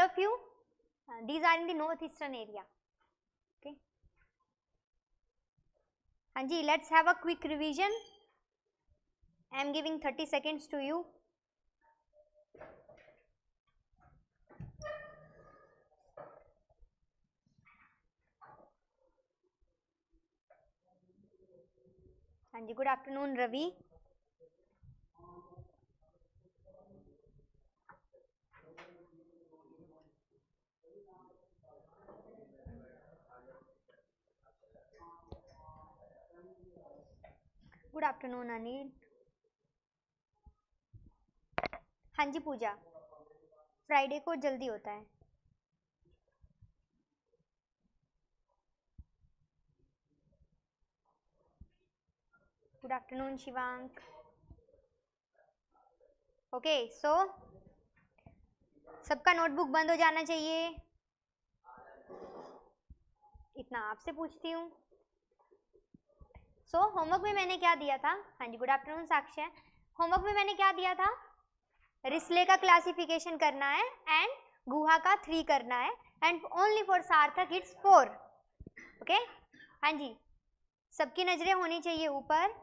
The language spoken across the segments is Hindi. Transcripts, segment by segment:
of you, these are in the northeastern area. Okay. Hanji, let's have a quick revision. I am giving 30 seconds to you. Hanji, good afternoon, Ravi. Good afternoon Anil. हाँ जी पूजा, फ्राइडे को जल्दी होता है. Good afternoon Shivank. ओके, सो सबका नोटबुक बंद हो जाना चाहिए, इतना आपसे पूछती हूँ. सो होमवर्क में मैंने क्या दिया था? हाँ जी, गुड आफ्टरनून साक्षी. होमवर्क में मैंने क्या दिया था? रिस्ले का क्लासिफिकेशन करना है एंड गुहा का 3 करना है एंड ओनली फॉर सार्थक इट्स 4. ओके. हाँ जी, सबकी नजरें होनी चाहिए ऊपर.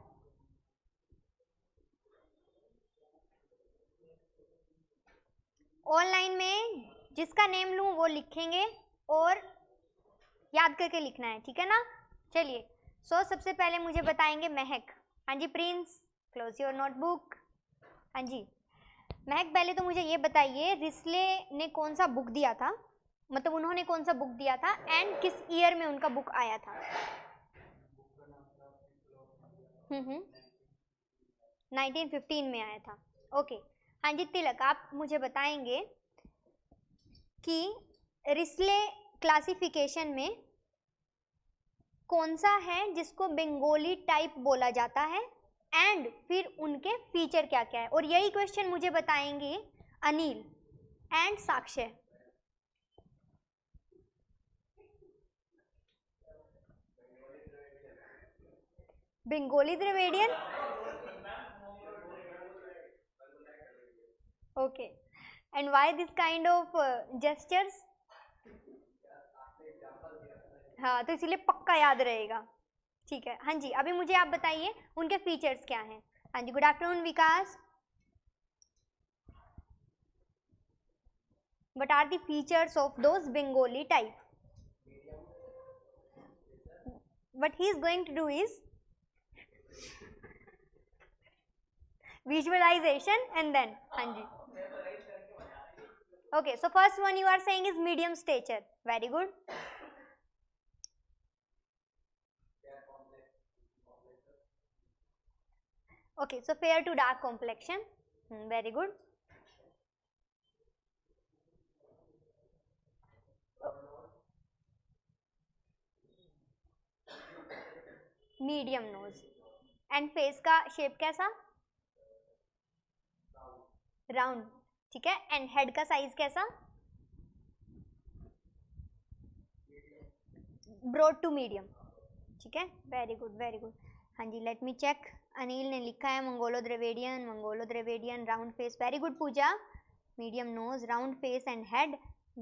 ऑनलाइन में जिसका नेम लूँ वो लिखेंगे और याद करके लिखना है, ठीक है ना? चलिए, सो सबसे पहले मुझे बताएंगे महक. हाँ जी प्रिंस, क्लोज योर नोटबुक. हाँ जी महक, पहले तो मुझे ये बताइए रिस्ले ने कौन सा बुक दिया था, मतलब उन्होंने कौन सा बुक दिया था एंड किस ईयर में उनका बुक आया था? 1915 में आया था. ओके. हाँ जी तिलक, आप मुझे बताएंगे कि रिस्ले क्लासिफिकेशन में कौन सा है जिसको बंगाली टाइप बोला जाता है एंड फिर उनके फीचर क्या क्या है. और यही क्वेश्चन मुझे बताएंगे Anil and Sakshi. Bengali Dravidian. Okay. And why this kind of gestures? हाँ, तो इसलिए पक्का याद रहेगा. ठीक है. हाँ जी, अभी मुझे आप बताइए उनके फीचर्स क्या हैं. हाँ जी, good afternoon Vikas. What are the features of those Bengali type? What he is going to do is visualization and then Hanji. Okay, so first one you are saying is medium stature. Very good. Okay, so fair to dark complexion. Very good. Medium nose and face का शेप कैसा? राउंड. ठीक है. एंड हेड का साइज कैसा? Broad to medium. ठीक है. Very good, very good. हाँ जी, लेट मी चेक. अनिल ने लिखा है Mongolo Dravidian, round face. Very good Pooja. Medium nose, round face and head,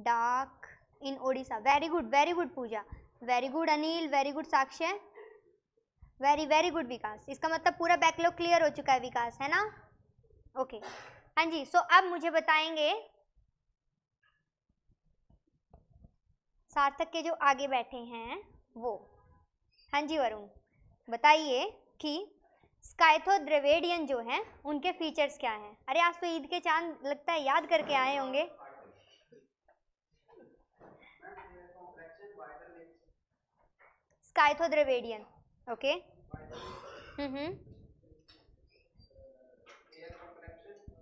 dark in Odisha. Very good Pooja. Very good Anil, very good Sakshi, very good Vikas. इसका मतलब पूरा बैकलॉग क्लियर हो चुका है विकास, है ना? ओके. हाँ जी, सो अब मुझे बताएंगे सार्थक के जो आगे बैठे हैं वो. हाँ जी वरुण, बताइए कि स्काइथो द्रविडियन जो हैं उनके फीचर्स क्या हैं? अरे आज तो ईद के चांद लगता है याद करके आए होंगे. Scytho Dravidian. Okay.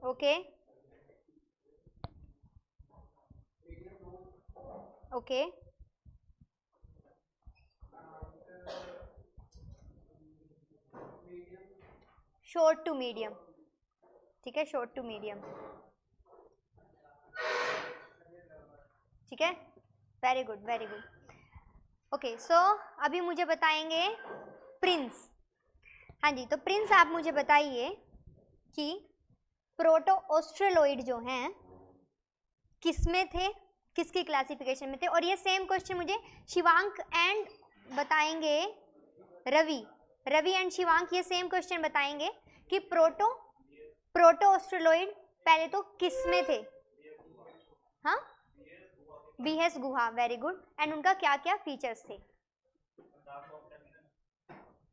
Okay. Okay. Short to medium. ठीक है, शॉर्ट टू मीडियम. ठीक है. Very good, very good. Okay, so अभी मुझे बताएंगे प्रिंस. हाँ जी, तो प्रिंस आप मुझे बताइए कि प्रोटो ऑस्ट्रेलोइड जो हैं किस में थे, किसकी क्लासिफिकेशन में थे। और ये सेम क्वेश्चन मुझे शिवांक एंड बताएंगे, रवि एंड शिवांक ये सेम क्वेश्चन बताएंगे कि प्रोटो ऑस्ट्रेलॉइड पहले तो किस में थे। हाँ, BS Guha, very good. And उनका क्या क्या फीचर्स थे।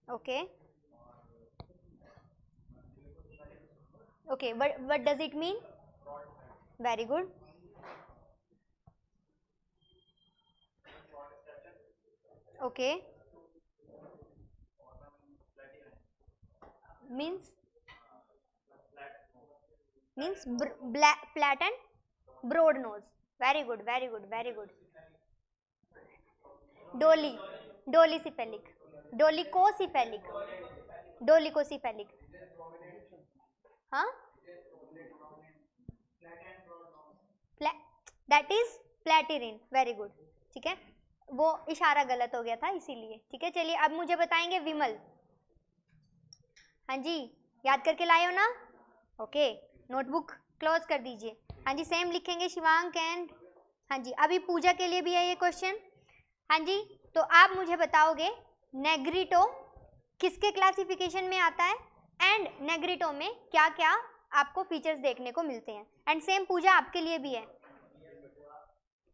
Okay okay, what does it mean? Very good. Okay, means flat and broad nose. Very good, very good, very good. Dolichocephalic, dolichocephalic. हाँ, that is platyrin. Very good. ठीक है, वो इशारा गलत हो गया था इसीलिए। ठीक है, चलिए अब मुझे बताएंगे विमल। हाँ जी, याद करके लाए हो ना? ओके, नोटबुक क्लोज कर दीजिए। हाँ जी, सेम लिखेंगे शिवांक एंड, हाँ जी, अभी पूजा के लिए भी है ये क्वेश्चन। हाँ जी, तो आप मुझे बताओगे नेग्रिटो किसके क्लासिफिकेशन में आता है एंड नेग्रिटो में क्या क्या आपको फीचर्स देखने को मिलते हैं। एंड सेम पूजा आपके लिए भी है,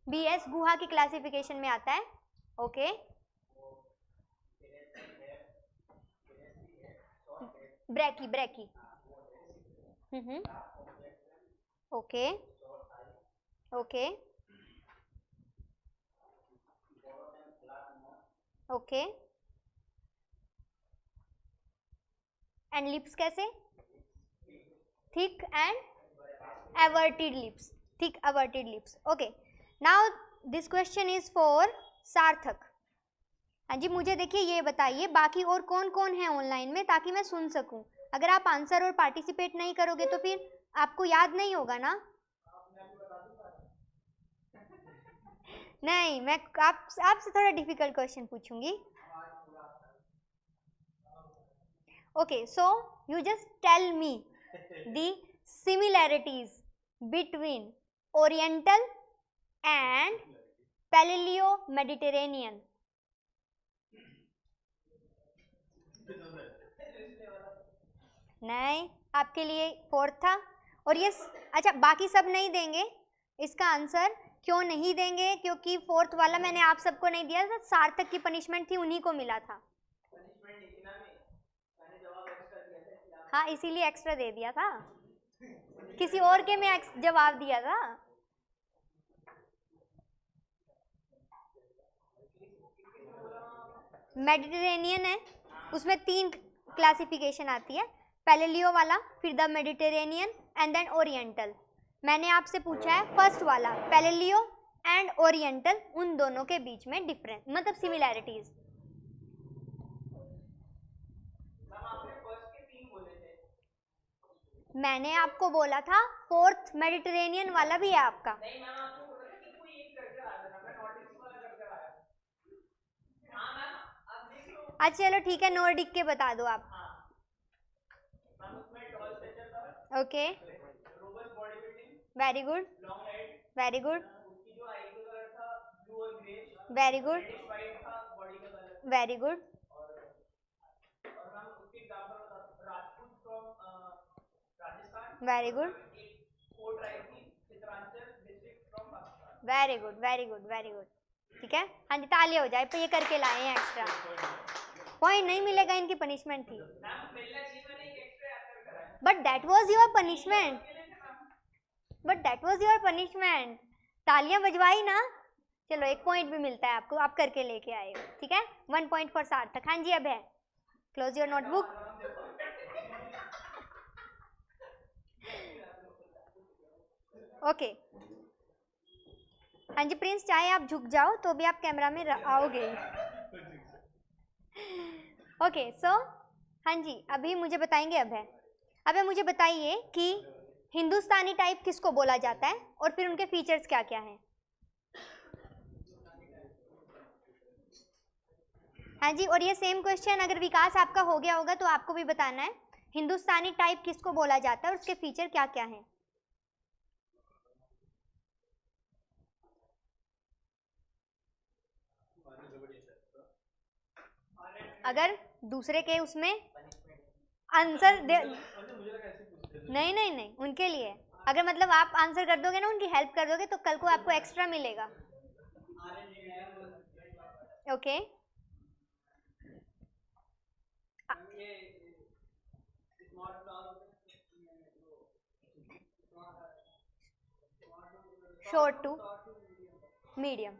बीएस गुहा की क्लासिफिकेशन में आता है। Okay, brachy. Okay okay okay. And lips कैसे? Thick and everted lips, thick everted lips. Okay, now this question is for Sarthak. हाँ जी, मुझे देखिए ये बताइए बाकी और कौन कौन है ऑनलाइन में, ताकि मैं सुन सकूं। अगर आप आंसर और पार्टिसिपेट नहीं करोगे तो फिर आपको याद नहीं होगा ना। नहीं, मैं आपसे थोड़ा डिफिकल्ट क्वेश्चन पूछूंगी। Okay, so you just tell me the similarities between oriental and palaeo Mediterranean. नहीं, आपके लिए फोर्थ था। और ये अच्छा, बाकी सब नहीं देंगे इसका आंसर। क्यों नहीं देंगे? क्योंकि फोर्थ वाला मैंने आप सबको नहीं दिया था, सार्थक की पनिशमेंट थी, उन्हीं को मिला था। हाँ, इसीलिए एक्स्ट्रा दे दिया था, किसी और के में जवाब दिया था। मेडिटेरेनियन है, उसमें 3 क्लासिफिकेशन आती है, पैलेलियो वाला, फिर the Mediterranean and then oriental. मैंने आपसे पूछा है फर्स्ट वाला, पैलेलियो एंड ओरिएंटल, उन दोनों के बीच में डिफरेंस मतलब सिमिलैरिटीज। मैंने आपको बोला था फोर्थ मेडिटेरेनियन वाला भी है आपका। अच्छा चलो ठीक है, नॉर्डिक के बता दो आप। Okay, very good, very good, very good, very good. Very good, very good, very good, very good. ठीक है, हाँ जी, तालियां हो जाए पे, ये करके लाए हैं एक्स्ट्रा पॉइंट। नहीं मिलेगा, इनकी पनिशमेंट थी, but that was your punishment, तालियां बजवाई ना। चलो, 1 पॉइंट भी मिलता है आपको, आप करके लेके आए हो। ठीक है, 1 पॉइंट फॉर सार्थक। हाँ जी, अब है, क्लोज योर नोटबुक। ओके, हाँ जी प्रिंस, चाहे आप झुक जाओ तो भी आप कैमरा में आओगे। ओके, सो हाँ जी, अभी मुझे बताएंगे अब मुझे बताइए कि हिंदुस्तानी टाइप किसको बोला जाता है और फिर उनके फीचर्स क्या क्या हैं। हाँ जी, और ये सेम क्वेश्चन अगर विकास आपका हो गया होगा तो आपको भी बताना है, हिंदुस्तानी टाइप किसको बोला जाता है और उसके फीचर क्या क्या हैं। अगर दूसरे के उसमें आंसर दे, नहीं नहीं नहीं, उनके लिए अगर मतलब आप आंसर कर दोगे ना, उनकी हेल्प कर दोगे तो कल को आपको एक्स्ट्रा मिलेगा। Okay short to medium.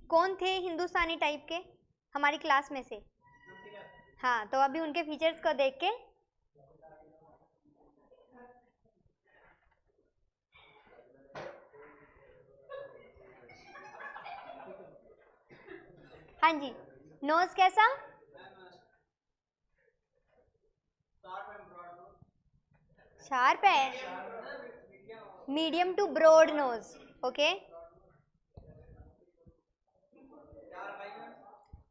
कौन थे हिंदुस्तानी टाइप के हमारी क्लास में से? हाँ, तो अभी उनके फीचर्स को देख के हाँ जी, नोज कैसा? शार्प है, medium to broad nose. Okay,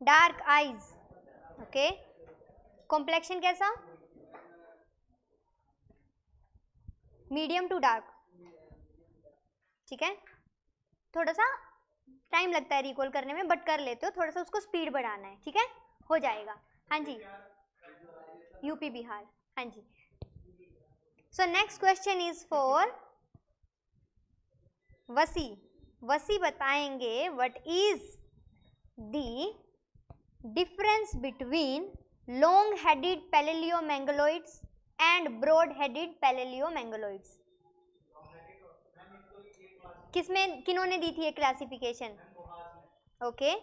dark eyes. Okay, complexion कैसा? Medium to dark. ठीक है, थोड़ा सा टाइम लगता है रिकॉल करने में, बट कर लेते हो, थोड़ा सा उसको स्पीड बढ़ाना है। ठीक है, हो जाएगा। हाँ जी, यूपी बिहार। हाँ जी, so next question is for Wasi. Wasi बताएंगे what is the difference between long headed palaeomongoloids and broad headed palaeomongoloids. किसमें, किन्होंने दी थी ये क्लासिफिकेशन? ओके,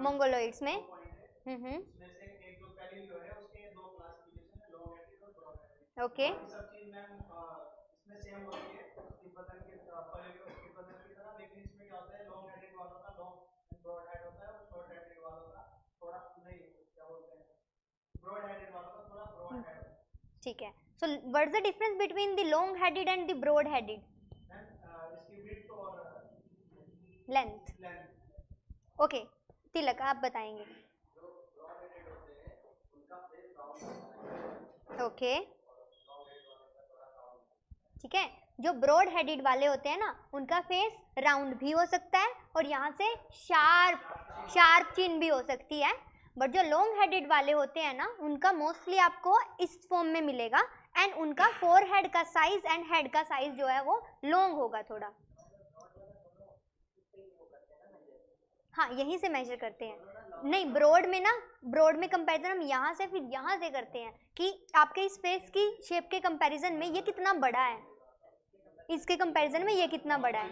मंगोलॉइड्स में। ओके, ठीक है। So what is the difference between the long headed and the broad headed? Length. Okay, Tilak आप बताएंगे। ओके, ठीक है, जो ब्रॉड हेडेड वाले होते हैं ना, उनका फेस राउंड भी हो सकता है और यहाँ से शार्प चिन भी हो सकती है, बट जो लॉन्ग हेडेड वाले होते हैं ना, उनका मोस्टली आपको इस फॉर्म में मिलेगा एंड उनका फोरहेड का साइज एंड हेड का साइज जो है वो लॉन्ग होगा थोड़ा। हाँ, यहीं से मेजर करते हैं। नहीं, ब्रॉड में ना, ब्रॉड में कंपैरिजन हम यहाँ से फिर यहाँ से करते हैं कि आपके इस फेस की शेप के कंपैरिजन में ये कितना बड़ा है, इसके कंपैरिजन में ये कितना बड़ा है।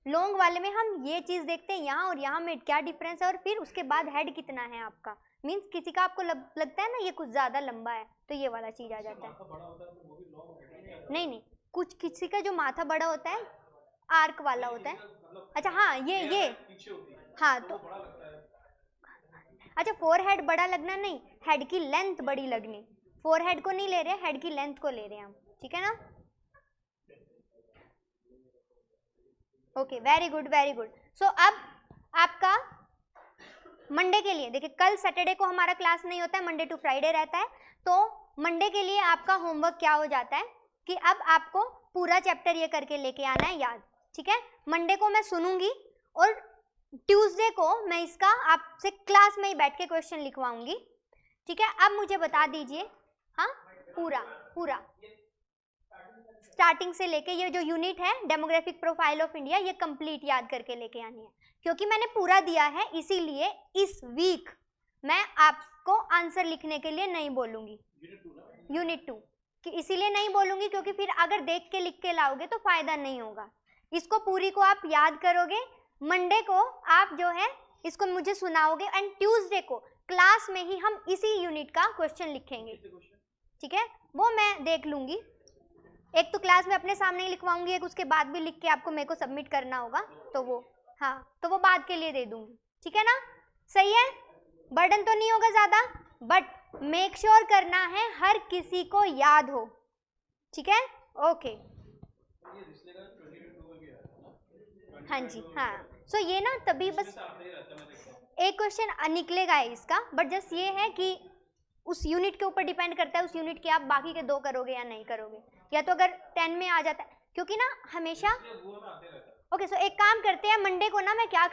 लॉन्ग वाले में हम ये चीज देखते हैं यहाँ और यहाँ में क्या डिफरेंस है, और फिर उसके बाद हेड कितना है आपका। मींस किसी का आपको लगता है ना ये कुछ ज्यादा लंबा है, तो ये वाला चीज आ जाता है। नहीं नहीं, कुछ किसी का जो माथा बड़ा होता है, आर्क वाला होता है। अच्छा हाँ, ये हाँ, तो अच्छा, फोरहेड बड़ा लगना नहीं, हेड की लेंथ बड़ी लगनी। फोरहेड को नहीं ले रहे, हेड की लेंथ को ले रहे हैं हम। ठीक है ना? Okay, very good very good. So अब आपका मंडे के लिए देखिए, कल सैटरडे को हमारा क्लास नहीं होता है, मंडे टू फ्राइडे रहता है, तो मंडे के लिए आपका होमवर्क क्या हो जाता है कि अब आपको पूरा चैप्टर ये करके लेके आना है याद। ठीक है, मंडे को मैं सुनूंगी और ट्यूसडे को मैं इसका आपसे क्लास में ही बैठ के क्वेश्चन लिखवाऊंगी। ठीक है, अब मुझे बता दीजिए, हाँ पूरा पूरा स्टार्टिंग से लेके ये जो यूनिट है डेमोग्राफिक प्रोफाइल ऑफ इंडिया, ये कंप्लीट याद करके लेके आनी है, क्योंकि मैंने पूरा दिया है, इसीलिए इस वीक मैं आपको आंसर लिखने के लिए नहीं बोलूंगी। यूनिट 2 कि इसीलिए नहीं बोलूंगी क्योंकि फिर अगर देख के लिख के लाओगे तो फायदा नहीं होगा। इसको पूरी को आप याद करोगे, मंडे को आप जो है इसको मुझे सुनाओगे एंड ट्यूसडे को क्लास में ही हम इसी यूनिट का क्वेश्चन लिखेंगे। ठीक है, वो मैं देख लूंगी, एक तो क्लास में अपने सामने ही लिखवाऊंगी, एक उसके बाद भी लिख के आपको मेरे को सबमिट करना होगा, तो वो हाँ, तो वो बाद के लिए दे दूंगी। ठीक है ना? सही है, बर्डन तो नहीं होगा ज्यादा, बट मेक श्योर करना है हर किसी को याद हो। ठीक है, ओके। हाँ जी, हाँ, सो ये ना तभी बस एक क्वेश्चन निकलेगा इसका, बट जस्ट ये है कि उस यूनिट के ऊपर डिपेंड करता है, उस यूनिट के आप बाकी के 2 करोगे या नहीं करोगे, या तो अगर 10 में आ जाता है, क्योंकि ना हमेशा ओके। सो एक काम करते हैं, मंडे को ना मैं क्या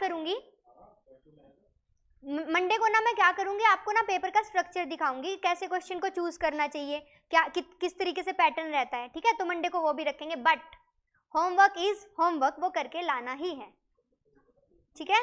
करूंगी, आपको ना पेपर का स्ट्रक्चर दिखाऊंगी, कैसे क्वेश्चन को चूज करना चाहिए, क्या किस तरीके से पैटर्न रहता है, ठीक है। तो मंडे को वो भी रखेंगे, बट होमवर्क इज होमवर्क, वो करके लाना ही है, ठीक है।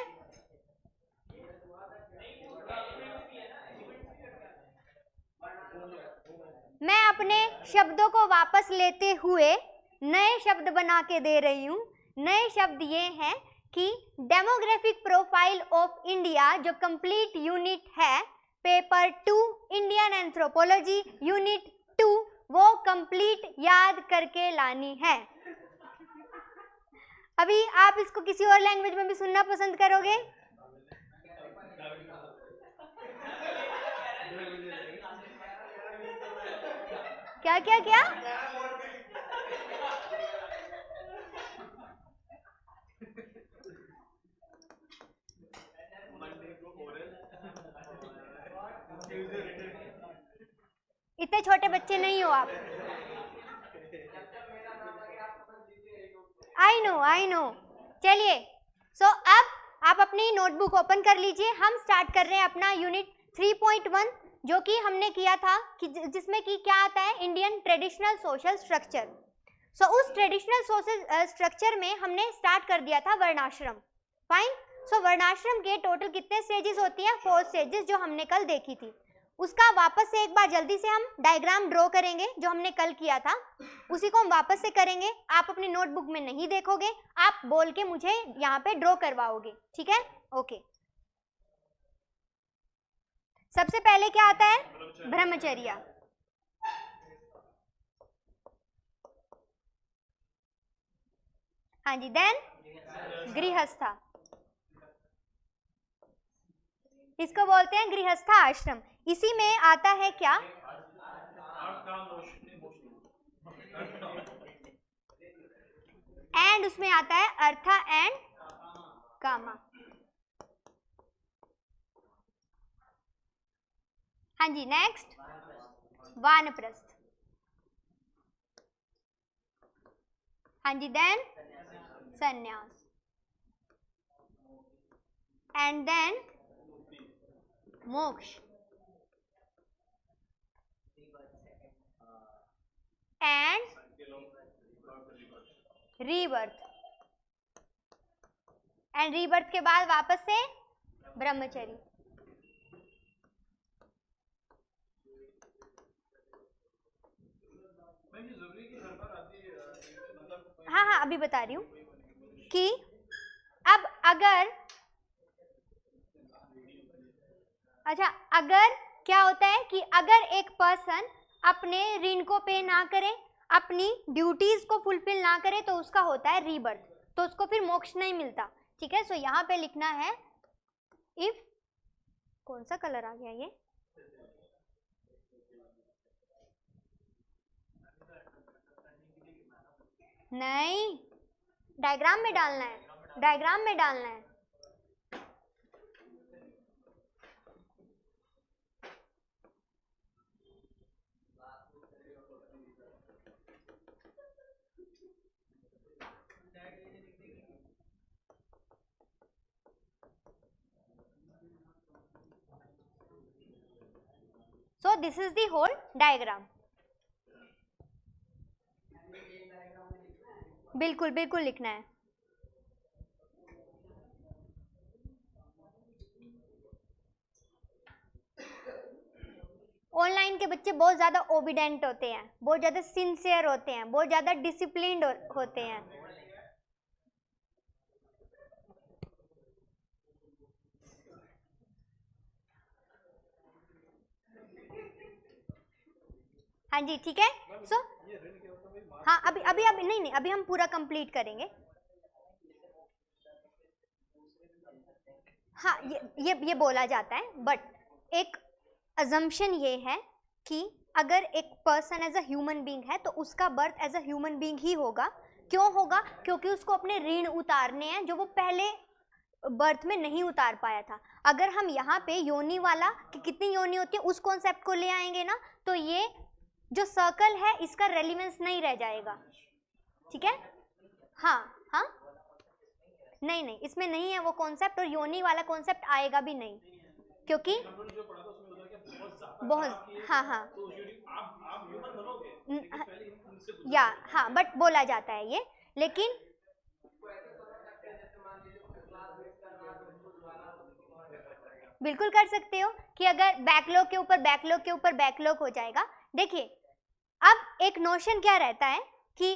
मैं अपने शब्दों को वापस लेते हुए नए शब्द बना के दे रही हूँ। नए शब्द ये हैं कि डेमोग्राफिक प्रोफाइल ऑफ इंडिया जो कंप्लीट यूनिट है पेपर 2 इंडियन एंथ्रोपोलॉजी यूनिट 2, वो कंप्लीट याद करके लानी है। अभी आप इसको किसी और लैंग्वेज में भी सुनना पसंद करोगे? क्या क्या क्या? इतने छोटे बच्चे नहीं हो आप। I know. चलिए, सो अब आप अपनी नोटबुक ओपन कर लीजिए। हम स्टार्ट कर रहे हैं अपना यूनिट 3.1 जो कि हमने किया था कि जिसमें कि क्या आता है, इंडियन ट्रेडिशनल सोशल स्ट्रक्चर। सो उस ट्रेडिशनल सोशल स्ट्रक्चर में हमने स्टार्ट कर दिया था वर्णाश्रम। फाइन। सो वर्णाश्रम के टोटल कितने स्टेजेस होती है? 4 स्टेजेस जो हमने कल देखी थी। उसका वापस से एक बार जल्दी से हम डायग्राम ड्रॉ करेंगे जो हमने कल किया था, उसी को हम वापस से करेंगे। आप अपनी नोटबुक में नहीं देखोगे, आप बोल के मुझे यहाँ पे ड्रॉ करवाओगे, ठीक है? ओके। सबसे पहले क्या आता है? ब्रह्मचर्या। हाँ जी, देन गृहस्था, इसको बोलते हैं गृहस्था आश्रम। इसी में आता है क्या? एंड उसमें आता है अर्था एंड कामा। हाँ जी, नेक्स्ट वानप्रस्थ। हाँ जी, देन संन्यास, एंड देन मोक्ष, एंड रीबर्थ, एंड रीबर्थ के बाद वापस से ब्रह्मचर्य। हाँ, अभी बता रही हूँ कि अब अगर अगर क्या होता है कि अगर एक पर्सन अपने ऋण को पे ना करे, अपनी ड्यूटीज को फुलफिल ना करे, तो उसका होता है रीबर्थ, तो उसको फिर मोक्ष नहीं मिलता, ठीक है। सो यहाँ पे लिखना है इफ, कौन सा कलर आ गया ये? नहीं, डायग्राम में डालना है, डायग्राम में डालना है। So this is the whole diagram. बिल्कुल बिल्कुल लिखना है। ऑनलाइन के बच्चे बहुत ज़्यादा ओबीडेंट होते हैं, बहुत ज़्यादा सिंसियर होते हैं, बहुत ज़्यादा डिसिप्लिन्ड होते हैं। हाँ जी, ठीक है। सो हाँ, अभी नहीं, अभी हम पूरा कंप्लीट करेंगे। हाँ, ये बोला जाता है, बट एक अजम्पशन ये है कि अगर एक person as a human being है तो उसका birth as a human being ही होगा। क्यों होगा? क्योंकि उसको अपने ऋण उतारने हैं जो वो पहले बर्थ में नहीं उतार पाया था। अगर हम यहाँ पे योनि वाला कि कितनी योनि होती है उस कॉन्सेप्ट को ले आएंगे ना, तो ये जो सर्कल है इसका रेलिवेंस नहीं रह जाएगा, ठीक है। हाँ हाँ, नहीं नहीं, इसमें नहीं है वो कॉन्सेप्ट, और योनि वाला कॉन्सेप्ट आएगा भी नहीं, क्योंकि बहुत, हाँ हाँ या हाँ, बट बोला जाता है ये, लेकिन बिल्कुल कर सकते हो कि अगर बैकलॉग के ऊपर बैकलॉग के ऊपर बैकलॉग हो जाएगा। देखिए अब एक नोशन क्या रहता है कि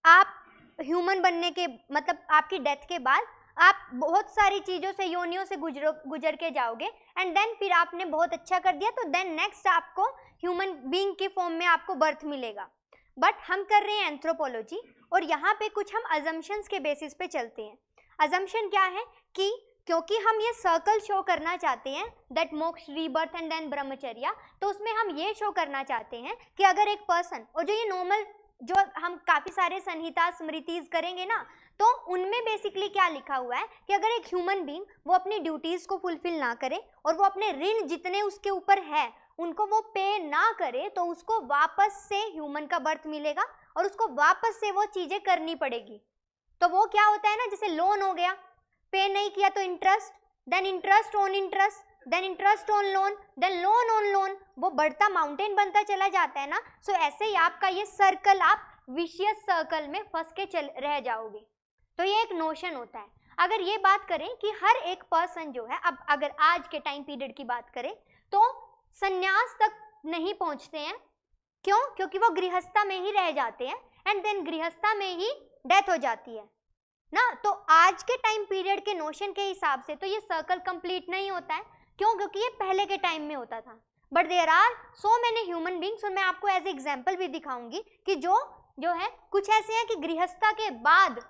आप ह्यूमन बनने के मतलब आपकी डेथ के बाद आप बहुत सारी चीज़ों से, योनियों से गुजर के जाओगे, एंड देन फिर आपने बहुत अच्छा कर दिया तो देन नेक्स्ट आपको ह्यूमन बीइंग के फॉर्म में आपको बर्थ मिलेगा। बट हम कर रहे हैं एंथ्रोपोलॉजी, और यहाँ पे कुछ हम अजम्पशंस के बेसिस पे चलते हैं। अजम्पशन क्या है कि क्योंकि हम ये सर्कल शो करना चाहते हैं दैट मोक्ष, रीबर्थ एंड देन ब्रह्मचर्या, तो उसमें हम ये शो करना चाहते हैं कि अगर एक पर्सन, और जो ये नॉर्मल जो हम काफ़ी सारे संहिता स्मृतिज करेंगे ना, तो उनमें बेसिकली क्या लिखा हुआ है कि अगर एक ह्यूमन बीइंग वो अपनी ड्यूटीज़ को फुलफिल ना करे और वो अपने ऋण जितने उसके ऊपर है उनको वो पे ना करे, तो उसको वापस से ह्यूमन का बर्थ मिलेगा और उसको वापस से वो चीज़ें करनी पड़ेगी। तो वो क्या होता है ना, जैसे लोन हो गया, पे नहीं किया तो interest, then interest on interest, then interest on loan, then loan on loan, वो बढ़ता माउंटेन बनता चला जाता है ना। सो ऐसे ही आपका ये सर्कल, आप विशियस सर्कल में फंस के रह जाओगे। तो ये एक नोशन होता है। अगर ये बात करें कि हर एक पर्सन जो है, अब अगर आज के टाइम पीरियड की बात करें तो संन्यास तक नहीं पहुंचते हैं। क्यों? क्योंकि वो गृहस्था में ही रह जाते हैं एंड देन गृहस्था में ही डेथ हो जाती है ना। तो आज के टाइम पीरियड के नोशन के हिसाब से तो ये सर्कल कंप्लीट नहीं होता है। क्यों? क्योंकि ये पहले के टाइम में होता था। But there are so many human beings, और मैं आपको एज एग्जाम्पल भी दिखाऊंगी कि जो है कुछ ऐसे हैं कि गृहस्था के बाद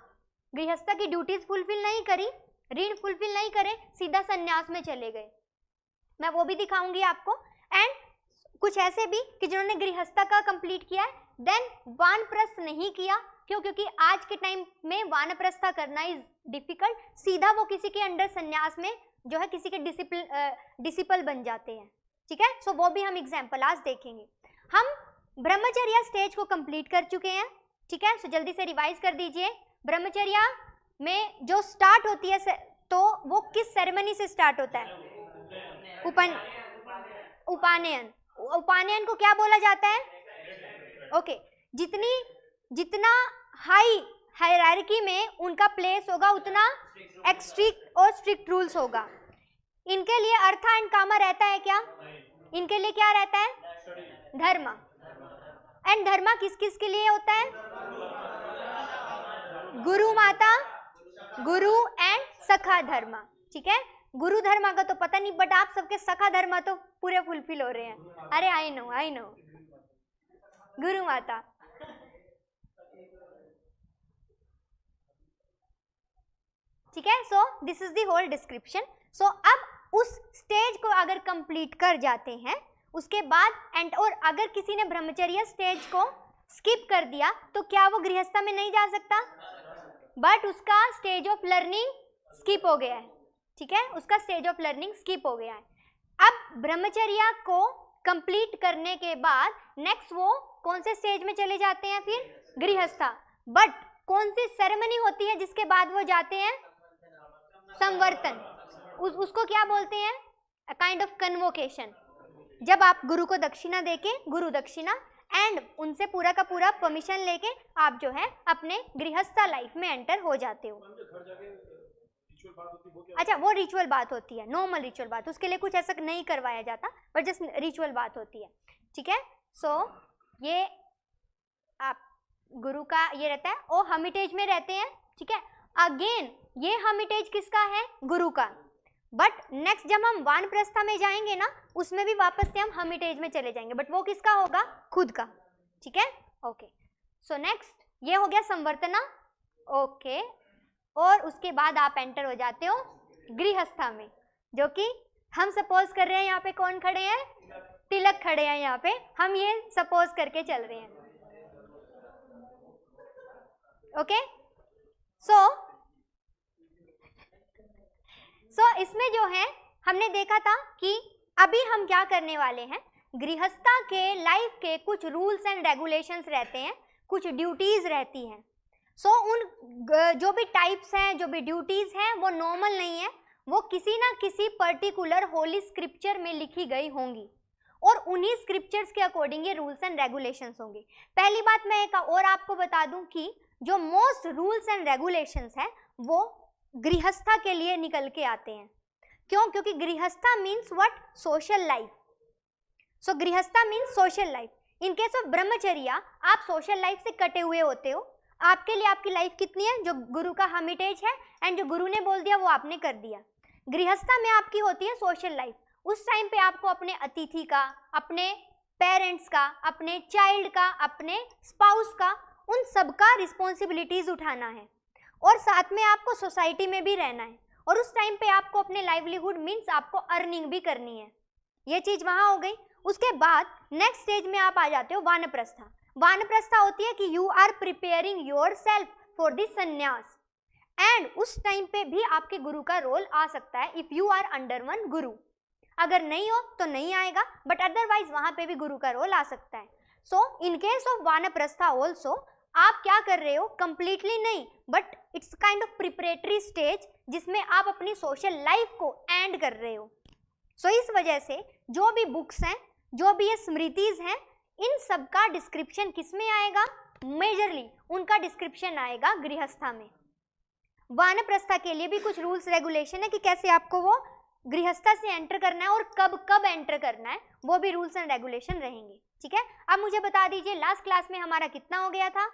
गृहस्था की ड्यूटीज फुलफिल नहीं करी, ऋण फुलफिल नहीं करे, सीधा संन्यास में चले गए। मैं वो भी दिखाऊंगी आपको। एंड कुछ ऐसे भी कि जिन्होंने गृहस्था का कंप्लीट किया है देन वानप्रस्थ नहीं किया। क्यों? क्योंकि आज के टाइम में वानप्रस्था करना इज डिफिकल्ट, सीधा वो किसी के अंडर संन्यास में जो है किसी के डिसिपल बन जाते हैं, ठीक है। सो वो भी हम एग्जाम्पल आज देखेंगे। हम ब्रह्मचर्या स्टेज को कंप्लीट कर चुके हैं, ठीक है। सो जल्दी से रिवाइज कर दीजिए। ब्रह्मचर्या में जो स्टार्ट होती है तो वो किस सेरेमनी से स्टार्ट होता है? उपानयन। उपानयन को क्या बोला जाता है? ओके, जितना हाई हायरार्की में उनका प्लेस होगा उतना एक्स्ट्रिक्ट और स्ट्रिक्ट रूल्स होगा। इनके लिए अर्था एंड कामा रहता है क्या? इनके लिए क्या रहता है? धर्म। एंड धर्म किस किस के लिए होता है? गुरु माता, गुरु एंड सखा धर्म, ठीक है। गुरु धर्म का तो पता नहीं, बट आप सबके सखा धर्म तो पूरे फुलफिल हो रहे हैं। अरे आई नो गुरु माता, ठीक है। So this is the whole description. So अब उस स्टेज को अगर कंप्लीट कर जाते हैं उसके बाद एंड, और अगर किसी ने ब्रह्मचर्य स्टेज को स्किप कर दिया तो क्या वो गृहस्था में नहीं जा सकता? बट उसका स्टेज ऑफ लर्निंग स्किप हो गया है, ठीक है। उसका स्टेज ऑफ लर्निंग स्किप हो गया है। अब ब्रह्मचर्या को कंप्लीट करने के बाद नेक्स्ट वो कौन से स्टेज में चले जाते हैं? फिर गृहस्था। बट कौन सी सेरेमनी होती है जिसके बाद वो जाते हैं? संवर्तन। उसको क्या बोलते हैं? अ काइंड ऑफ कन्वोकेशन। जब आप गुरु को दक्षिणा देके, गुरु दक्षिणा, एंड उनसे पूरा का पूरा परमिशन लेके आप जो है अपने गृहस्था लाइफ में एंटर हो जाते हो। अच्छा, वो रिचुअल बात होती है, नॉर्मल रिचुअल बात, उसके लिए कुछ ऐसा नहीं करवाया जाता, पर जस्ट रिचुअल बात होती है, ठीक है। सो ये आप गुरु का ये रहता है, और हमिटेज में रहते हैं, ठीक है। अगेन ये हमिटेज किसका है? गुरु का। बट नेक्स्ट जब हम वानप्रस्था में जाएंगे ना, उसमें भी वापस से हम हमिटेज में चले जाएंगे, बट वो किसका होगा? खुद का, ठीक है। ओके, सो नेक्स्ट ये हो गया संवर्तना। ओके, और उसके बाद आप एंटर हो जाते हो गृहस्था में, जो कि हम सपोज कर रहे हैं यहाँ पे कौन खड़े हैं? तिलक खड़े हैं यहाँ पे, हम ये सपोज करके चल रहे हैं। ओके, सो सो इसमें जो है हमने देखा था कि अभी हम क्या करने वाले हैं, गृहस्था के लाइफ के कुछ रूल्स एंड रेगुलेशंस रहते हैं, कुछ ड्यूटीज रहती हैं। सो उन जो भी टाइप्स हैं, जो भी ड्यूटीज हैं, वो नॉर्मल नहीं है, वो किसी ना किसी पर्टिकुलर होली स्क्रिप्चर में लिखी गई होंगी और उन्हीं स्क्रिप्चर्स के अकॉर्डिंग ये रूल्स एंड रेगुलेशंस होंगे। पहली बात मैं एक और आपको बता दूं कि जो मोस्ट रूल्स एंड रेगुलेशंस है वो गृहस्था के लिए निकल के आते हैं। क्यों? क्योंकि grihastha means what? Social life. So grihastha means social life. In case of brahmacharya आप सोशल लाइफ से कटे हुए होते हो, आपके लिए आपकी लाइफ कितनी है? जो गुरु का हर्मिटेज है एंड जो गुरु ने बोल दिया वो आपने कर दिया। गृहस्था में आपकी होती है सोशल लाइफ। उस टाइम पे आपको अपने अतिथि का, अपने पेरेंट्स का, अपने चाइल्ड का, अपने स्पाउस का, उन सब का रिस्पॉन्सिबिलिटीज उठाना है और साथ में आपको सोसाइटी में भी रहना है और उस टाइम पे आपको अपने लाइवलीहुड मीन्स आपको अर्निंग भी करनी है। ये चीज वहां हो गई। उसके बाद नेक्स्ट स्टेज में आप आ जाते हो वानप्रस्था। वानप्रस्था होती है कि you are preparing yourself for the sannyas and उस टाइम पे भी आपके गुरु का रोल आ सकता है if you are under one guru. अगर नहीं हो तो नहीं आएगा, बट अदरवाइज वहां पे भी गुरु का रोल आ सकता है। सो इन केस ऑफ वानप्रस्था ऑल्सो आप क्या कर रहे हो? कंप्लीटली नहीं, but it's kind of preparatory stage जिसमें आप अपनी सोशल लाइफ को एंड कर रहे हो। सो इस वजह से जो भी बुक्स हैं, जो भी ये स्मृतिज हैं, इन सब का डिस्क्रिप्शन किस में आएगा? मेजरली उनका डिस्क्रिप्शन आएगा गृहस्था में। वानप्रस्था के लिए भी कुछ रूल्स रेगुलेशन है कि कैसे आपको वो गृहस्था से एंटर करना है और कब कब एंटर करना है, वो भी रूल्स एंड रेगुलेशन रहेंगे। ठीक है, अब मुझे बता दीजिए लास्ट क्लास में हमारा कितना हो गया था?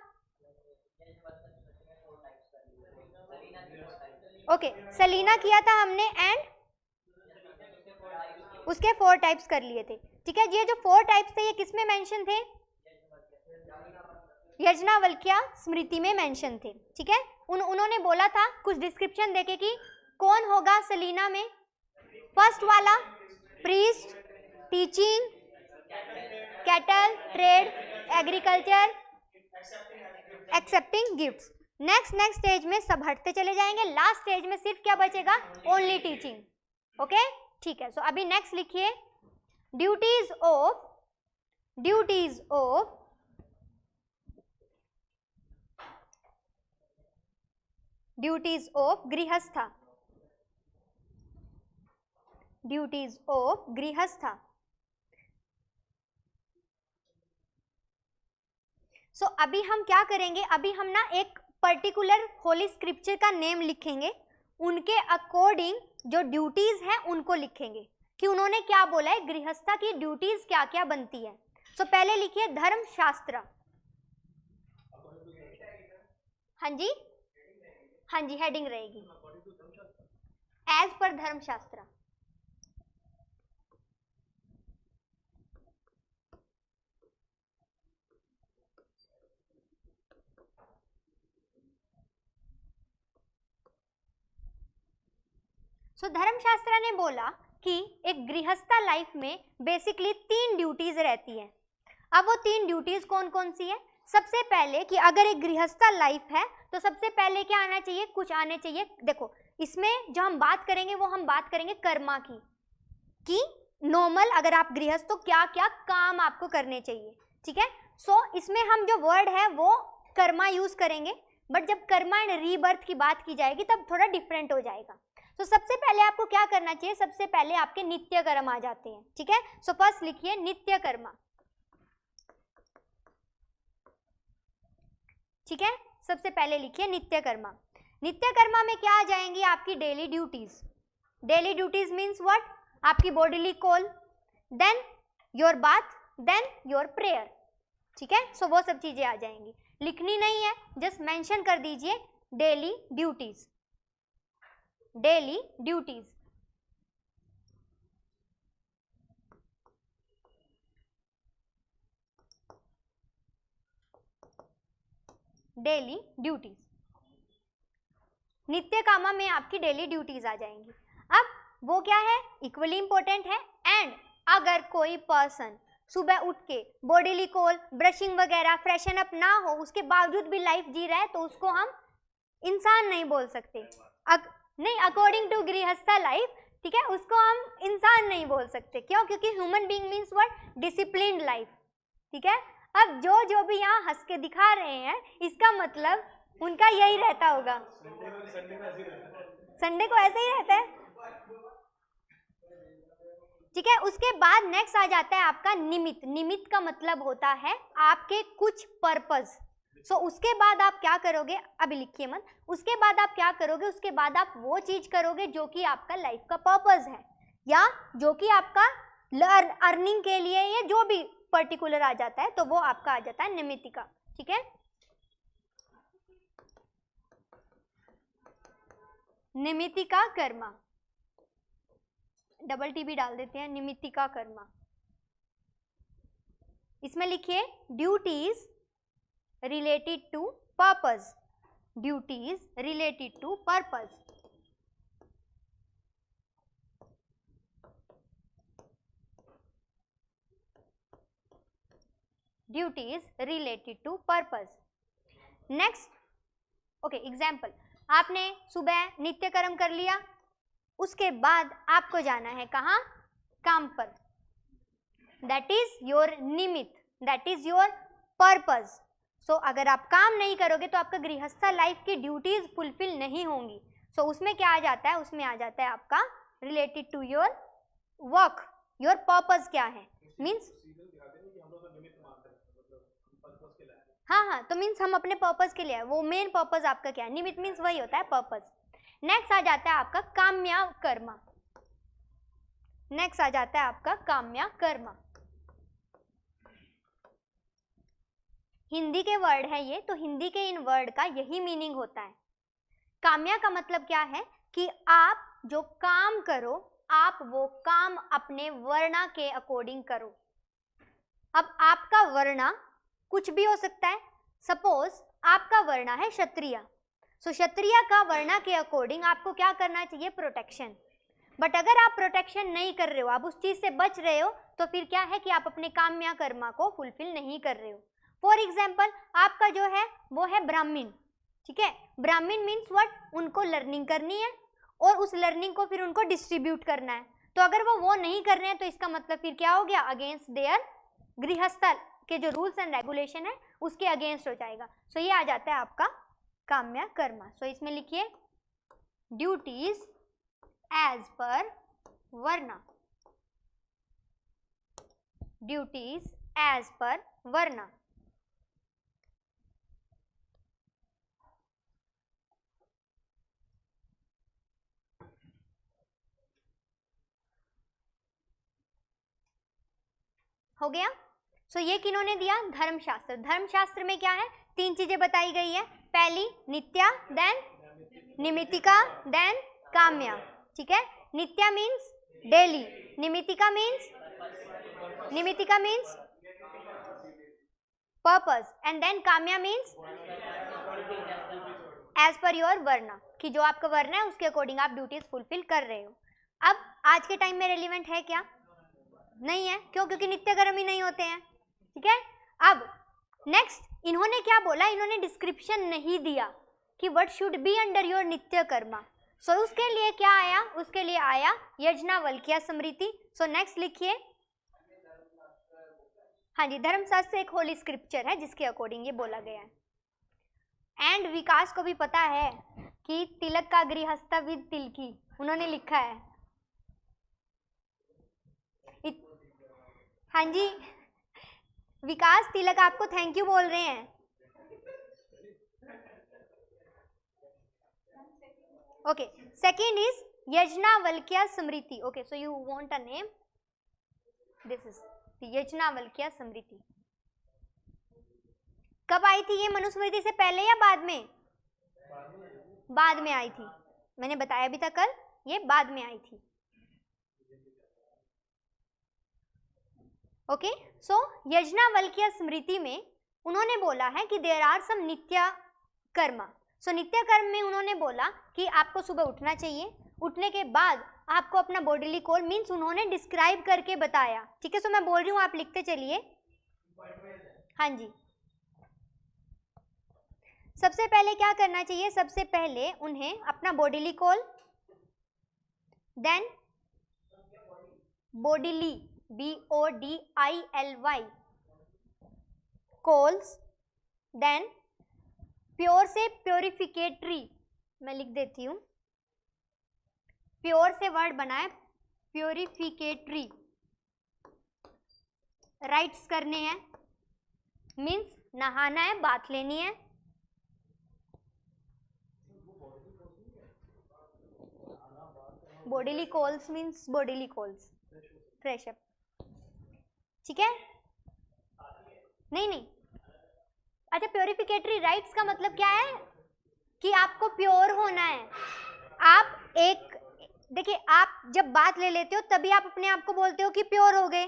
ओके, सलीना किया था हमने एंड उसके 4 टाइप्स कर लिए थे। ठीक है, ये जो 4 टाइप्स थे ये किस में मेंशन थे? यज्ञवल्क्य स्मृति में मेंशन थे। ठीक है, उन्होंने बोला था कुछ डिस्क्रिप्शन देके कि कौन होगा सलीना में। फर्स्ट वाला priest, teaching, cattle, trade, agriculture, accepting gifts. Next stage में सब हटते चले जाएंगे, लास्ट स्टेज में सिर्फ क्या बचेगा? Only teaching. ओके, ठीक है। सो अभी नेक्स्ट लिखिए duties of grihastha. Duties of grihastha. So अभी हम क्या करेंगे? अभी हम ना एक पर्टिकुलर होली स्क्रिप्चर का नेम लिखेंगे, उनके अकॉर्डिंग जो ड्यूटीज हैं उनको लिखेंगे कि उन्होंने क्या बोला है, गृहस्था की ड्यूटीज क्या क्या बनती है। सो पहले लिखिए धर्मशास्त्र। हाँ जी, हाँ जी, हेडिंग रहेगी एज पर धर्मशास्त्र। सो धर्मशास्त्र ने बोला कि एक गृहस्था लाइफ में बेसिकली 3 ड्यूटीज रहती हैं। अब वो 3 ड्यूटीज कौन कौन सी है? सबसे पहले कि अगर एक गृहस्था लाइफ है तो सबसे पहले क्या आना चाहिए? कुछ आने चाहिए। देखो इसमें जो हम बात करेंगे वो हम बात करेंगे कर्मा की, कि नॉर्मल अगर आप गृहस्थ तो क्या क्या काम आपको करने चाहिए। ठीक है, सो इसमें हम जो वर्ड है वो कर्मा यूज करेंगे, बट जब कर्मा एंड रीबर्थ की बात की जाएगी तब थोड़ा डिफरेंट हो जाएगा। तो सबसे पहले आपको क्या करना चाहिए? सबसे पहले आपके नित्य कर्म आ जाते हैं। ठीक है, सो फर्स्ट लिखिए नित्य कर्मा। ठीक है, सबसे पहले लिखिए नित्य कर्मा। नित्य कर्मा में क्या आ जाएंगी? आपकी daily duties. Daily duties means what? आपकी bodily call, then your bath, then your prayer. ठीक है, सो वो सब चीजें आ जाएंगी। लिखनी नहीं है, जस्ट मेंशन कर दीजिए daily duties. Daily duties. Daily duties नित्य कामा में आपकी डेली ड्यूटीज आ जाएंगी। अब वो क्या है? इक्वली इंपॉर्टेंट है। एंड अगर कोई पर्सन सुबह उठ के बॉडीली कॉल, ब्रशिंग वगैरह, फ्रेशन अप ना हो, उसके बावजूद भी लाइफ जी रहा है तो उसको हम इंसान नहीं बोल सकते। नहीं, अकॉर्डिंग टू गृहस्था लाइफ, ठीक है, उसको हम इंसान नहीं बोल सकते। क्यों? क्योंकि human being means what, disciplined life, ठीक है। अब जो भी यहाँ हंस के दिखा रहे हैं, इसका मतलब उनका यही रहता होगा, संडे को ऐसे ही रहता है, ठीक है। उसके बाद नेक्स्ट आ जाता है आपका निमित्त। निमित्त का मतलब होता है आपके कुछ पर्पस। सो उसके बाद आप क्या करोगे, अभी लिखिए मत, उसके बाद आप क्या करोगे, उसके बाद आप वो चीज करोगे जो कि आपका लाइफ का पर्पस है, या जो कि आपका अर्निंग के लिए, या जो भी पर्टिकुलर आ जाता है, तो वो आपका आ जाता है निमित्तिका, ठीक है। निमित्तिका कर्मा, डबल टी भी डाल देते हैं, निमित्तिका कर्मा। इसमें लिखिए duties related to purpose, duties related to purpose, duties related to purpose। next, okay, example, आपने सुबह नित्य कर्म कर लिया, उसके बाद आपको जाना है कहाँ, काम पर, that is your निमित्त, that is your purpose। सो अगर आप काम नहीं करोगे तो आपका गृहस्थ लाइफ की ड्यूटीज फुलफिल नहीं होंगी। सो उसमें क्या आ जाता है, उसमें आ जाता है आपका related to your work, your purpose क्या है, मीन्स हाँ, तो मीन्स हम अपने पर्पस के लिए, वो मेन पर्पस आपका क्या है, निमित्त मीन्स वही होता है पर्पस। नेक्स्ट आ जाता है आपका काम्या कर्मा, नेक्स्ट आ जाता है आपका काम्या कर्मा। हिंदी के वर्ड है ये, तो हिंदी के इन वर्ड का यही मीनिंग होता है। काम्या का मतलब क्या है कि आप जो काम करो, आप वो काम अपने वर्णा के अकॉर्डिंग करो। अब आपका वर्णा कुछ भी हो सकता है, सपोज आपका वर्णा है क्षत्रिय, सो क्षत्रिय का वर्णा के अकॉर्डिंग आपको क्या करना चाहिए, प्रोटेक्शन। बट अगर आप प्रोटेक्शन नहीं कर रहे हो, आप उस चीज से बच रहे हो, तो फिर क्या है कि आप अपने काम्या कर्मा को फुलफिल नहीं कर रहे हो। फॉर एग्जाम्पल आपका जो है वो है ब्राह्मण, ठीक है, ब्राह्मण मीन्स व्हाट, उनको लर्निंग करनी है और उस लर्निंग को फिर उनको डिस्ट्रीब्यूट करना है। तो अगर वो नहीं कर रहे हैं तो इसका मतलब फिर क्या हो गया, अगेंस्ट देयर गृहस्थ के जो रूल्स एंड रेगुलेशन है उसके अगेंस्ट हो जाएगा। सो ये आ जाता है आपका काम्या कर्मा। सो इसमें लिखिए ड्यूटीज एज पर वर्णा, ड्यूटीज एज पर वर्णा। हो गया। सो ये किन्होंने दिया, धर्मशास्त्र। धर्मशास्त्र में क्या है, तीन चीजें बताई गई है, पहली नित्या, देन निमित्तिका, देन काम्या, ठीक है। Nitya means daily, nimittika means purpose, and then kamya means as per your varna, कि जो आपका वर्ण है उसके अकॉर्डिंग आप ड्यूटीज फुलफिल कर रहे हो। अब आज के टाइम में रेलिवेंट है क्या, नहीं है, क्यों, क्योंकि नित्य कर्म ही नहीं होते हैं, ठीक है। अब नेक्स्ट इन्होंने क्या बोला, इन्होंने डिस्क्रिप्शन नहीं दिया कि what should be under your नित्य कर्मा। सो उसके लिए क्या आया, उसके लिए आया यज्ञवल्क्य स्मृति। सो नेक्स्ट लिखिए, हाँ जी, धर्मशास्त्र एक होली स्क्रिप्चर है जिसके अकॉर्डिंग ये बोला गया है। एंड विकास को भी पता है कि तिलक का गृहस्थ विद तिलकी उन्होंने लिखा है। हाँ जी, विकास तिलक आपको थैंक यू बोल रहे हैं। Okay, second is Yajnavalkya Smriti. Okay, so you want a name, this is Yajnavalkya Smriti. कब आई थी ये, मनुस्मृति से पहले या बाद में? बाद में आई थी, मैंने बताया भी था कल, ये बाद में आई थी। ओके, सो यज्ञवल्क्य स्मृति में उन्होंने बोला है कि देयर आर सम नित्य कर्म। सो नित्य कर्म में उन्होंने बोला कि आपको सुबह उठना चाहिए, उठने के बाद आपको अपना बॉडीली कोल, मीन्स उन्होंने डिस्क्राइब करके बताया, ठीक है। सो मैं बोल रही हूँ, आप लिखते चलिए। हाँ जी, सबसे पहले क्या करना चाहिए, सबसे पहले उन्हें अपना बॉडीली कोल then bodily, bodily, coals, then pure से प्योरिफिकेटरी, मैं लिख देती हूँ, प्योर से वर्ड बना है प्योरिफिकेटरी, राइट्स करने हैं, मीन्स नहाना है, बात लेनी है। Bodily calls means bodily calls, fresh up, ठीक है? नहीं, अच्छा, प्योरिफिकेटरी राइट्स का मतलब क्या है कि आपको प्योर होना है। आप एक, देखिए, आप जब बात ले लेते हो तभी आप अपने आप को बोलते हो कि प्योर हो गए,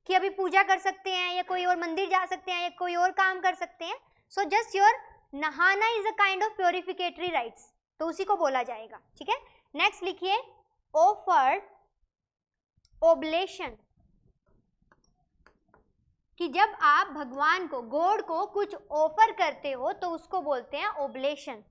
कि अभी पूजा कर सकते हैं या कोई और मंदिर जा सकते हैं या कोई और काम कर सकते हैं। सो जस्ट योर नहाना is a kind of purificatory rites, तो उसी को बोला जाएगा, ठीक है? नेक्स्ट लिखिए ऑफर्ड ओब्लेशन, कि जब आप भगवान को, गॉड को कुछ ऑफर करते हो तो उसको बोलते हैं ओब्लेशन।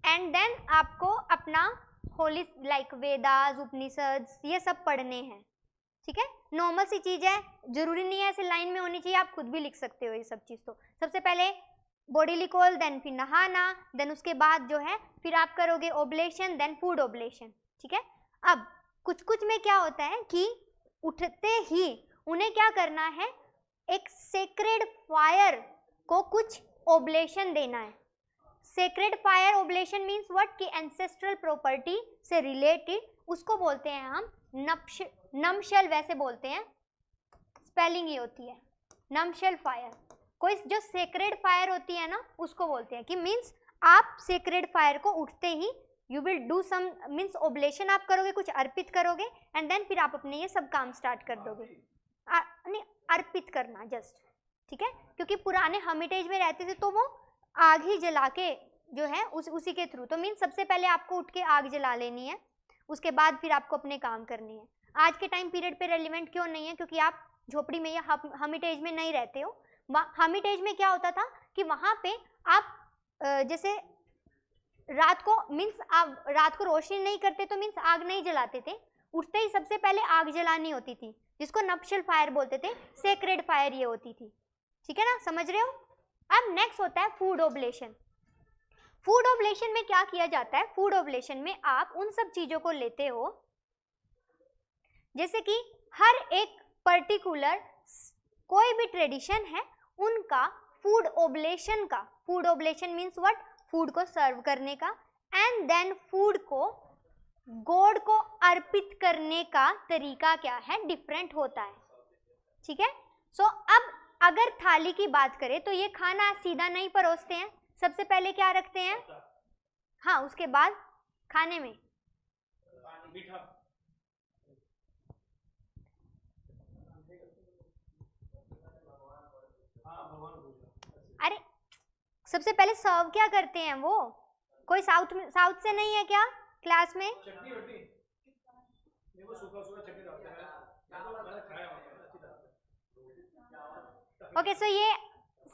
एंड देन आपको अपना होली लाइक वेदास, उपनिषद्स, ये सब पढ़ने हैं, ठीक है? नॉर्मल सी चीज है, जरूरी नहीं है ऐसे लाइन में होनी चाहिए, आप खुद भी लिख सकते हो ये सब चीज। तो सबसे पहले बॉडी लिकोल, देन फिर नहाना, देन उसके बाद जो है फिर आप करोगे ओब्लेशन, देन फूड ओब्लेशन, ठीक है? अब कुछ कुछ में क्या होता है कि उठते ही उन्हें क्या करना है, एक सेक्रेड फायर को कुछ ओब्लेशन देना है। सेक्रेड फायर ओब्लेशन मीन्स व्हाट, कि एंसेस्ट्रल प्रॉपर्टी से रिलेटेड, उसको बोलते हैं हम नमशल, वैसे बोलते हैं, स्पेलिंग ये होती है नमशल फायर। कोई जो सेक्रेड फायर होती है ना, उसको बोलते हैं कि मीन्स आप सेक्रेड फायर को उठते ही you will do some, means oblation आप करोगे, कुछ अर्पित करोगे, एंड देन फिर आप अपने ये सब काम स्टार्ट कर दोगे। नहीं, अर्पित करना जस्ट, ठीक है? क्योंकि पुराने हर्मिटेज में रहते थे तो वो आग ही जला के जो है उसी के थ्रू, तो मीन्स सबसे पहले आपको उठ के आग जला लेनी है, उसके बाद फिर आपको अपने काम करने हैं। आज के टाइम पीरियड पे रेलिवेंट क्यों नहीं है? क्योंकि आप झोपड़ी में या हर्मिटेज में नहीं रहते हो। हर्मिटेज में क्या होता था कि वहाँ पे आप जैसे रात को, मीन्स आप रात को रोशनी नहीं करते तो मीन्स आग नहीं जलाते थे, उठते ही सबसे पहले आग जलानी होती थी, जिसको नप्शल फायर बोलते थे, सेक्रेड फायर ये होती थी, ठीक है ना? समझ रहे हो? अब नेक्स्ट होता है फूड ओब्लेशन। फूड ओब्लेशन में क्या किया जाता है? फूड ओब्लेशन में आप उन सब चीजों को लेते हो, जैसे कि हर एक पर्टिकुलर कोई भी ट्रेडिशन है उनका फूड ओब्लेशन का, फूड ओब्लेशन मीन्स व्हाट, फूड को सर्व करने का, एंड देन फूड को गॉड को अर्पित करने का तरीका क्या है, डिफरेंट होता है, ठीक है? सो अब अगर थाली की बात करें तो ये खाना सीधा नहीं परोसते हैं, सबसे पहले क्या रखते हैं? हाँ, उसके बाद खाने में अरे सबसे पहले सर्व क्या करते हैं वो? कोई साउथ से नहीं है क्या क्लास में? ओके, सो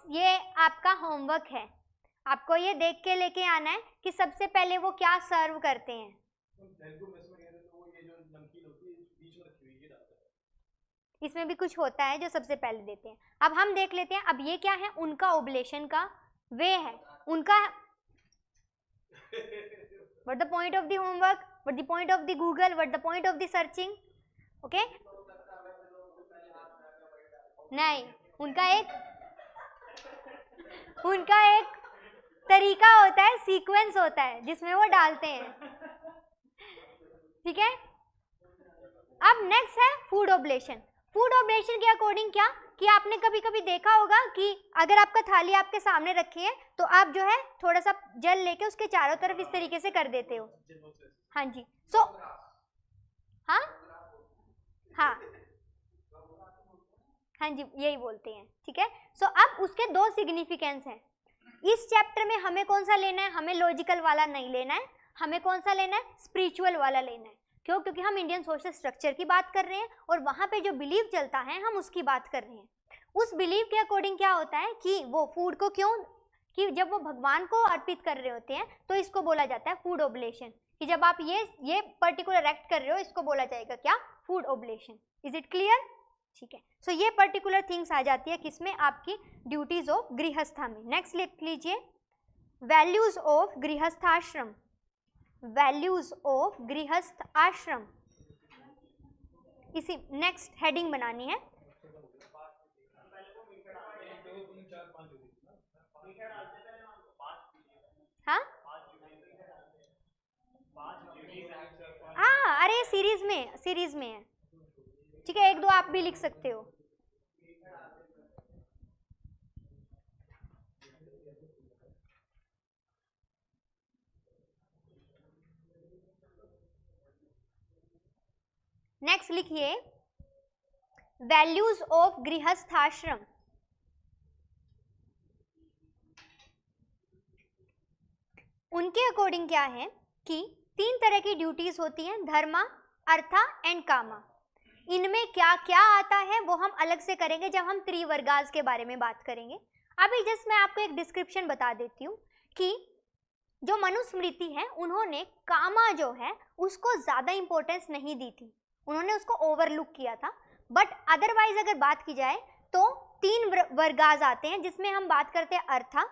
ये आपका होमवर्क है, आपको ये देख के लेके आना है कि सबसे पहले वो क्या सर्व करते हैं। इसमें भी कुछ होता है जो सबसे पहले देते हैं। अब हम देख लेते हैं, अब ये क्या है, उनका ओब्लेशन का वे है, उनका what the point of the homework, what the point of the Google, what the point of the searching, okay? नहीं, उनका एक तरीका होता है, सीक्वेंस होता है जिसमें वो डालते हैं, ठीक है? अब नेक्स्ट है फूड ओब्लेशन। फूड ओब्लेशन के अकॉर्डिंग क्या कि आपने कभी कभी देखा होगा कि अगर आपका थाली आपके सामने रखी है तो आप जो है थोड़ा सा जल लेके उसके चारों तरफ इस तरीके से कर देते हो। हाँ जी, सो हाँ हाँ जी, यही बोलते हैं, ठीक है? सो अब उसके दो सिग्निफिकेंस हैं। इस चैप्टर में हमें कौन सा लेना है? हमें लॉजिकल वाला नहीं लेना है, हमें कौन सा लेना है? स्पिरिचुअल वाला लेना है। क्यों? क्योंकि हम इंडियन सोशल स्ट्रक्चर की बात कर रहे हैं और वहाँ पे जो बिलीव चलता है हम उसकी बात कर रहे हैं। उस बिलीव के अकॉर्डिंग क्या होता है कि वो फूड को कि जब वो भगवान को अर्पित कर रहे होते हैं तो इसको बोला जाता है फूड ऑब्लेशन, कि जब आप ये पर्टिकुलर एक्ट कर रहे हो इसको बोला जाएगा क्या, food oblation. Is it clear? ठीक है, सो ये पर्टिकुलर थिंग्स आ जाती है किसमें, आपकी ड्यूटीज ऑफ गृहस्था में। नेक्स्ट लिख लीजिए, वैल्यूज ऑफ गृहस्थाश्रम, वैल्यूज ऑफ गृहस्थ आश्रम, इसी नेक्स्ट हेडिंग बनानी है। हाँ हाँ, अरे सीरीज में है, ठीक है, एक दो आप भी लिख सकते हो। नेक्स्ट लिखिए, वैल्यूज ऑफ गृहस्थाश्रम। उनके अकॉर्डिंग क्या है कि 3 तरह की ड्यूटीज होती हैं, धर्मा, अर्था एंड कामा। इनमें क्या क्या आता है वो हम अलग से करेंगे जब हम त्रिवर्गास के बारे में बात करेंगे। अभी जस्ट मैं आपको एक डिस्क्रिप्शन बता देती हूँ कि जो मनुस्मृति है उन्होंने कामा जो है उसको ज़्यादा इंपॉर्टेंस नहीं दी थी, उन्होंने उसको ओवरलुक किया था। बट अदरवाइज अगर बात की जाए तो 3 वर्गास आते हैं, जिसमें हम बात करते हैं अर्था,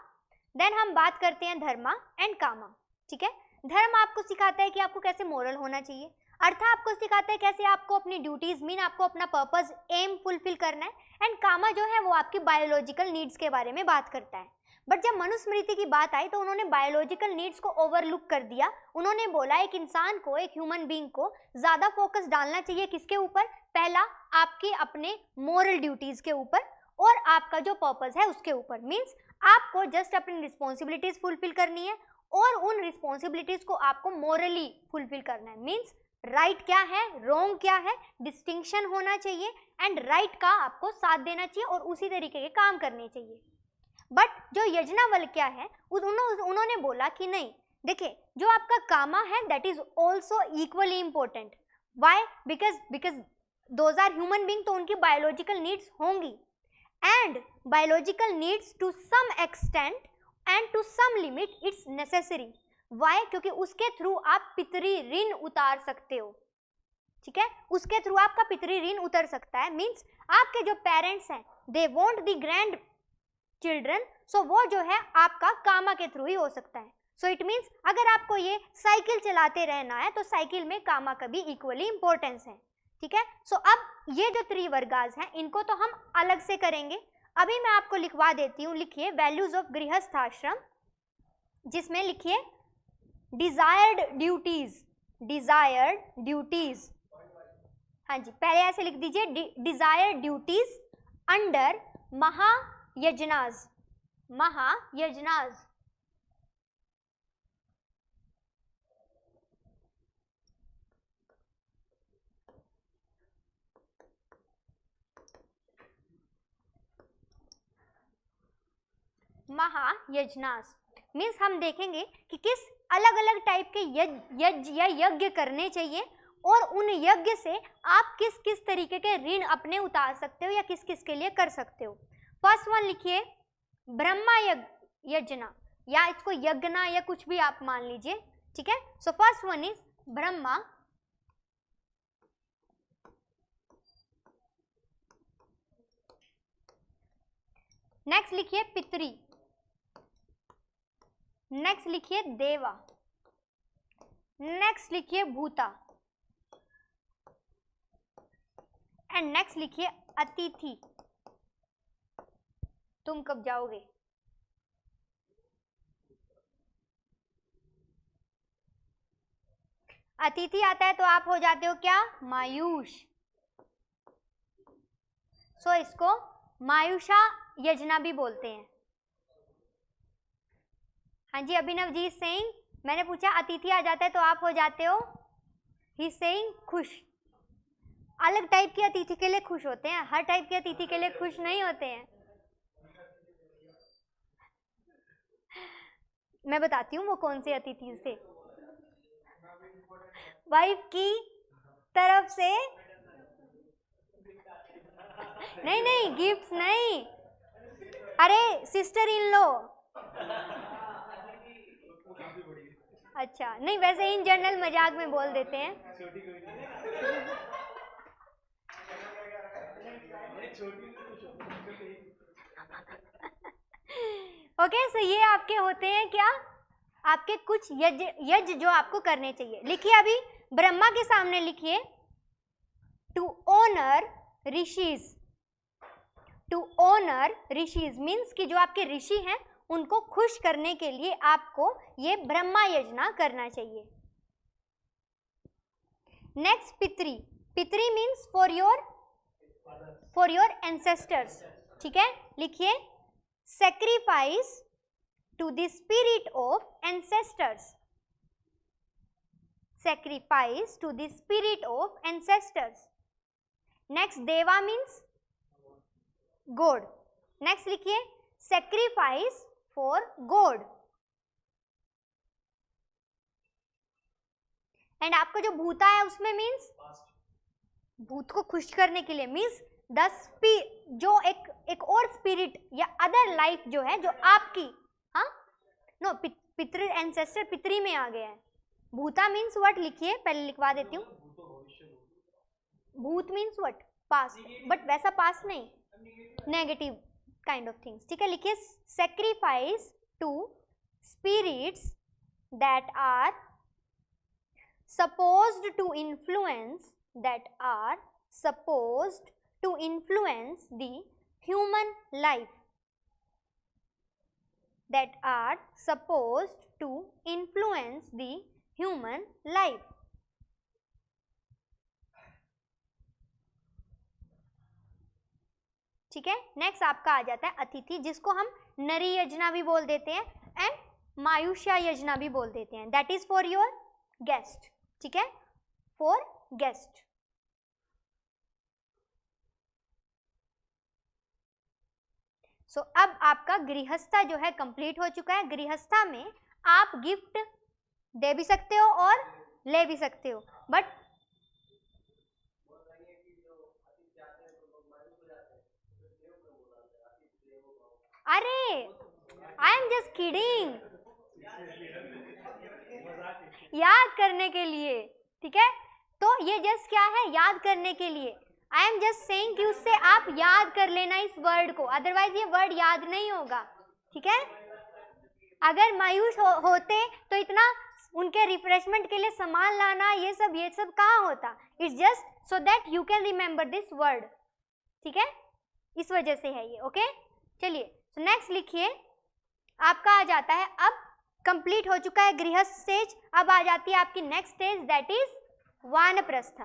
देन हम बात करते हैं धर्मा एंड कामा। ठीक है, धर्म आपको सिखाता है कि आपको कैसे मोरल होना चाहिए, अर्था आपको सिखाता है कैसे आपको अपनी ड्यूटीज मीन आपको अपना पर्पस एम फुलफिल करना है, एंड कामा जो है वो आपकी बायोलॉजिकल नीड्स के बारे में बात करता है। बट जब मनुस्मृति की बात आई तो उन्होंने बायोलॉजिकल नीड्स को ओवरलुक कर दिया। उन्होंने बोला एक इंसान को, एक ह्यूमन बीइंग को ज़्यादा फोकस डालना चाहिए किसके ऊपर, पहला आपके अपने मोरल ड्यूटीज़ के ऊपर और आपका जो पर्पस है उसके ऊपर। मीन्स आपको जस्ट अपनी रिस्पॉन्सिबिलिटीज़ फुलफिल करनी है और उन रिस्पॉन्सिबिलिटीज़ को आपको मोरली फुलफिल करना है। मीन्स राइट क्या है, रॉन्ग क्या है, डिस्टिंक्शन होना चाहिए एंड राइट का आपको साथ देना चाहिए और उसी तरीके के काम करने चाहिए। बट जो यज्ञवल्क्य क्या है उन्होंने बोला कि नहीं, देखिए जो आपका कामा है that is also equally important. Why? Because those are human being, तो उनकी बायोलॉजिकल नीड्स होंगी and biological needs to some extent and to some limit it's necessary. Why? क्योंकि उसके थ्रू आप पितरी ऋण उतार सकते हो। ठीक है, उसके थ्रू आपका पितरी ऋण उतर सकता है। मीन्स आपके जो पेरेंट्स हैं they want the grandchildren, so वो जो है आपका कामा के थ्रू ही हो सकता है। सो इट मीन्स अगर आपको ये साइकिल चलाते रहना है तो साइकिल में कामा का भी इक्वली इंपॉर्टेंस है। ठीक है, सो अब ये जो त्रिवर्गास हैं इनको तो हम अलग से करेंगे। अभी मैं आपको लिखवा देती हूँ, लिखिए वैल्यूज ऑफ गृहस्थाश्रम, जिसमें लिखिए डिजायर्ड ड्यूटीज, डिजायर्ड ड्यूटीज। हाँ जी, पहले ऐसे लिख दीजिए डिजायर्ड ड्यूटीज अंडर महायज्ञास, महायज्ञास। महायज्ञास मीन्स हम देखेंगे कि किस अलग अलग टाइप के यज्ञ या यज्ञ करने चाहिए और उन यज्ञ से आप किस किस तरीके के ऋण अपने उतार सकते हो या किस किस के लिए कर सकते हो। फर्स्ट वन लिखिए ब्रह्मा यज्ञ, या इसको यज्ञना या कुछ भी आप मान लीजिए। ठीक है, so first one is Brahma, next लिखिए पितरी, नेक्स्ट लिखिए देवा, नेक्स्ट लिखिए भूता एंड नेक्स्ट लिखिए अतिथि। तुम कब जाओगे? अतिथि आता है तो आप हो जाते हो क्या, मायूष। सो इसको मायुषा यज्ञ भी बोलते हैं। हाँ जी, अभिनवजीत सिंह, मैंने पूछा अतिथि आ जाता है तो आप हो जाते हो, ही सेइंग खुश। अलग टाइप के अतिथि के लिए खुश होते हैं, हर टाइप के अतिथि के लिए खुश नहीं होते हैं। मैं बताती हूँ वो कौन से अतिथि थे। वाइफ की तरफ से नहीं, गिफ्ट्स नहीं, अरे सिस्टर इन लो, अच्छा, नहीं वैसे इन जनरल मजाक में बोल देते हैं। ओके, सो ये आपके होते हैं क्या, आपके कुछ यज्ञ जो आपको करने चाहिए। लिखिए अभी ब्रह्मा के सामने लिखिए, to honour rishis. To honour rishis means कि जो आपके ऋषि हैं उनको खुश करने के लिए आपको ये ब्रह्मा यज्ञ करना चाहिए। Next pitri. Pitri means for your ancestors. ठीक है, लिखिए sacrifice to the spirit of ancestors. Sacrifice to the spirit of ancestors. Next deva means god. Next लिखिए sacrifice for god. एंड आपका जो भूता है उसमें मीन्स भूत को खुश करने के लिए, मीन्स जो एक और स्पिरिट या अदर लाइफ जो है जो आपकी, हाँ नो पितृ एंसेस्टर पितरी में आ गया है। भूता मीन्स व्हाट, लिखिए पहले लिखवा देती हूँ। Bhoot means what, past, but वैसा पास्ट नहीं, नेगेटिव काइंड ऑफ थिंग्स। ठीक है, लिखिए sacrifice to spirits that are supposed to influence the human life, that are supposed to influence the human life. ठीक है, नेक्स्ट आपका आ जाता है अतिथि, जिसको हम नरी यजना भी बोल देते हैं एंड मायुष्या यजना भी बोल देते हैं। That is for your guest. ठीक है, फॉर गेस्ट। सो अब आपका गृहस्था जो है कंप्लीट हो चुका है। गृहस्था में आप गिफ्ट दे भी सकते हो और ले भी सकते हो, बट अरे आई एम जस्ट किडिंग, याद करने के लिए। ठीक है, तो ये जस्ट क्या है, याद करने के लिए। आई एम जस्ट सेइंग कि उससे आप याद कर लेना इस वर्ड को, अदरवाइज ये वर्ड याद नहीं होगा। ठीक है, अगर मायूस होते तो इतना उनके रिफ्रेशमेंट के लिए सामान लाना ये सब कहाँ होता। It's just so that you can remember this word. ठीक है, इस वजह से है ये। ओके, चलिए तो नेक्स्ट लिखिए, आपका आ जाता है, अब कंप्लीट हो चुका है गृहस्थ स्टेज। अब आ जाती है आपकी नेक्स्ट स्टेज, दैट इज वानप्रस्थ।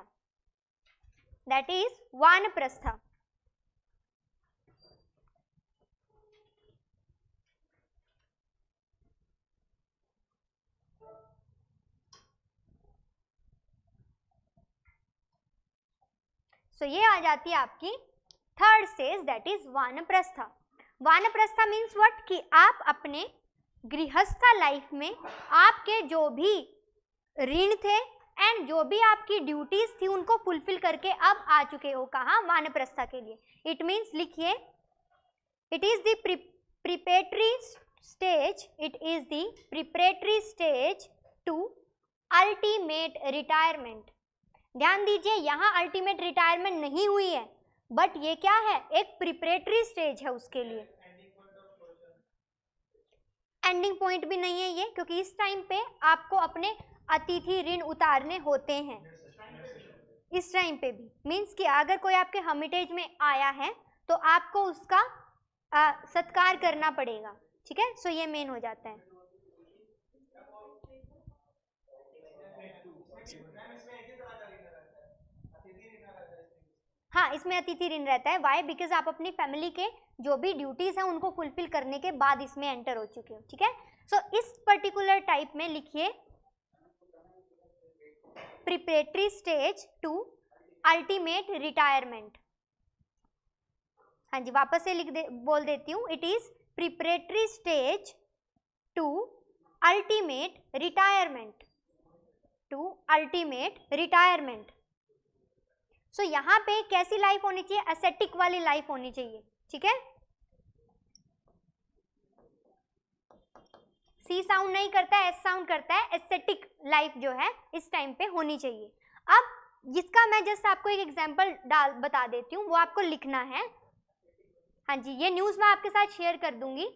दैट इज वानप्रस्थ। सो ये आ जाती है आपकी थर्ड स्टेज, दैट इज वानप्रस्थ। वानप्रस्थ मीन्स व्हाट, कि आप अपने गृहस्थ लाइफ में आपके जो भी ऋण थे एंड जो भी आपकी ड्यूटीज थी उनको फुलफिल करके अब आ चुके हो कहाँ, वानप्रस्थ के लिए। इट मीन्स लिखिए, it is the preparatory stage, it is the preparatory stage to ultimate retirement. ध्यान दीजिए, यहाँ अल्टीमेट रिटायरमेंट नहीं हुई है, बट ये क्या है, एक प्रिपरेटरी स्टेज है उसके लिए। एंडिंग पॉइंट भी नहीं है ये, क्योंकि इस टाइम पे आपको अपने अतिथि ऋण उतारने होते हैं। इस टाइम पे भी मीन्स कि अगर कोई आपके हर्मिटेज में आया है तो आपको उसका सत्कार करना पड़ेगा। ठीक है, सो ये मेन हो जाता है। हाँ, इसमें अतिथि ऋण रहता है। वाई, बिकॉज आप अपनी फैमिली के जो भी ड्यूटीज हैं उनको फुलफिल करने के बाद इसमें एंटर हो चुके हो। ठीक है, सो इस पर्टिकुलर टाइप में लिखिए preparatory stage to ultimate retirement. हाँ जी, वापस से बोल देती हूँ, it is preparatory stage to ultimate retirement, to ultimate retirement. So यहाँ पे कैसी लाइफ होनी चाहिए, एसेटिक वाली लाइफ होनी चाहिए। ठीक है, सी साउंड नहीं करता है, एस साउंड करता है। एस्थेटिक लाइफ जो है इस टाइम पे होनी चाहिए। अब जिसका मैं जस्ट आपको एक एग्जांपल बता देती हूँ, वो आपको लिखना है। हाँ जी, ये न्यूज़ मैं आपके साथ शेयर कर दूंगी।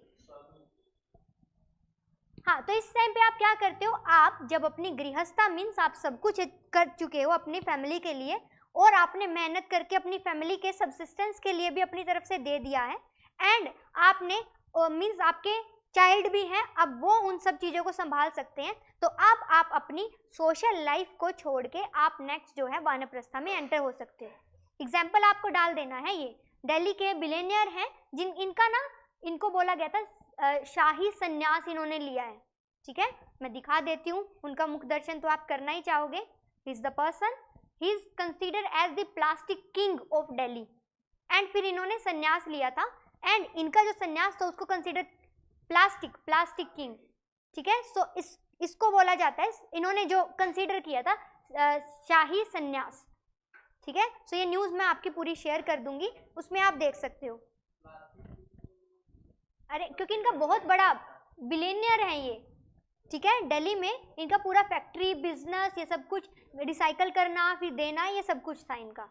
हाँ, तो इस टाइम पे आप क्या करते हो, आप जब अपनी गृहस्था मीन्स आप सब कुछ कर चुके हो अपनी फैमिली के लिए, और आपने मेहनत करके अपनी फैमिली के सब्सिस्टेंस के लिए भी अपनी तरफ से दे दिया है, एंड आपने मीन्स आपके चाइल्ड भी हैं, अब वो उन सब चीज़ों को संभाल सकते हैं, तो अब आप अपनी सोशल लाइफ को छोड़ के आप नेक्स्ट जो है वानप्रस्था में एंटर हो सकते हो। एग्जाम्पल आपको डाल देना है, ये दिल्ली के बिलियनियर हैं जिन इनका ना, इनको बोला गया था शाही संन्यास इन्होंने लिया है। ठीक है, मैं दिखा देती हूँ, उनका मुख दर्शन तो आप करना ही चाहोगे। He is the person, he is considered as the plastic king of Delhi, and फिर इन्होंने संन्यास लिया था, एंड इनका जो संन्यास था उसको कंसीडर प्लास्टिक किंग। ठीक है, सो इसको बोला जाता है, इन्होंने जो कंसीडर किया था शाही संन्यास। ठीक है, सो ये न्यूज़ मैं आपकी पूरी शेयर कर दूंगी, उसमें आप देख सकते हो। अरे क्योंकि इनका बहुत बड़ा बिलियनियर है ये। ठीक है, दिल्ली में इनका पूरा फैक्ट्री बिजनेस, ये सब कुछ रिसाइकल करना फिर देना, ये सब कुछ था इनका।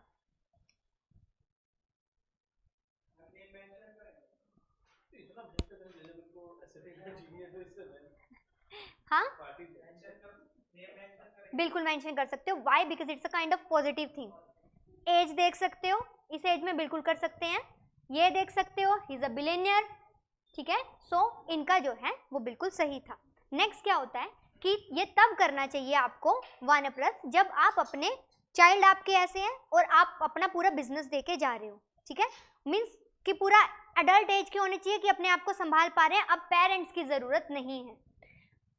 हाँ बिल्कुल मेंशन कर सकते हो। Why? Because it's a kind of positive thing. As देख सकते हो, इस एज में बिल्कुल कर सकते हैं। ये देख सकते हो, ही इज अ बिलियनियर। ठीक है, सो इनका जो है वो बिल्कुल सही था। नेक्स्ट क्या होता है कि ये तब करना चाहिए आपको वानप्रस्थ जब आप अपने चाइल्ड आपके ऐसे हैं और आप अपना पूरा बिजनेस देके जा रहे हो। ठीक है, मीन्स कि पूरा अडल्ट एज के होने चाहिए कि अपने आप को संभाल पा रहे हैं, अब पेरेंट्स की जरूरत नहीं है।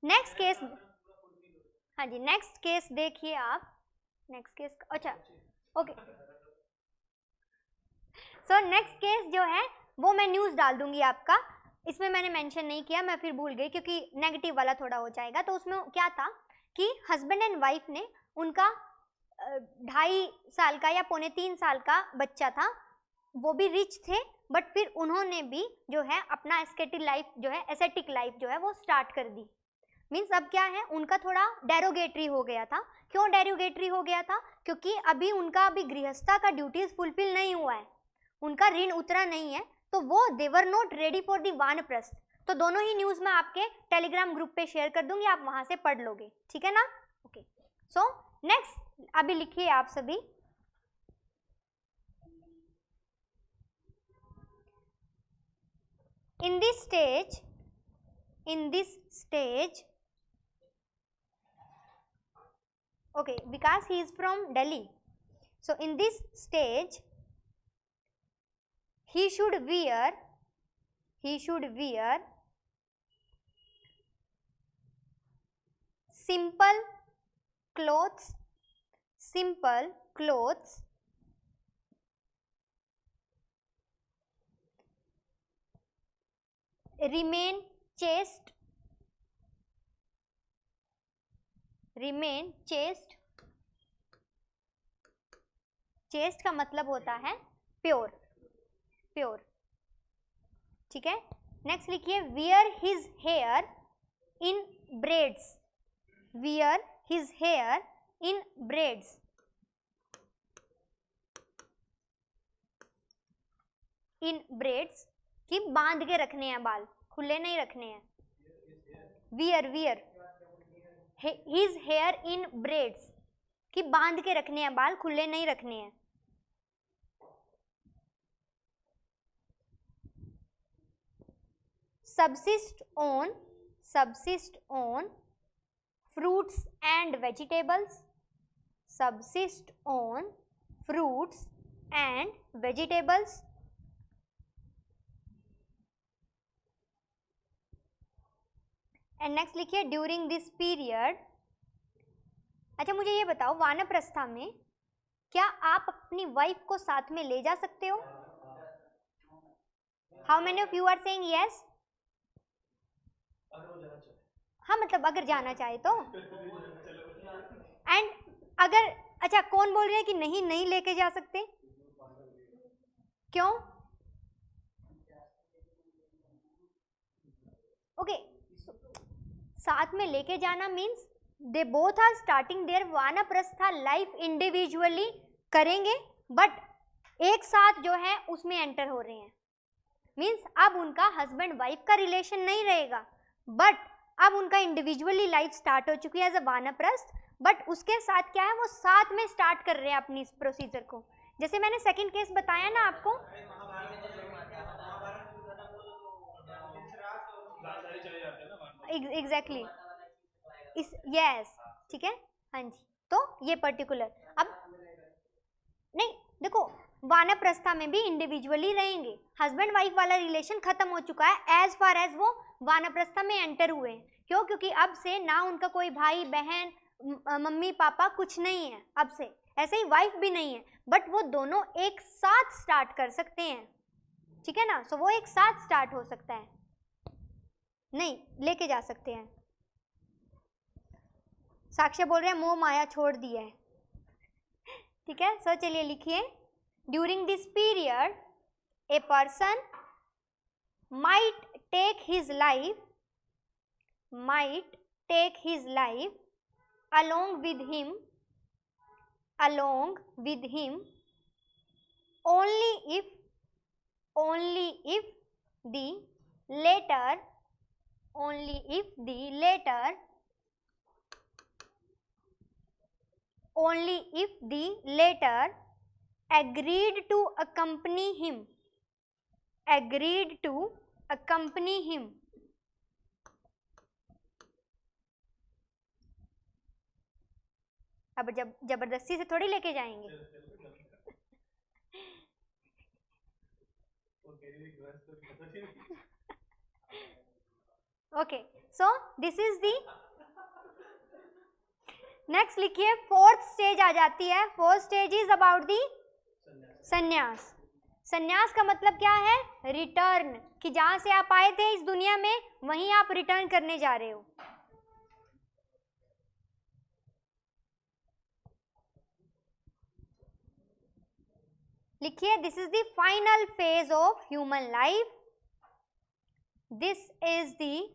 नेक्स्ट केस, हाँ जी नेक्स्ट केस देखिए आप। नेक्स्ट केस, अच्छा ओके, सो नेक्स्ट केस जो है वो मैं न्यूज़ डाल दूंगी आपका, इसमें मैंने मेंशन नहीं किया, मैं फिर भूल गई क्योंकि नेगेटिव वाला थोड़ा हो जाएगा। तो उसमें क्या था कि हस्बैंड एंड वाइफ ने, उनका 2.5 साल का या 2.75 साल का बच्चा था, वो भी रिच थे, बट फिर उन्होंने भी जो है अपना एस्थेटिक लाइफ जो है वो स्टार्ट कर दी। मीन्स अब क्या है, उनका थोड़ा डेरोगेटरी हो गया था। क्यों डेरोगेटरी हो गया था? क्योंकि अभी उनका गृहस्था का ड्यूटीज फुलफिल नहीं हुआ है, उनका ऋण उतरा नहीं है, तो वो they were not ready for the vanaprastha. तो दोनों ही न्यूज़ मैं आपके टेलीग्राम ग्रुप पे शेयर कर दूंगी, आप वहां से पढ़ लोगे। ठीक है ना? ओके, सो नेक्स्ट अभी लिखिए आप सभी, in this stage okay, because he is from Delhi, so in this stage he should wear simple clothes, remain chaste, chaste का मतलब होता है प्योर। ठीक है, नेक्स्ट लिखिए wear his hair in braids, in braids कि बांध के रखने हैं बाल, खुले नहीं रखने हैं। wear his hair in braids कि बांध के रखने हैं बाल, खुले नहीं रखने हैं। subsist on fruits and vegetables, and next लिखिए ड्यूरिंग दिस पीरियड। अच्छा मुझे ये बताओ, वानप्रस्था में क्या आप अपनी वाइफ को साथ में ले जा सकते हो? How many of you are saying yes? हाँ मतलब अगर जाना चाहे तो। एंड अगर, अच्छा कौन बोल रहे हैं कि नहीं लेके जा सकते? क्यों? ओके, साथ में लेके जाना means they both are starting their vanaprastha life individually करेंगे, बट एक साथ जो है उसमें एंटर हो रहे हैं। मीन्स अब उनका हस्बैंड वाइफ का रिलेशन नहीं रहेगा, बट अब उनका इंडिविजुअली लाइफ स्टार्ट हो चुकी है एज अ वानप्रस्थ, बट उसके साथ क्या है, वो साथ में स्टार्ट कर रहे हैं अपनी इस प्रोसीजर को। जैसे मैंने सेकंड केस बताया ना आपको, एग्जैक्टली इस यस, ठीक है, हाँ जी। तो ये पर्टिकुलर अब नहीं, देखो वानप्रस्था में भी इंडिविजुअली रहेंगे, हस्बैंड वाइफ वाला रिलेशन खत्म हो चुका है एज फार एज वो वानप्रस्था में एंटर हुए हैं। क्यों? क्योंकि अब से ना उनका कोई भाई बहन मम्मी पापा कुछ नहीं है अब से, ऐसे ही वाइफ भी नहीं है, बट वो दोनों एक साथ स्टार्ट कर सकते हैं, ठीक है ना। सो वो एक साथ स्टार्ट हो सकता है, नहीं लेके जा सकते हैं। साक्ष्य बोल रहे हैं मोह माया छोड़ दिया है, ठीक है। सो चलिए लिखिए, during this period a person might take his life, along with him only if the latter agreed to accompany him अब जब जबरदस्ती से थोड़ी लेके जाएंगे। Okay, so this is the next. लिखिए फोर्थ स्टेज आ जाती है। Fourth stage is about the संन्यास। संन्यास का मतलब क्या है? रिटर्न, कि जहां से आप आए थे इस दुनिया में वहीं आप रिटर्न करने जा रहे हो। लिखिए this is the final phase of human life. This is the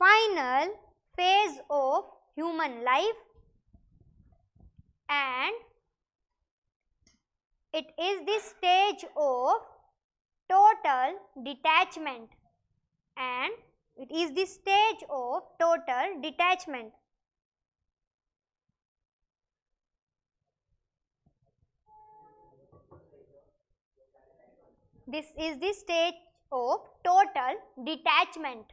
final phase of human life and it is the stage of total detachment, and it is the stage of total detachment. This is the stage of total detachment,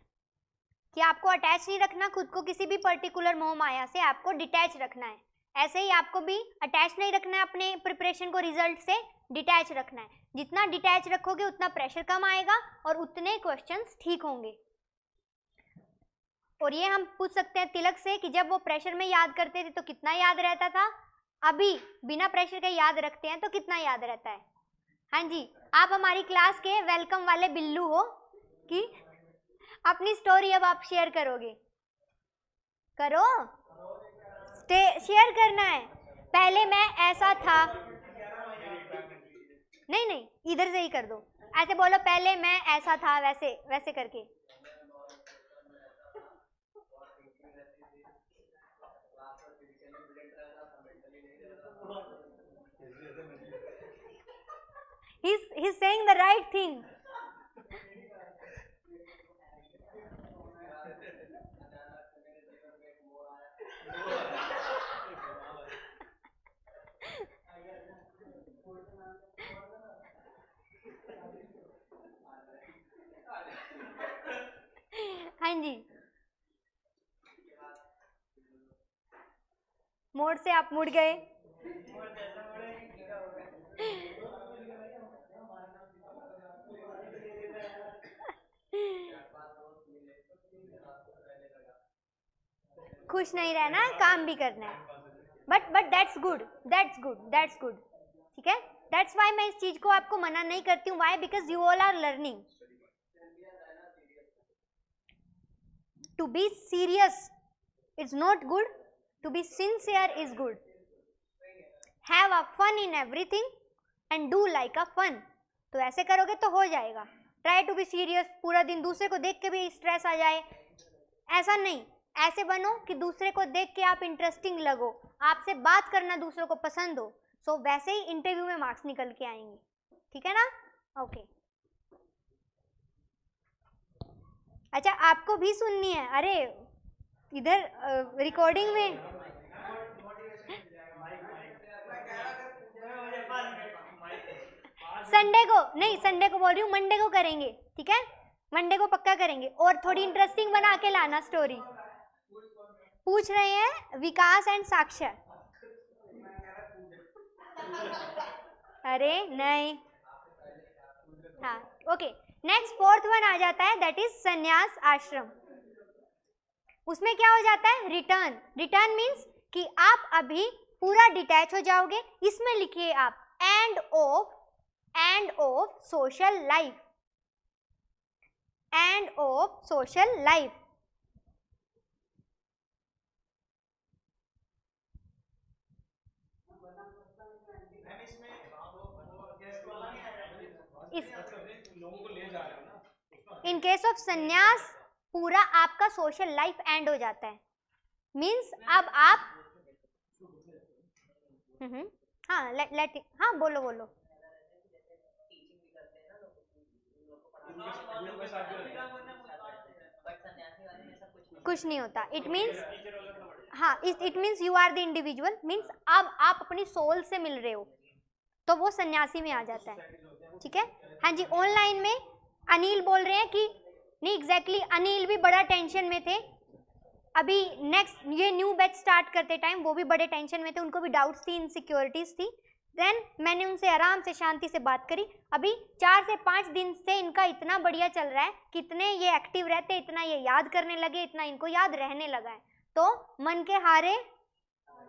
कि आपको अटैच नहीं रखना खुद को किसी भी पर्टिकुलर मोह माया से, आपको डिटैच रखना है। ऐसे ही आपको भी अटैच नहीं रखना है अपने प्रिपरेशन को रिजल्ट से, डिटैच रखना है। जितना डिटैच रखोगे उतना प्रेशर कम आएगा और उतने क्वेश्चंस ठीक होंगे। और ये हम पूछ सकते हैं तिलक से कि जब वो प्रेशर में याद करते थे तो कितना याद रहता था, अभी बिना प्रेशर के याद रखते हैं तो कितना याद रहता है। हाँ जी, आप हमारी क्लास के वेलकम वाले बिल्लू हो कि अपनी स्टोरी अब आप शेयर करोगे। करो, शेयर करना है। पहले मैं ऐसा था, नहीं इधर से ही कर दो, ऐसे बोलो पहले मैं ऐसा था, वैसे वैसे करके। He's saying the right thing. हाँ जी, मोड़ से आप मुड़ गए। खुश नहीं रहना है, काम भी करना है, बट दैट्स गुड, ठीक है। दैट्स वाई मैं इस चीज को आपको मना नहीं करती हूँ। Why? Because you all are learning. To be serious is not good, to be sincere is good. Have a fun in everything and do like a fun. तो ऐसे करोगे तो हो जाएगा। ट्राई टू बी सीरियस, पूरा दिन दूसरे को देख के भी स्ट्रेस आ जाए, ऐसा नहीं। ऐसे बनो कि दूसरे को देख के आप इंटरेस्टिंग लगो, आपसे बात करना दूसरों को पसंद हो। सो वैसे ही इंटरव्यू में मार्क्स निकल के आएंगे, ठीक है ना? ओके। अच्छा, आपको भी सुननी है? अरे इधर रिकॉर्डिंग में संडे को नहीं, संडे को बोल रही हूँ, मंडे को करेंगे, ठीक है? मंडे को पक्का करेंगे, और थोड़ी इंटरेस्टिंग बना के लाना स्टोरी। पूछ रहे हैं विकास एंड साक्षर। अरे नहीं, हाँ ओके। नेक्स्ट फोर्थ वन आ जाता है, दैट इज संन्यास आश्रम। उसमें क्या हो जाता है? रिटर्न। रिटर्न मीन्स कि आप अभी पूरा डिटैच हो जाओगे। इसमें लिखिए आप end of social life, end of social life. In case of संन्यास पूरा आपका सोशल लाइफ एंड हो जाता है। मीन्स अब आप हाँ लेट हाँ बोलो बोलो। कुछ नहीं होता। इट मीन्स हाँ, it means you are the individual, means अब आप अपनी सोल से मिल रहे हो, तो वो सन्यासी में आ जाता है, ठीक है? हाँ जी, ऑनलाइन में अनिल बोल रहे हैं कि नहीं, एग्जैक्टली अनिल भी बड़ा टेंशन में थे अभी। नेक्स्ट ये न्यू बैच स्टार्ट करते टाइम वो भी बड़े टेंशन में थे, उनको भी डाउट्स थी, इनसिक्योरिटीज थी। देन मैंने उनसे आराम से शांति से बात करी। अभी 4 से 5 दिन से इनका इतना बढ़िया चल रहा है, कितने ये एक्टिव रहते, इतना ये याद करने लगे, इतना इनको याद रहने लगा है। तो मन के हारे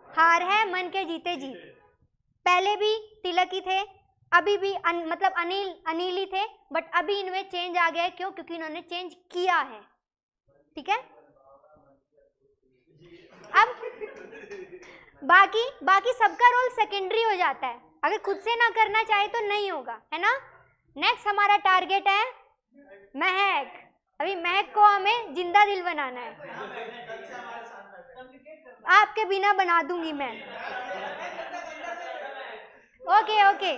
हार है, मन के जीते जीत। पहले भी तिलक ही थे, अभी भी मतलब अनिल ही थे, बट अभी इनमें चेंज आ गया है। क्यों? क्योंकि इन्होंने चेंज किया है, ठीक है? अब बाकी सबका रोल सेकेंडरी हो जाता है, अगर खुद से ना करना चाहे तो नहीं होगा, है ना? नेक्स्ट हमारा टारगेट है महक। अभी महक को हमें जिंदा दिल बनाना है। आपके बिना बना दूंगी मैं। ओके ओके,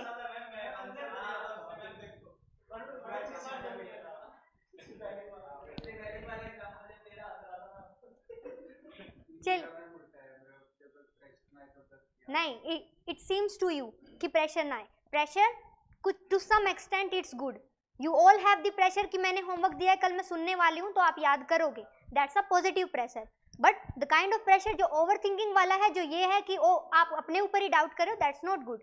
चल नहीं, इट सीम्स टू यू कि प्रेशर ना है। प्रेशर कुछ to some extent it's good. You all have the pressure कि मैंने होमवर्क दिया है, कल मैं सुनने वाली हूँ तो आप याद करोगे, that's a positive pressure. But the kind of pressure जो ओवर थिंकिंग वाला है, जो ये है कि ओ आप अपने ऊपर ही डाउट करो, दैट्स नॉट गुड,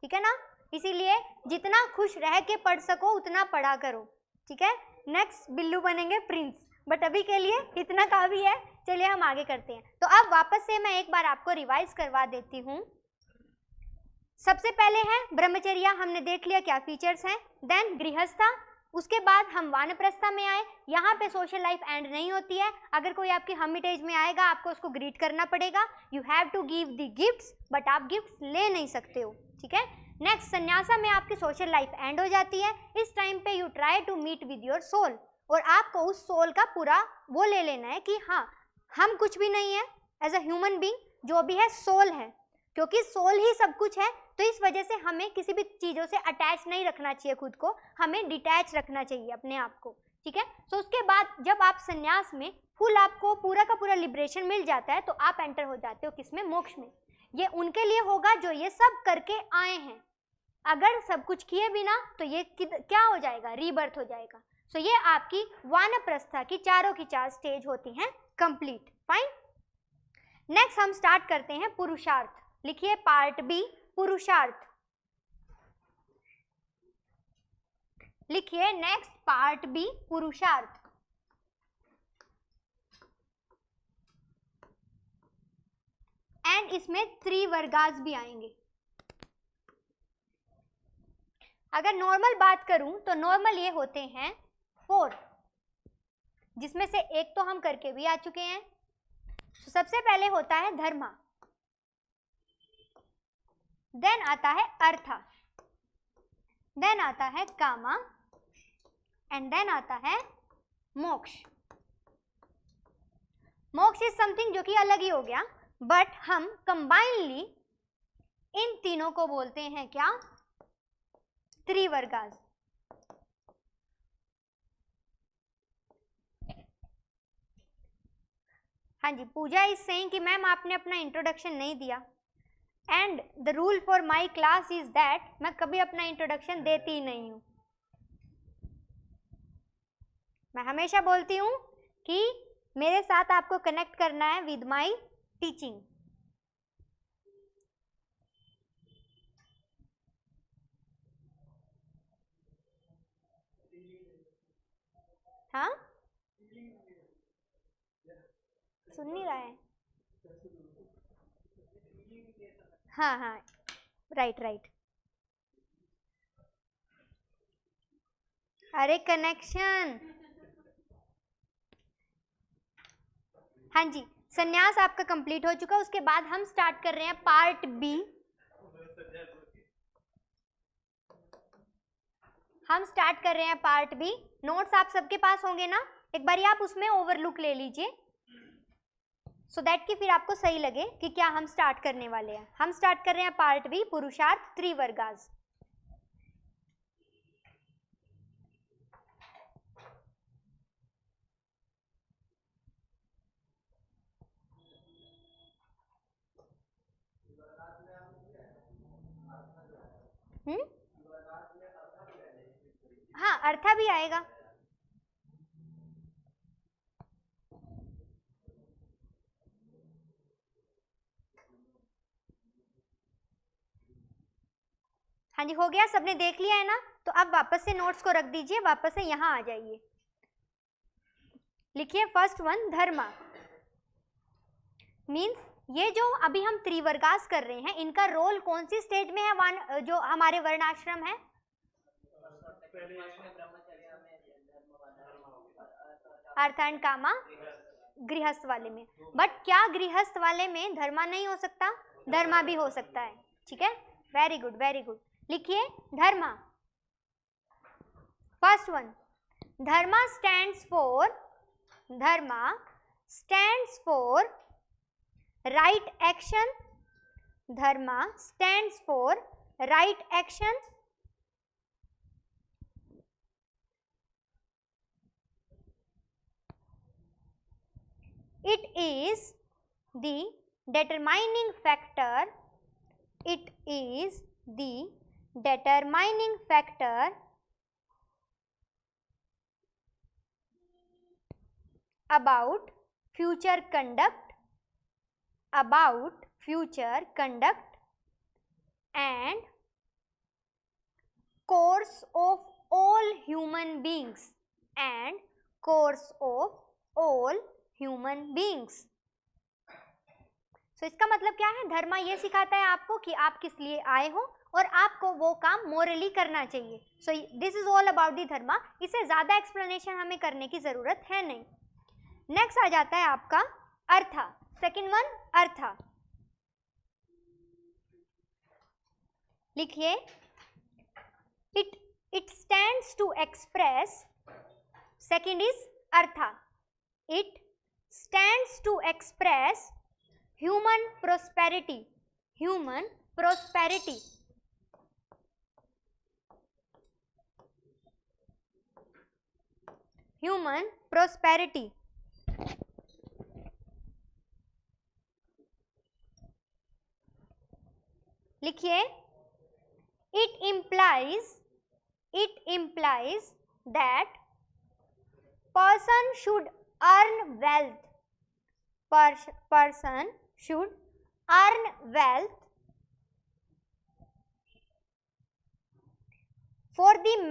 ठीक है ना? इसीलिए जितना खुश रह के पढ़ सको उतना पढ़ा करो, ठीक है? नेक्स्ट बिल्लू बनेंगे प्रिंस, बट अभी के लिए इतना काफी है। चलिए हम आगे करते हैं। तो अब वापस से मैं एक बार आपको रिवाइज करवा देती हूँ। सबसे पहले है ब्रह्मचर्या, हमने देख लिया क्या फीचर्स हैं। देन गृहस्था, उसके बाद हम वानप्रस्था में आए। यहाँ पे सोशल लाइफ एंड नहीं होती है। अगर कोई आपकी हर्मिटेज में आएगा, आपको उसको ग्रीट करना पड़ेगा। You have to give the gifts, but आप गिफ्ट्स ले नहीं सकते हो, ठीक है? नेक्स्ट संन्यासा में आपकी सोशल लाइफ एंड हो जाती है। इस टाइम पे you try to meet with your soul, और आपको उस सोल का पूरा वो ले लेना है कि हाँ, हम कुछ भी नहीं है, एज अ ह्यूमन बीइंग जो भी है सोल है, क्योंकि सोल ही सब कुछ है। तो इस वजह से हमें किसी भी चीज़ों से अटैच नहीं रखना चाहिए खुद को, हमें डिटैच रखना चाहिए अपने आप को, ठीक है? तो उसके बाद जब आप संन्यास में फुल आपको पूरा का पूरा लिबरेशन मिल जाता है, तो आप एंटर हो जाते हो किसमें? मोक्ष में। ये उनके लिए होगा जो ये सब करके आए हैं। अगर सब कुछ किए बिना तो ये क्या हो जाएगा? रीबर्थ हो जाएगा। सो ये आपकी वानप्रस्था की चारों की 4 स्टेज होती हैं कंप्लीट। फाइन। नेक्स्ट हम स्टार्ट करते हैं पुरुषार्थ। लिखिए पार्ट बी, पुरुषार्थ। लिखिए नेक्स्ट पार्ट बी, पुरुषार्थ। एंड इसमें 3 वर्गास भी आएंगे। अगर नॉर्मल बात करूं तो नॉर्मल ये होते हैं 4, जिसमें से एक तो हम करके भी आ चुके हैं। तो सबसे पहले होता है धर्मा, देन आता है अर्था, देन आता है कामा, एंड देन आता है मोक्ष। मोक्ष इज समथिंग जो कि अलग ही हो गया, बट हम कंबाइनली इन तीनों को बोलते हैं क्या? त्रिवर्गास। हाँ जी, पूजा इज सेइंग कि मैम आपने अपना इंट्रोडक्शन नहीं दिया, and the rule for my class is that मैं कभी अपना इंट्रोडक्शन देती ही नहीं हूँ। मैं हमेशा बोलती हूँ कि मेरे साथ आपको कनेक्ट करना है विद माई टीचिंग। हाँ, सुन नहीं रहा है? हाँ हाँ, राइट राइट। अरे कनेक्शन। हाँ जी, संन्यास आपका कंप्लीट हो चुका, उसके बाद हम स्टार्ट कर रहे हैं पार्ट बी। हम स्टार्ट कर रहे हैं पार्ट बी। नोट्स आप सबके पास होंगे ना? एक बार आप उसमें ओवरलुक ले लीजिए, सो दैट कि फिर आपको सही लगे कि क्या हम स्टार्ट करने वाले हैं। हम स्टार्ट कर रहे हैं पार्ट बी, पुरुषार्थ त्रिवर्गास। हाँ, अर्था भी आएगा। हाँ जी, हो गया, सबने देख लिया है ना? तो अब वापस से नोट्स को रख दीजिए, वापस से यहाँ आ जाइए। लिखिए फर्स्ट वन, धर्मा मीन्स ये जो अभी हम त्रिवर्गास कर रहे हैं, इनका रोल कौन सी स्टेज में है? जो हमारे वर्णाश्रम है, अर्थ एंड कामा, गृहस्थ वाले में। बट क्या गृहस्थ वाले में धर्मा नहीं हो सकता? धर्मा भी हो सकता है। ठीक है, वेरी गुड वेरी गुड। लिखिए dharma. First one, dharma stands for right action. Dharma stands for right action, it is the determining factor. It is the determining factor about future conduct, and course of all human beings, So, इसका मतलब क्या है? धर्मा ये सिखाता है आपको कि आप किस लिए आए हो और आपको वो काम मोरली करना चाहिए। So this is all about the dharma. इसे ज्यादा एक्सप्लेनेशन हमें करने की जरूरत है नहीं। नेक्स्ट आ जाता है आपका अर्था। सेकंड वन, अर्था। लिखिए, it stands to express, second is artha, it stands to express human prosperity, लिखिए, it implies that person should earn wealth, for the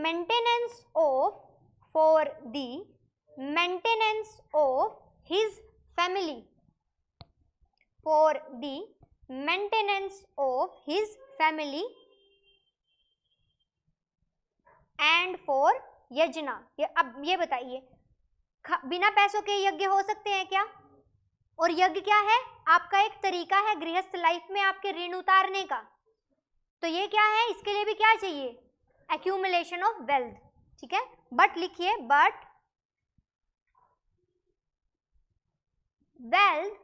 maintenance of his family, and for यज्ञ। अब ये बताइए, बिना पैसों के यज्ञ हो सकते हैं क्या? और यज्ञ क्या है? आपका एक तरीका है गृहस्थ लाइफ में आपके ऋण उतारने का। तो ये क्या है? इसके लिए भी क्या चाहिए? Accumulation of wealth. ठीक है, बट लिखिए, wealth,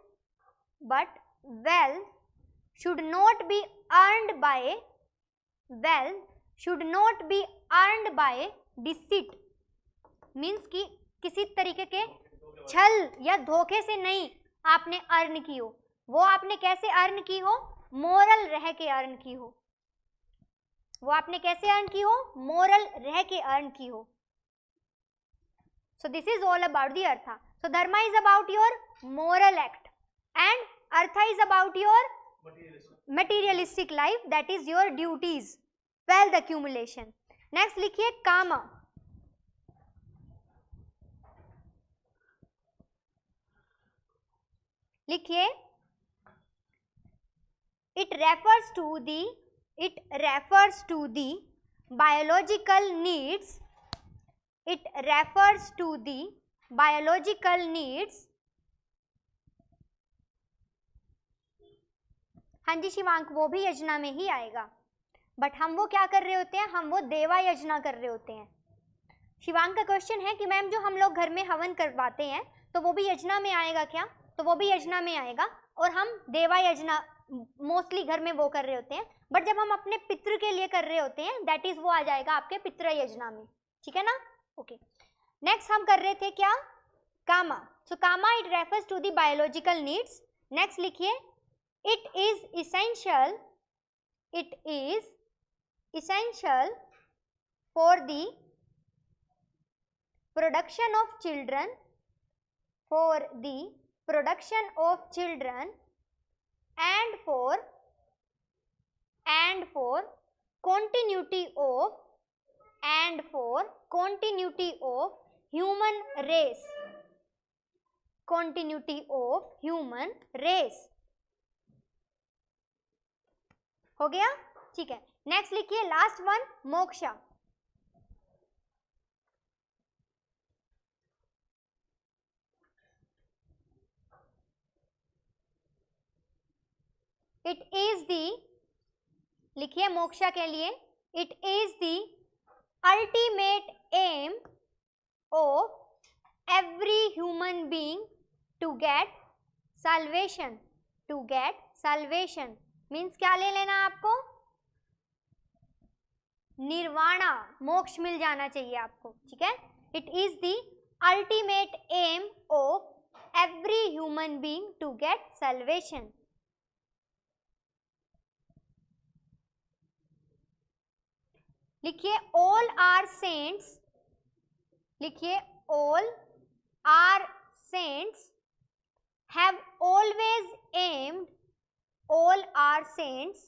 but wealth should not be earned by deceit, means कि किसी तरीके के छल या धोखे से नहीं आपने अर्न की हो, वो आपने कैसे अर्न की हो, मोरल रह के अर्न की हो, वो आपने कैसे अर्न की हो, मोरल रह के अर्न की हो. So this is all about the artha. So dharma is about your moral act and artha is about your materialistic life, that is your duties, wealth accumulation. Next लिखिए kama. लिखिए it refers to the biological needs. It refers to the biological needs. हाँ जी शिवांक, वो भी यजना में ही आएगा, बट हम वो क्या कर रहे होते हैं, हम वो देवा यजना कर रहे होते हैं. शिवांक का क्वेश्चन है कि मैम जो हम लोग घर में हवन करवाते हैं तो वो भी यजना में आएगा क्या, तो वो भी यजना में आएगा, और हम देवा यजना मोस्टली घर में वो कर रहे होते हैं, बट जब हम अपने पितृ के लिए कर रहे होते हैं दैट इज वो आ जाएगा आपके पितृ यजना में. ठीक है ना. ओके, नेक्स्ट हम कर रहे थे क्या, kama. So kama it refers to the biological needs. Next लिखिए it is essential for the production of children, and for continuity of human race. हो गया. ठीक है, नेक्स्ट लिखिए last one moksha. It is the, लिखिए मोक्षा के लिए, it is the ultimate aim of every human being to get salvation. Means क्या ले लेना आपको, निर्वाणा, मोक्ष मिल जाना चाहिए आपको. ठीक है, it is the ultimate aim of every human being to get salvation. लिखिए all our saints, लिखिए all our saints have always aimed, all our saints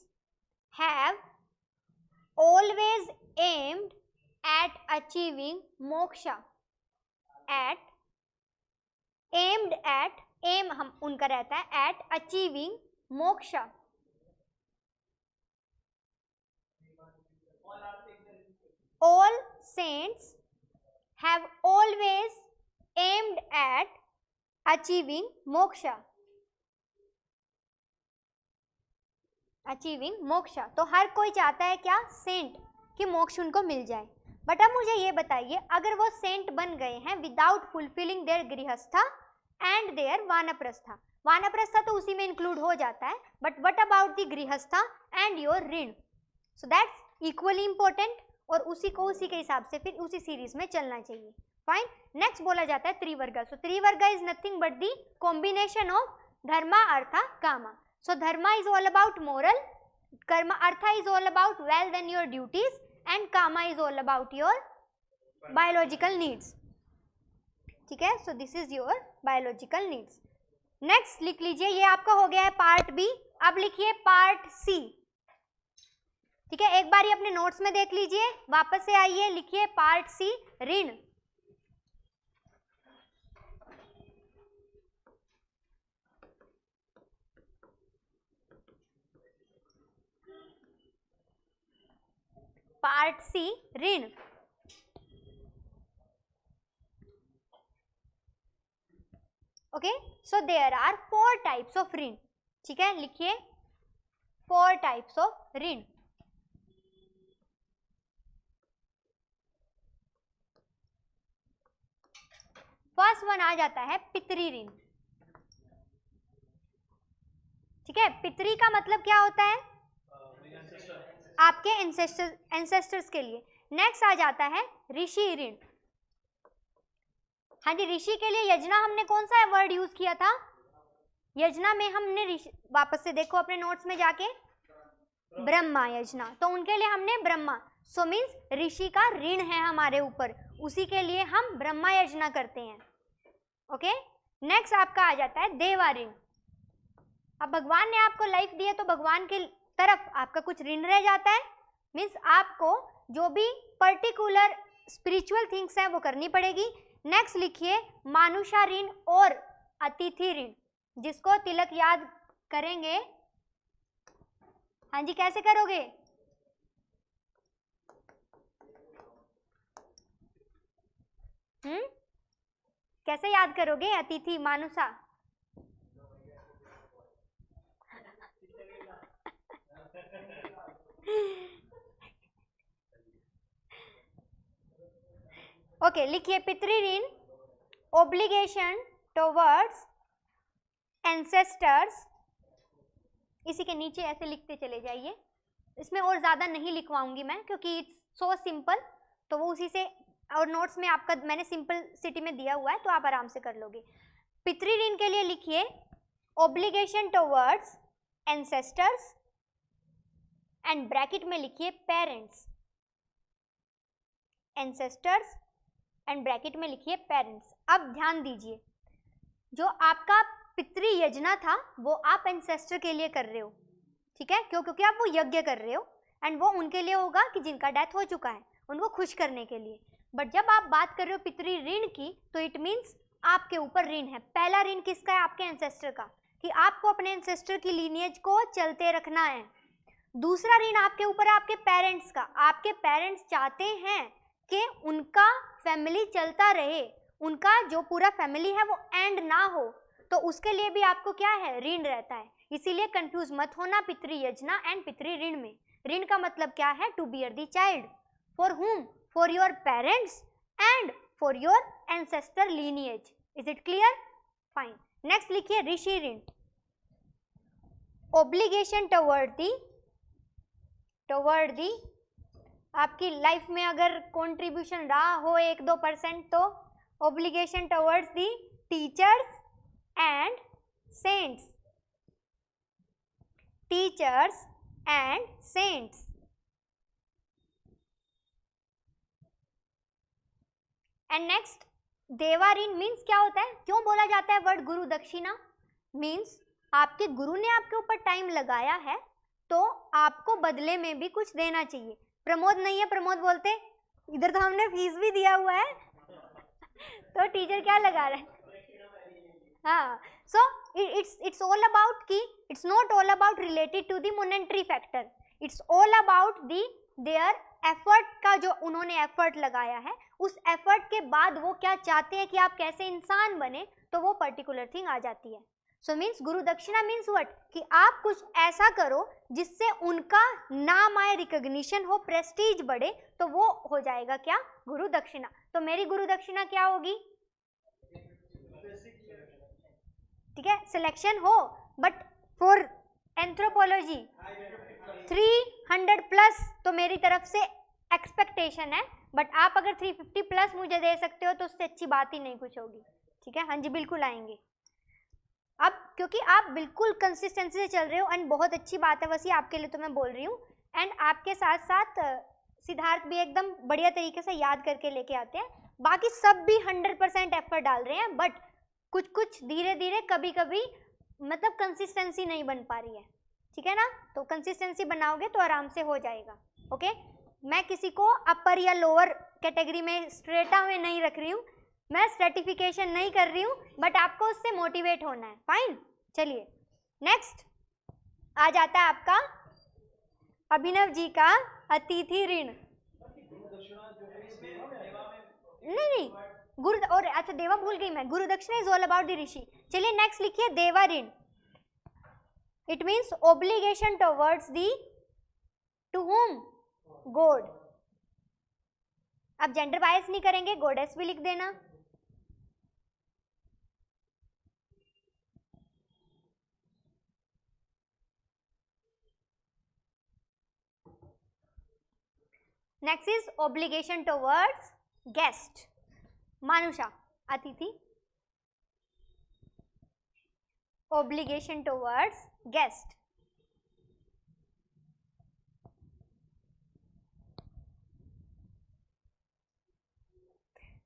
have always aimed at achieving moksha, aimed at, aim हम उनका रहता है at achieving moksha. All saints have always aimed at achieving moksha. तो हर कोई चाहता है क्या, सेंट, कि मोक्ष उनको मिल जाए. बट अब मुझे ये बताइए, अगर वो सेंट बन गए हैं without fulfilling their grihastha and their vanaprastha. Vanaprastha तो उसी में इंक्लूड हो जाता है, but what about the grihastha and your rina. So that's equally important, और उसी के हिसाब से फिर उसी सीरीज में चलना चाहिए. फाइन. नेक्स्ट बोला जाता है trivarga. So trivarga is nothing but the combination of dharma, artha, kama. So dharma is all about moral, karma, artha is all about wealth and your duties, and kama is all about your biological needs. ठीक है, so this is your biological needs. Next लिख लीजिए, ये आपका हो गया है पार्ट बी. अब लिखिए पार्ट सी. ठीक है, एक बार ही अपने नोट्स में देख लीजिए, वापस से आइए, लिखिए पार्ट सी, ऋण. Part C, rin. Okay, so there are 4 types of rin. ठीक है, लिखिए 4 types of rin. First one आ जाता है पितृ ऋण. ठीक है। पितरी का मतलब क्या होता है? आपके एंसेस्टर्स के लिए। नेक्स्ट आ जाता है ऋषि ऋण। हाँ जी, ऋषि के लिए यजना हमने कौन सा वर्ड यूज किया था? यजना में हमने वापस से देखो अपने नोट्स में जाके, ब्रह्मा यजना, तो उनके लिए हमने ब्रह्मा, सो मीन्स ऋषि का ऋण है हमारे ऊपर, उसी के लिए हम ब्रह्मा यजना करते हैं। ओके, नेक्स्ट आपका आ जाता है देवा ऋण। अब भगवान ने आपको लाइफ दी है तो भगवान की तरफ आपका कुछ ऋण रह जाता है, मीन्स आपको जो भी पर्टिकुलर स्पिरिचुअल थिंग्स हैं वो करनी पड़ेगी। नेक्स्ट लिखिए मानुषा ऋण और अतिथि ऋण, जिसको तिलक याद करेंगे। हाँ जी, कैसे करोगे? कैसे याद करोगे अतिथि मानुषा? ओके, लिखिए पितृ ऋण, ओब्लिगेशन टुवर्ड्स एंसेस्टर्स, इसी के नीचे ऐसे लिखते चले जाइए। इसमें और ज़्यादा नहीं लिखवाऊंगी मैं क्योंकि इट्स सो सिंपल, तो वो उसी से, और नोट्स में आपका मैंने सिंपल सिटी में दिया हुआ है तो आप आराम से कर लोगे। पितृ ऋण के लिए लिखिए obligation towards ancestors and bracket में लिखिए पेरेंट्स, एंसेस्टर्स एंड ब्रैकेट में लिखिए पेरेंट्स। अब ध्यान दीजिए, जो आपका पितृ यजना था वो आप एंसेस्टर के लिए कर रहे हो, ठीक है, क्यों? क्योंकि आप वो यज्ञ कर रहे हो एंड वो उनके लिए होगा कि जिनका डेथ हो चुका है, उनको खुश करने के लिए। बट जब आप बात कर रहे हो पितृ ऋण की, तो इट मीन्स आपके ऊपर ऋण है। पहला ऋण किसका है? आपके एंसेस्टर का, कि आपको अपने एंसेस्टर की लीनिएज को चलते रखना है। दूसरा ऋण आपके ऊपर है आपके पेरेंट्स का। आपके पेरेंट्स चाहते हैं कि उनका फैमिली चलता रहे, उनका जो पूरा फैमिली है वो एंड ना हो, तो उसके लिए भी आपको क्या है? ऋण रहता है। इसीलिए कंफ्यूज मत होना पितृ यजना एंड पितृ ऋण में। ऋण का मतलब क्या है? To bear the child, for whom? For your parents and for your ancestor lineage. Is it clear? Fine. Next लिखिए ऋषि ऋण, ओब्लिगेशन टुवर्ड दी, आपकी लाइफ में अगर कंट्रीब्यूशन रहा हो 1-2% तो obligation towards the teachers and cents, teachers and cents. And next देवा ऋण मीन्स क्या होता है? क्यों बोला जाता है वर्ड गुरु दक्षिणा? मीन्स आपके गुरु ने आपके ऊपर टाइम लगाया है तो आपको बदले में भी कुछ देना चाहिए। प्रमोद नहीं है, प्रमोद बोलते इधर तो हमने फीस भी दिया हुआ है तो टीचर क्या लगा रहा है? हाँ, सो इट्स ऑल अबाउट कि it's not all about related to the monetary factor, it's all about the their effort का, जो उन्होंने एफर्ट लगाया है, उस एफर्ट के बाद वो क्या चाहते हैं कि आप कैसे इंसान बने, तो वो पर्टिकुलर थिंग आ जाती है। सो मीन्स गुरु दक्षिणा मीन्स व्हाट? कि आप कुछ ऐसा करो जिससे उनका नाम आए, रिकॉग्निशन हो, प्रेस्टीज बढ़े, तो वो हो जाएगा क्या? गुरु दक्षिणा। तो मेरी गुरु दक्षिणा क्या होगी? ठीक है, सिलेक्शन हो, बट फॉर एंथ्रोपोलॉजी 300+ तो मेरी तरफ से एक्सपेक्टेशन है, बट आप अगर 350+ मुझे दे सकते हो तो उससे अच्छी बात ही नहीं कुछ होगी। ठीक है, हाँ जी बिल्कुल आएंगे। अब क्योंकि आप बिल्कुल कंसिस्टेंसी से चल रहे हो एंड बहुत अच्छी बात है, बस ये आपके लिए तो मैं बोल रही हूँ। एंड आपके साथ साथ सिद्धार्थ भी एकदम बढ़िया तरीके से याद करके लेके आते हैं, बाकी सब भी 100% एफर्ट डाल रहे हैं, बट कुछ कुछ धीरे धीरे कभी कभी मतलब कंसिस्टेंसी नहीं बन पा रही है। ठीक है ना, तो कंसिस्टेंसी बनाओगे तो आराम से हो जाएगा। ओके, मैं किसी को अपर या लोअर कैटेगरी में स्ट्रेटा में नहीं रख रही हूँ, मैं सर्टिफिकेशन नहीं कर रही हूँ, बट आपको उससे मोटिवेट होना है। फाइन, चलिए नेक्स्ट आ जाता है आपका अभिनव जी का अतिथि ऋण। नहीं, गुरु और अच्छा देवा भूल गई मैं, guru dakshina is all about the rishi. चलिए नेक्स्ट लिखिए deva rina, it means obligation towards the to whom? God. अब जेंडर बायस नहीं करेंगे, गॉडेस भी लिख देना। Next is obligation towards guest. Manusha, atithi. Obligation towards guest.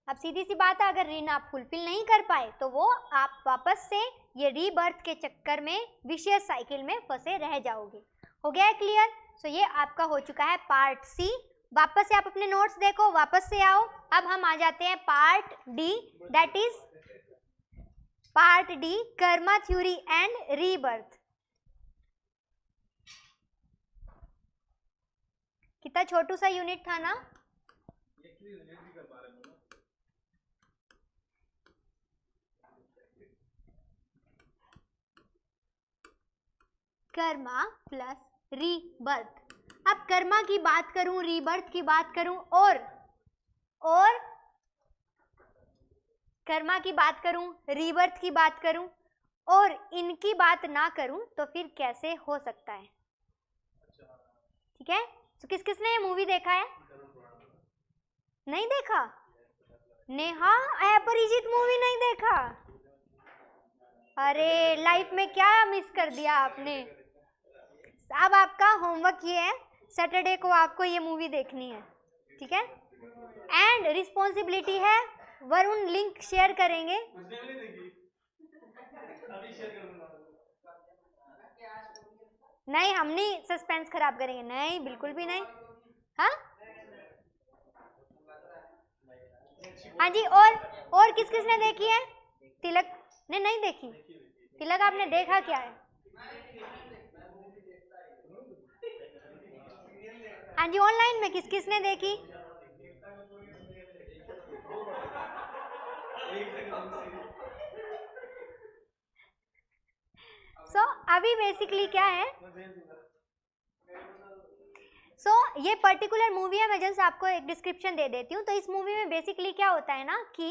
अब सीधी सी बात है, अगर ऋण आप फुलफिल नहीं कर पाए तो वो आप वापस से ये रीबर्थ के चक्कर में विशियस साइकिल में फंसे रह जाओगे. हो गया है क्लियर? सो ये आपका हो चुका है पार्ट सी. वापस से आप अपने नोट्स देखो, वापस से आओ. अब हम आ जाते हैं part D, that is part D, Karma theory and rebirth. कितना छोटू सा यूनिट था ना. Karma plus rebirth. अब कर्मा की बात करूं, रीबर्थ की बात करूं और कर्मा की बात करूं, रीबर्थ की बात करूं और इनकी बात ना करूं तो फिर कैसे हो सकता है? ठीक है. तो किस किसने ये मूवी देखा है? नहीं देखा? नेहा, अपरिचित मूवी नहीं देखा? अरे लाइफ में क्या मिस कर दिया आपने. अब आपका होमवर्क ये है, सैटरडे को आपको ये मूवी देखनी है. ठीक है. एंड रिस्पॉन्सिबिलिटी है, वरुण लिंक शेयर करेंगे. नहीं, हम नहीं सस्पेंस खराब करेंगे, नहीं बिल्कुल भी नहीं. हाँ हाँ जी. और किस किसने देखी है? तिलक ने नहीं देखी. तिलक आपने देखा क्या है? हाँ जी. ऑनलाइन में किस किसने देखी? अभी बेसिकली क्या है, ये पर्टिकुलर मूवी है, मैं जस्ट आपको एक डिस्क्रिप्शन दे देती हूँ. तो इस मूवी में बेसिकली क्या होता है ना कि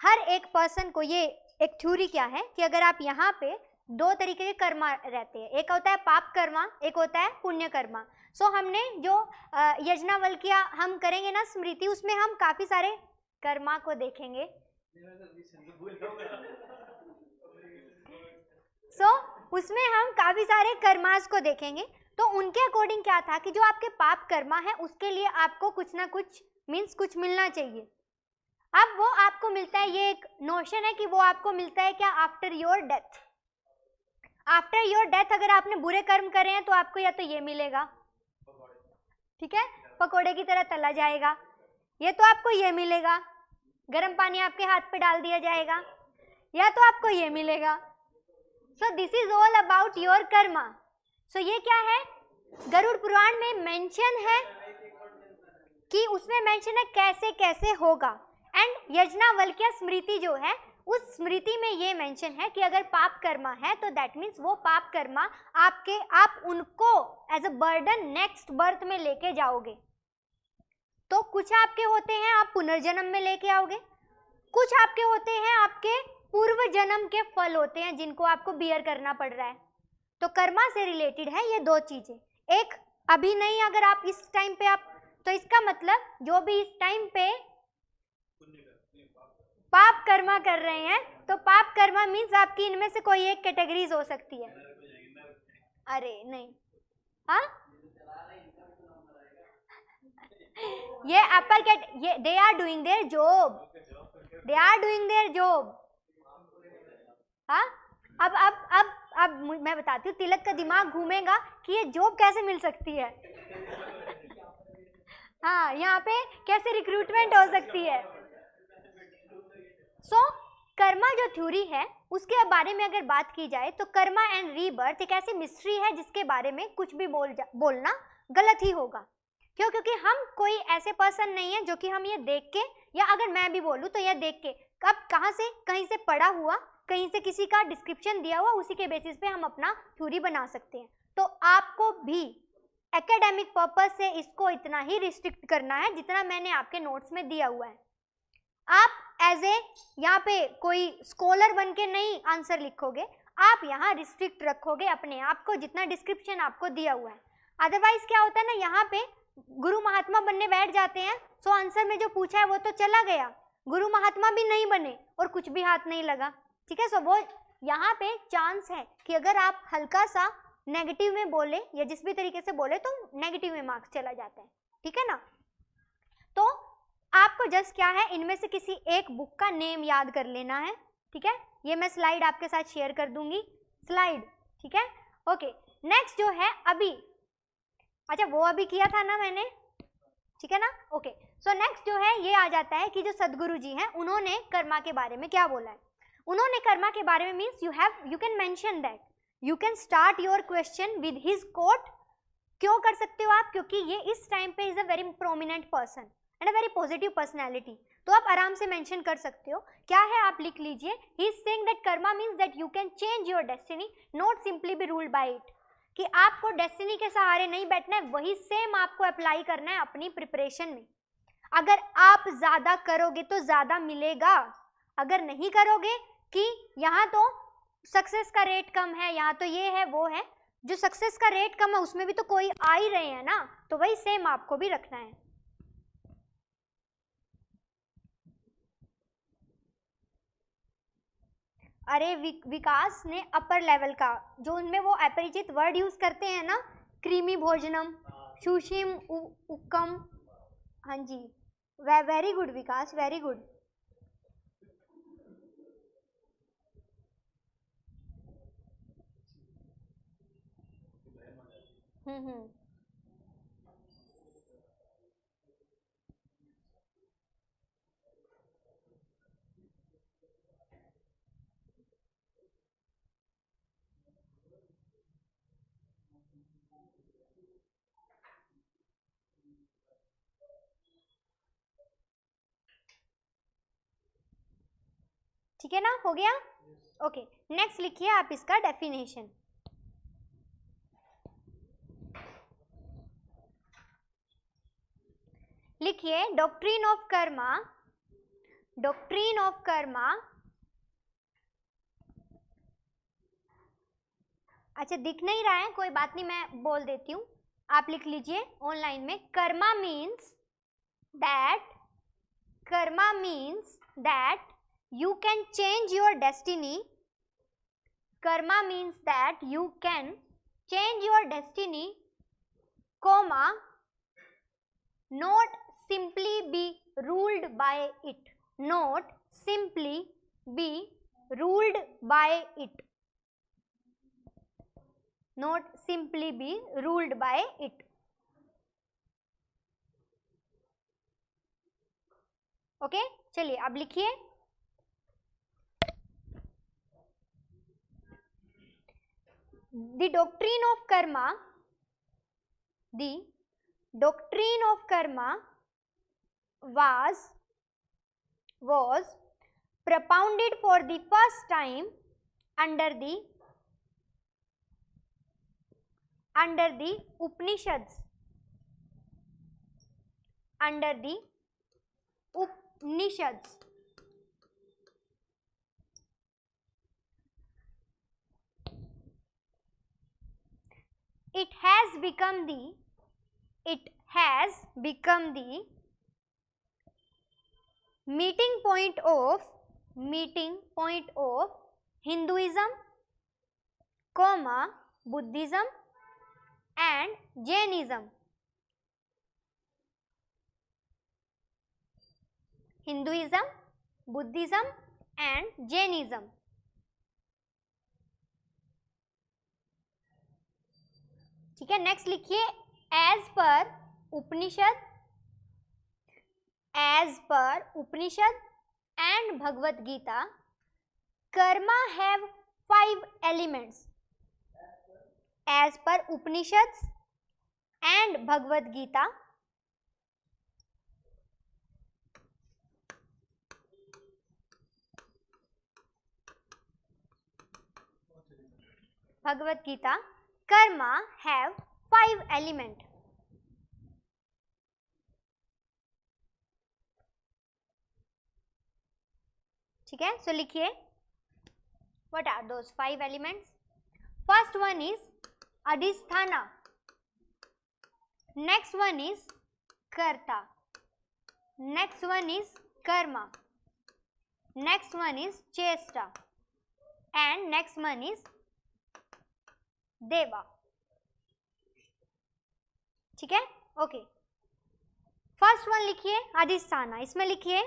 हर एक पर्सन को, ये एक थ्योरी क्या है कि अगर आप यहाँ पे दो तरीके के कर्मा रहते हैं, एक होता है पाप कर्मा, एक होता है पुण्य कर्मा. हमने जो यज्ञवल्क्य हम करेंगे ना स्मृति, उसमें हम काफी सारे कर्मा को देखेंगे. उसमें हम काफी सारे कर्मास को देखेंगे. तो उनके अकॉर्डिंग क्या था कि जो आपके पाप कर्मा है उसके लिए आपको कुछ ना कुछ मीन्स कुछ मिलना चाहिए. अब वो आपको मिलता है, ये एक नोशन है कि वो आपको मिलता है क्या? After your death. After your death अगर आपने बुरे कर्म करे हैं तो आपको या तो ये मिलेगा, ठीक है, पकोड़े की तरह तला जाएगा, ये तो आपको ये मिलेगा, गर्म पानी आपके हाथ पे डाल दिया जाएगा, या तो आपको ये मिलेगा. This is all about your Karma. ये क्या है? गरुड़ पुराण में मेंशन है कि उसमें मेंशन है कैसे कैसे होगा. एंड यज्ञवल्क्य स्मृति जो है, उस स्मृति में ये मेंशन है कि अगर पाप कर्मा है तो दैट मीन्स वो पाप कर्मा आप उनको as a burden next birth में लेके जाओगे. तो कुछ आपके होते हैं आप पुनर्जन्म में लेके आओगे, कुछ आपके होते हैं आपके पूर्व जन्म के फल होते हैं जिनको आपको बियर करना पड़ रहा है. तो कर्मा से रिलेटेड है ये दो चीजें. एक अभी नहीं, अगर आप इस टाइम पे आप, तो इसका मतलब जो भी इस टाइम पे पाप कर्मा कर रहे हैं, तो पाप कर्मा मीन्स आपकी इनमें से कोई एक कैटेगरीज हो सकती है. अरे नहीं, हाँ ये अपर कैट, ये they are doing their job, they are doing their job. हाँ अब मैं बताती हूँ, तिलक का दिमाग घूमेगा कि ये जॉब कैसे मिल सकती है. हाँ, यहाँ पे कैसे रिक्रूटमेंट हो सकती है. कर्मा जो थ्योरी है उसके बारे में अगर बात की जाए तो कर्मा एंड रीबर्थ एक ऐसी मिस्ट्री है जिसके बारे में कुछ भी बोलना गलत ही होगा. क्यों? क्योंकि हम कोई ऐसे पर्सन नहीं है जो कि हम ये देख के, या अगर मैं भी बोलूँ तो ये देख के, कब कहाँ से कहीं से पढ़ा हुआ, कहीं से किसी का डिस्क्रिप्शन दिया हुआ, उसी के बेसिस पे हम अपना थ्योरी बना सकते हैं. तो आपको भी एकेडमिक पर्पस से इसको इतना ही रिस्ट्रिक्ट करना है जितना मैंने आपके नोट्स में दिया हुआ है. आप एज ए यहाँ पे कोई स्कॉलर बन के नहीं आंसर लिखोगे, आप यहाँ रिस्ट्रिक्ट रखोगे अपने आप को जितना डिस्क्रिप्शन आपको दिया हुआ है. अदरवाइज क्या होता है ना, यहाँ पे गुरु महात्मा बनने बैठ जाते हैं, सो आंसर में जो पूछा है वो तो चला गया, गुरु महात्मा भी नहीं बने और कुछ भी हाथ नहीं लगा। ठीक है, सो वो यहाँ पे चांस है कि अगर आप हल्का सा नेगेटिव में बोले या जिस भी तरीके से बोले तो नेगेटिव में मार्क्स चला जाता है। ठीक है ना, तो आपको जस्ट क्या है, इनमें से किसी एक बुक का नेम याद कर लेना है। ठीक है, ये मैं स्लाइड आपके साथ शेयर कर दूंगी, स्लाइड। ठीक है, ओके। नेक्स्ट जो है अभी, अच्छा वो अभी किया था ना मैंने, ठीक है ना, ओके। सो नेक्स्ट जो है ये आ जाता है कि जो सदगुरु जी हैं उन्होंने कर्मा के बारे में क्या बोला है। उन्होंने कर्मा के बारे में means you can mention that, you can start your question with his quote. क्यों कर सकते हो आप, क्योंकि ये इस टाइम पे is a very prominent person and a very positive personality, तो आप आराम से मेंशन कर सकते हो। क्या है, आप लिख लीजिए, he is saying that Karma means that you can change your destiny, not simply be ruled by it, कि आपको डेस्टिनी के सहारे नहीं बैठना है, वही सेम आपको अप्लाई करना है अपनी प्रिपरेशन में। अगर आप ज्यादा करोगे तो ज्यादा मिलेगा, अगर नहीं करोगे कि यहाँ तो सक्सेस का रेट कम है, यहाँ तो ये है वो है, जो सक्सेस का रेट कम है उसमें भी तो कोई आ ही रहे हैं ना, तो वही सेम आपको भी रखना है। अरे विकास ने अपर लेवल का, जो उनमें वो अपरिचित वर्ड यूज करते हैं ना, क्रीमी भोजनम, सुशीम उक्कम, हाँ जी, वेरी गुड विकास, वेरी गुड। ठीक है ना, हो गया, ओके। नेक्स्ट लिखिए आप इसका डेफिनेशन। लिखिए doctrine of Karma, doctrine of Karma, अच्छा दिख नहीं रहा है, कोई बात नहीं, मैं बोल देती हूँ, आप लिख लीजिए ऑनलाइन में। Karma means that, Karma means that you can change your destiny, karma means that you can change your destiny, comma, not simply be ruled by it, not simply be ruled by it, not simply be ruled by it। Okay, चलिए अब लिखिए, the doctrine of karma, the doctrine of karma was propounded for the first time under the Upanishads, under the Upanishads। It has become the meeting point of Hinduism, Buddhism and Jainism, Hinduism, Buddhism and Jainism। ठीक है, नेक्स्ट लिखिए, as per Upanishad and Bhagavad Gita, karma have 5 elements. As per Upanishad and Bhagavad Gita, Bhagavad Gita, karma have 5 element. ठीक है, सो लिखिए, what are those 5 elements. First one is adhishthana, next one is karta. Next one is karma. Next one is chesta. And next one is deva. ठीक है, ओके. फर्स्ट वन लिखिए अधिष्ठाना. इसमें लिखिए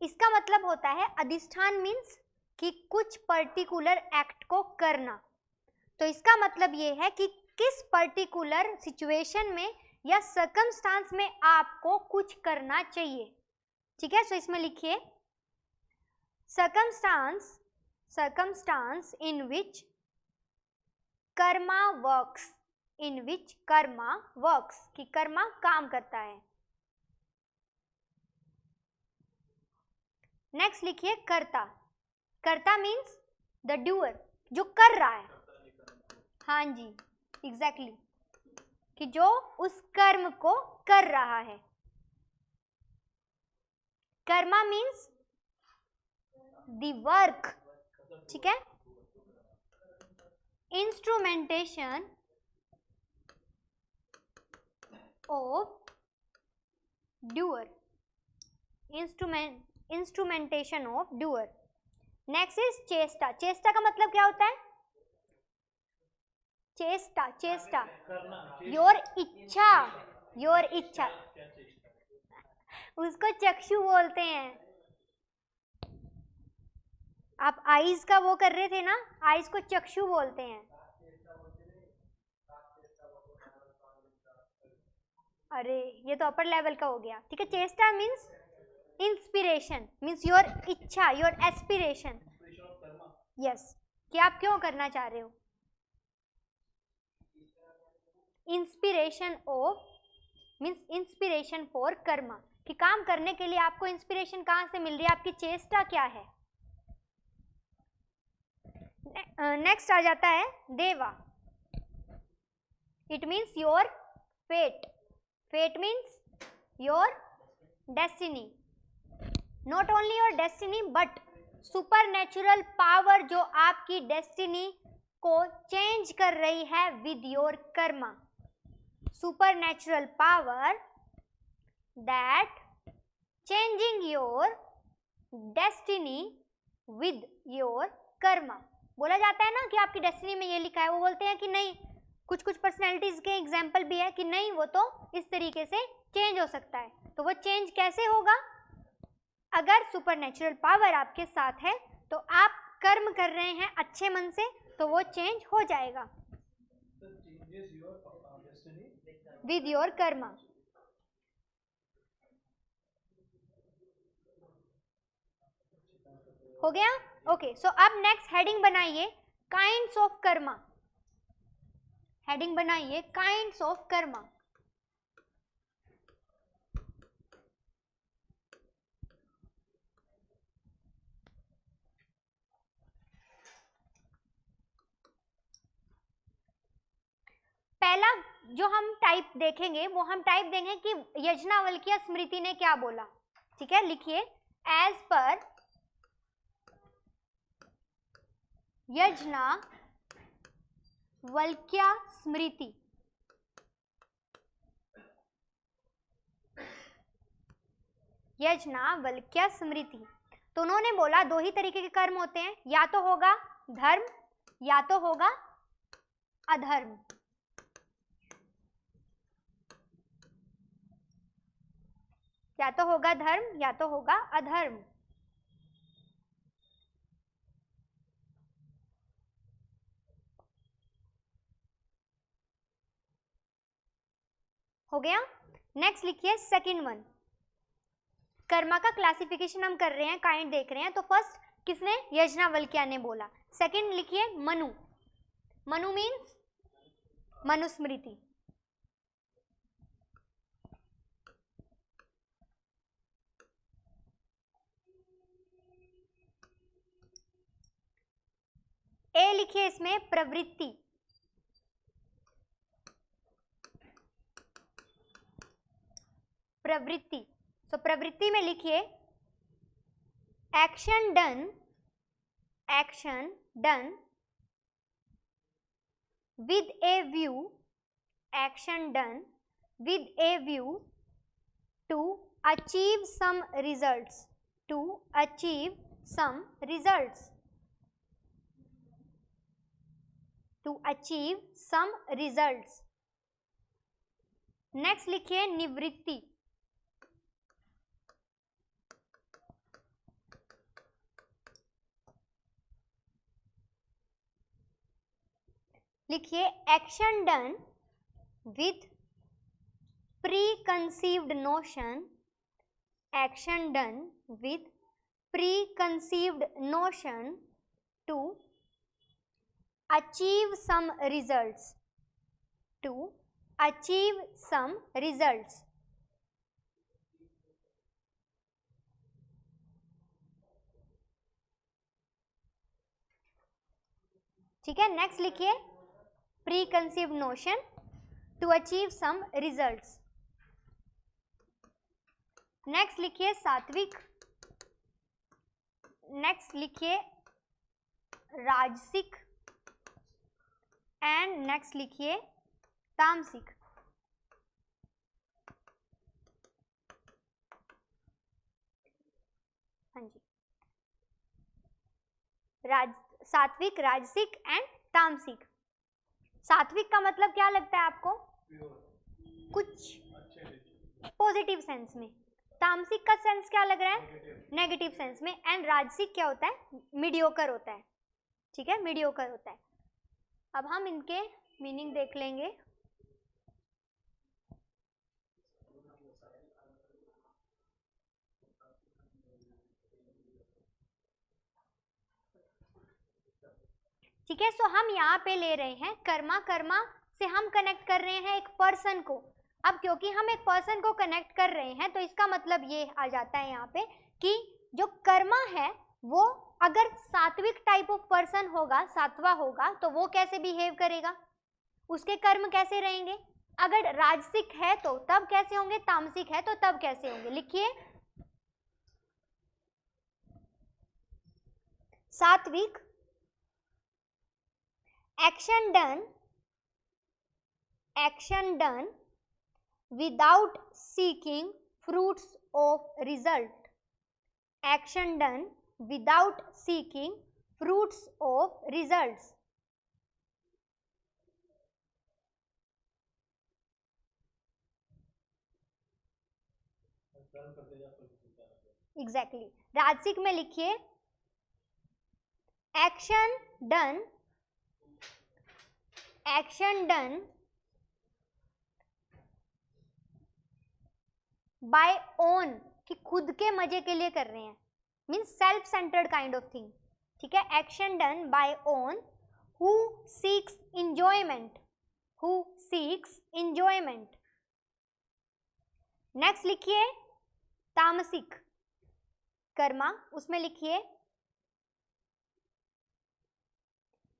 इसका मतलब होता है अधिष्ठान मीन्स कि कुछ पर्टिकुलर एक्ट को करना. तो इसका मतलब ये है कि किस पर्टिकुलर सिचुएशन में या सर्कमस्टांस में आपको कुछ करना चाहिए. ठीक है, सो इसमें लिखिए circumstance in which Karma works. In which Karma works, कि कर्मा काम करता है. नेक्स्ट लिखिए कर्ता. कर्ता मीन्स द डूअर, जो कर रहा है. हाँ जी, एग्जैक्टली, कि जो उस कर्म को कर रहा है. Karma means the work. ठीक है, instrumentation of doer. Instrumentation of doer. Next is चेष्टा. चेष्टा का मतलब क्या होता है? चेष्टा योर इच्छा. उसको चक्षु बोलते हैं. आप आईज का वो कर रहे थे ना, आईज को चक्षु बोलते हैं. अरे ये तो अपर लेवल का हो गया. ठीक है, चेष्टा मीन्स इंस्पिरेशन, मीन्स योर इच्छा, योर एस्पिरेशन. यस, कि आप क्यों करना चाह रहे हो. Inspiration of means inspiration for Karma, कि काम करने के लिए आपको इंस्पिरेशन कहाँ से मिल रही है, आपकी चेष्टा क्या है. नेक्स्ट आ जाता है deva. It means your fate. Fate means your destiny. Not only your destiny but supernatural power जो आपकी डेस्टिनी को चेंज कर रही है with your karma. Supernatural power that changing your destiny with your karma. बोला जाता है ना कि आपकी डेस्टिनी में ये लिखा है. वो बोलते हैं कि नहीं, कुछ पर्सनैलिटीज के एग्जाम्पल भी है कि नहीं, वो तो इस तरीके से चेंज हो सकता है. तो वो चेंज कैसे होगा? अगर सुपरनेचुरल पावर आपके साथ है तो आप कर्म कर रहे हैं अच्छे मन से, तो वो चेंज हो जाएगा विद योर कर्मा. हो गया, ओके. सो अब नेक्स्ट हेडिंग बनाइए काइंड्स ऑफ कर्मा. हेडिंग बनाइए काइंड्स ऑफ कर्मा. पहला जो हम टाइप देखेंगे वो हम टाइप देंगे कि यज्ञवल्क्य स्मृति ने क्या बोला. ठीक है, लिखिए एज पर यज्ञवल्क्य स्मृति. यज्ञवल्क्य स्मृति. तो उन्होंने बोला दो ही तरीके के कर्म होते हैं, या तो होगा धर्म या तो होगा अधर्म. या तो होगा धर्म या तो होगा अधर्म. हो गया. नेक्स्ट लिखिए सेकंड वन. कर्मा का क्लासिफिकेशन हम कर रहे हैं, काइंड देख रहे हैं. तो फर्स्ट किसने? यज्ञवल्क्य ने बोला. सेकंड लिखिए मनु. मनु मीन्स मनुस्मृति. ए लिखिए इसमें प्रवृत्ति. प्रवृत्ति. सो प्रवृत्ति में लिखिए action done with a view, action done with a view to achieve some results, to achieve some results, to achieve some results. Next लिखिए निवृत्ति, लिखिए action done with preconceived notion, action done with preconceived notion to achieve some results, to achieve some results. ठीक है, नेक्स्ट लिखिए preconceived notion to achieve some results. Next लिखिए सात्विक, नेक्स्ट लिखिए राजसिक एंड नेक्स्ट लिखिए तामसिक. हाँ जी, सात्विक, राजसिक एंड तामसिक. सात्विक का मतलब क्या लगता है आपको? कुछ पॉजिटिव सेंस में. तामसिक का सेंस क्या लग रहा है? नेगेटिव सेंस में. एंड राजसिक क्या होता है? मीडियोकर होता है. ठीक है, मीडियोकर होता है. अब हम इनके मीनिंग देख लेंगे. ठीक है, सो हम यहाँ पे ले रहे हैं कर्मा. कर्मा से हम कनेक्ट कर रहे हैं एक पर्सन को. अब क्योंकि हम एक पर्सन को कनेक्ट कर रहे हैं तो इसका मतलब ये आ जाता है यहाँ पे कि जो कर्मा है वो अगर सात्विक टाइप ऑफ पर्सन होगा, सात्वा होगा, तो वो कैसे बिहेव करेगा, उसके कर्म कैसे रहेंगे. अगर राजसिक है तो तब कैसे होंगे, तामसिक है तो तब कैसे होंगे. लिखिए सात्विक action done without seeking fruits of result, action done without seeking fruits of results. Exactly. राजसिक में लिखिए action done बाय ओन, कि खुद के मजे के लिए कर रहे हैं, means self centered kind of thing. ठीक है, action done by one who seeks enjoyment, who seeks enjoyment. Next लिखिए तामसिक कर्मा, उसमें लिखिए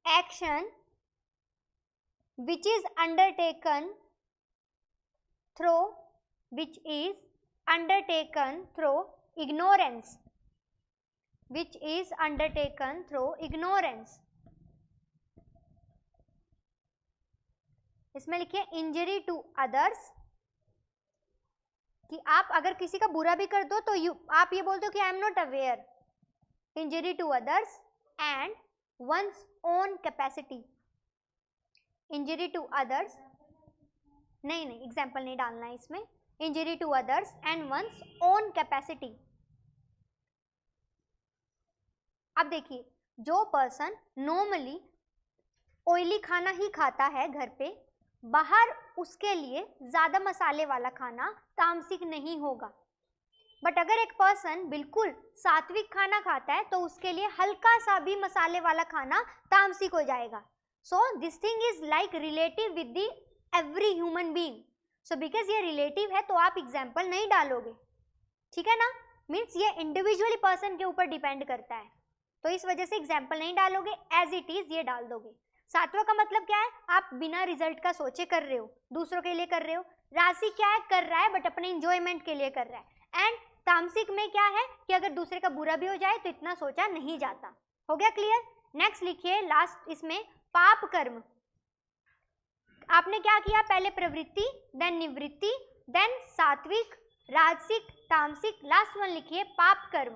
action which is undertaken through ignorance, which is undertaken through ignorance. इसमें लिखिए इंजरी टू अदर्स, कि आप अगर किसी का बुरा भी कर दो तो आप ये बोलते हो कि I am not aware. Injury to others and one's own capacity. Injury to others, नहीं एग्जाम्पल नहीं डालना है इसमें. Injury to others and one's own capacity. अब देखिए जो पर्सन नॉर्मली ऑयली खाना ही खाता है घर पे, बाहर उसके लिए ज्यादा मसाले वाला खाना तामसिक नहीं होगा. बट अगर एक पर्सन बिल्कुल सात्विक खाना खाता है तो उसके लिए हल्का सा भी मसाले वाला खाना तामसिक हो जाएगा. So this thing is like relative with the every human being. So because ये relative है तो आप एग्जाम्पल नहीं डालोगे. ठीक है ना, मीन्स ये इंडिविजुअली पर्सन के ऊपर डिपेंड करता है, तो इस वजह से एग्जाम्पल नहीं डालोगे, एज इट इज ये डाल दोगे. सात्वा का मतलब क्या है? आप बिना रिजल्ट का सोचे कर रहे हो, दूसरों के लिए कर रहे हो. राशि क्या है? कर रहा है बट अपने इंजॉयमेंट के लिए कर रहा है. एंड तामसिक में क्या है कि अगर दूसरे का बुरा भी हो जाए तो इतना सोचा नहीं जाता। हो गया क्लियर? नेक्स्ट लिखिए लास्ट इसमें पाप कर्म। आपने क्या किया, पहले प्रवृत्ति, देन निवृत्ति, देन सात्विक, राजसिक, तामसिक, लास्ट वन लिखिए पाप कर्म।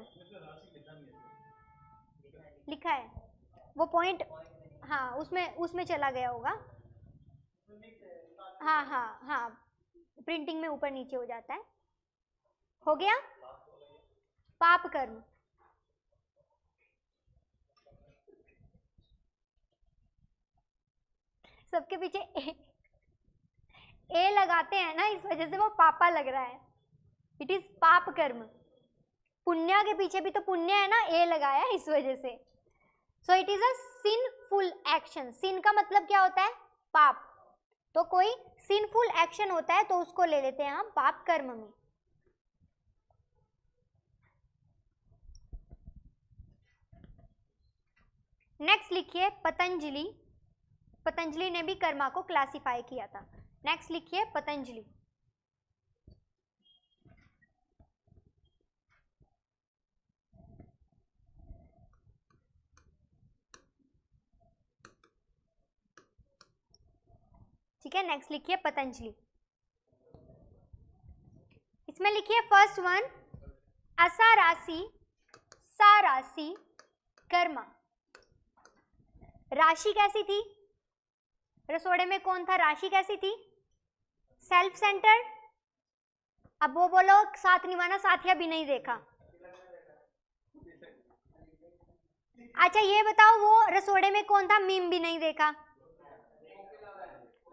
लिखा है वो पॉइंट, हाँ उसमें चला गया होगा। हाँ हाँ हाँ, प्रिंटिंग में ऊपर नीचे हो जाता है। हो गया पाप कर्म। सबके पीछे ए लगाते हैं ना, इस वजह से वो पापा लग रहा है। इट इज पाप कर्म। पुण्य के पीछे भी तो पुण्य है ना, ए लगाया है इस वजह से। So it is a sinful action. Sin का मतलब क्या होता है, पाप। तो कोई सिनफुल एक्शन होता है तो उसको ले लेते हैं हम पाप कर्म में। नेक्स्ट लिखिए पतंजलि। पतंजलि ने भी कर्मा को क्लासिफाई किया था। नेक्स्ट लिखिए पतंजलि। ठीक है, नेक्स्ट लिखिए पतंजलि। इसमें लिखिए फर्स्ट वन असा राशि, सा राशि, कर्मा। राशि कैसी थी, रसोड़े में कौन था, राशि कैसी थी, सेल्फ सेंटर्ड। अब वो बोलो साथ निभाना साथिया भी नहीं देखा। अच्छा ये बताओ वो रसोड़े में कौन था, मीम भी नहीं देखा,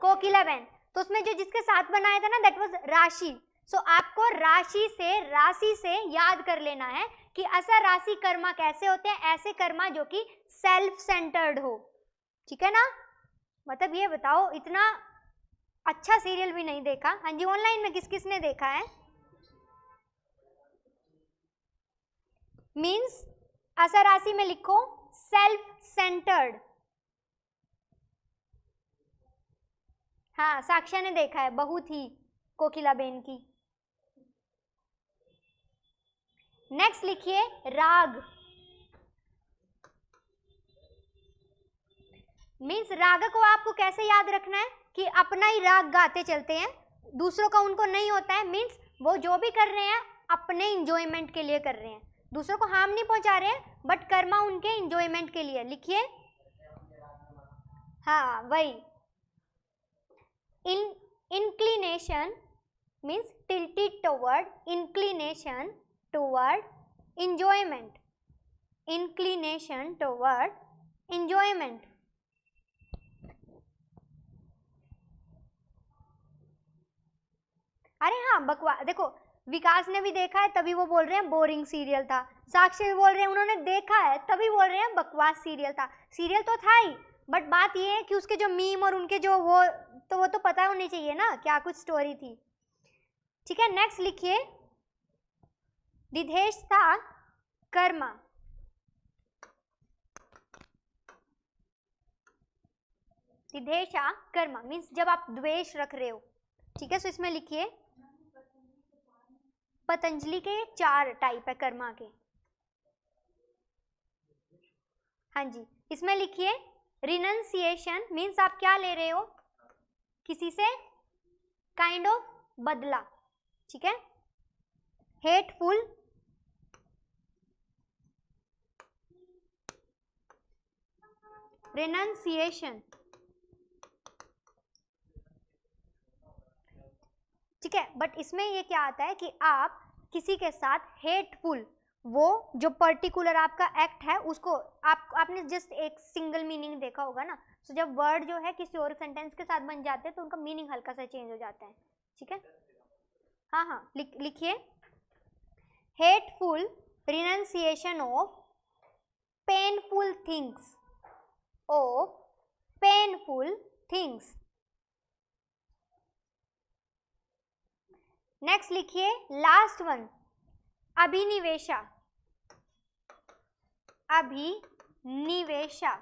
कोकिला बहन। तो उसमें जो जिसके साथ बनाया था ना दैट वाज राशि। सो आपको राशि से याद कर लेना है कि असा राशि कर्मा कैसे होते हैं, ऐसे कर्मा जो कि सेल्फ सेंटर्ड हो। ठीक है ना, मतलब ये बताओ इतना अच्छा सीरियल भी नहीं देखा। हाँ जी, ऑनलाइन में किस किसने देखा है। मीन्स असा राशि में लिखो सेल्फ सेंटर्ड। हाँ साक्ष्या ने देखा है, बहू थी कोकिला बेन की। नेक्स्ट लिखिए राग। मीन्स राग को आपको कैसे याद रखना है कि अपना ही राग गाते चलते हैं, दूसरों का उनको नहीं होता है। मीन्स वो जो भी कर रहे हैं अपने इंजॉयमेंट के लिए कर रहे हैं, दूसरों को हार्म नहीं पहुंचा रहे हैं, बट कर्मा उनके इंजॉयमेंट के लिए। लिखिए हाँ वही। Inclination means tilted toward, inclination toward enjoyment, inclination toward enjoyment। अरे हाँ बकवास, देखो विकास ने भी देखा है तभी वो बोल रहे हैं बोरिंग सीरियल था, साक्षी भी बोल रहे हैं उन्होंने देखा है तभी बोल रहे हैं बकवास सीरियल था। सीरियल तो था ही, बट बात ये है कि उसके जो मीम और उनके जो वो तो पता होनी चाहिए ना क्या कुछ स्टोरी थी। ठीक है, नेक्स्ट लिखिए दिधेश था कर्मा। दिधेशा कर्मा मीन्स जब आप द्वेष रख रहे हो। ठीक है, सो इसमें लिखिए पतंजलि के 4 टाइप है कर्मा के। हाँ जी, इसमें लिखिए रिनंसिएशन मीन्स आप क्या ले रहे हो, किसी से काइंड ऑफ बदला। ठीक है, हेटफुल, रिनंसिएशन। ठीक है, बट इसमें ये क्या आता है कि आप किसी के साथ हेटफुल, वो जो पर्टिकुलर आपका एक्ट है उसको आपने जस्ट एक सिंगल मीनिंग देखा होगा ना। तो जब वर्ड जो है किसी और सेंटेंस के साथ बन जाते हैं तो उनका मीनिंग हल्का सा चेंज हो जाता है। ठीक है, हाँ हाँ लिखिए hateful renunciation of painful things, of painful things. Next लिखिए लास्ट वन अभिनिवेशा। अभिनिवेशा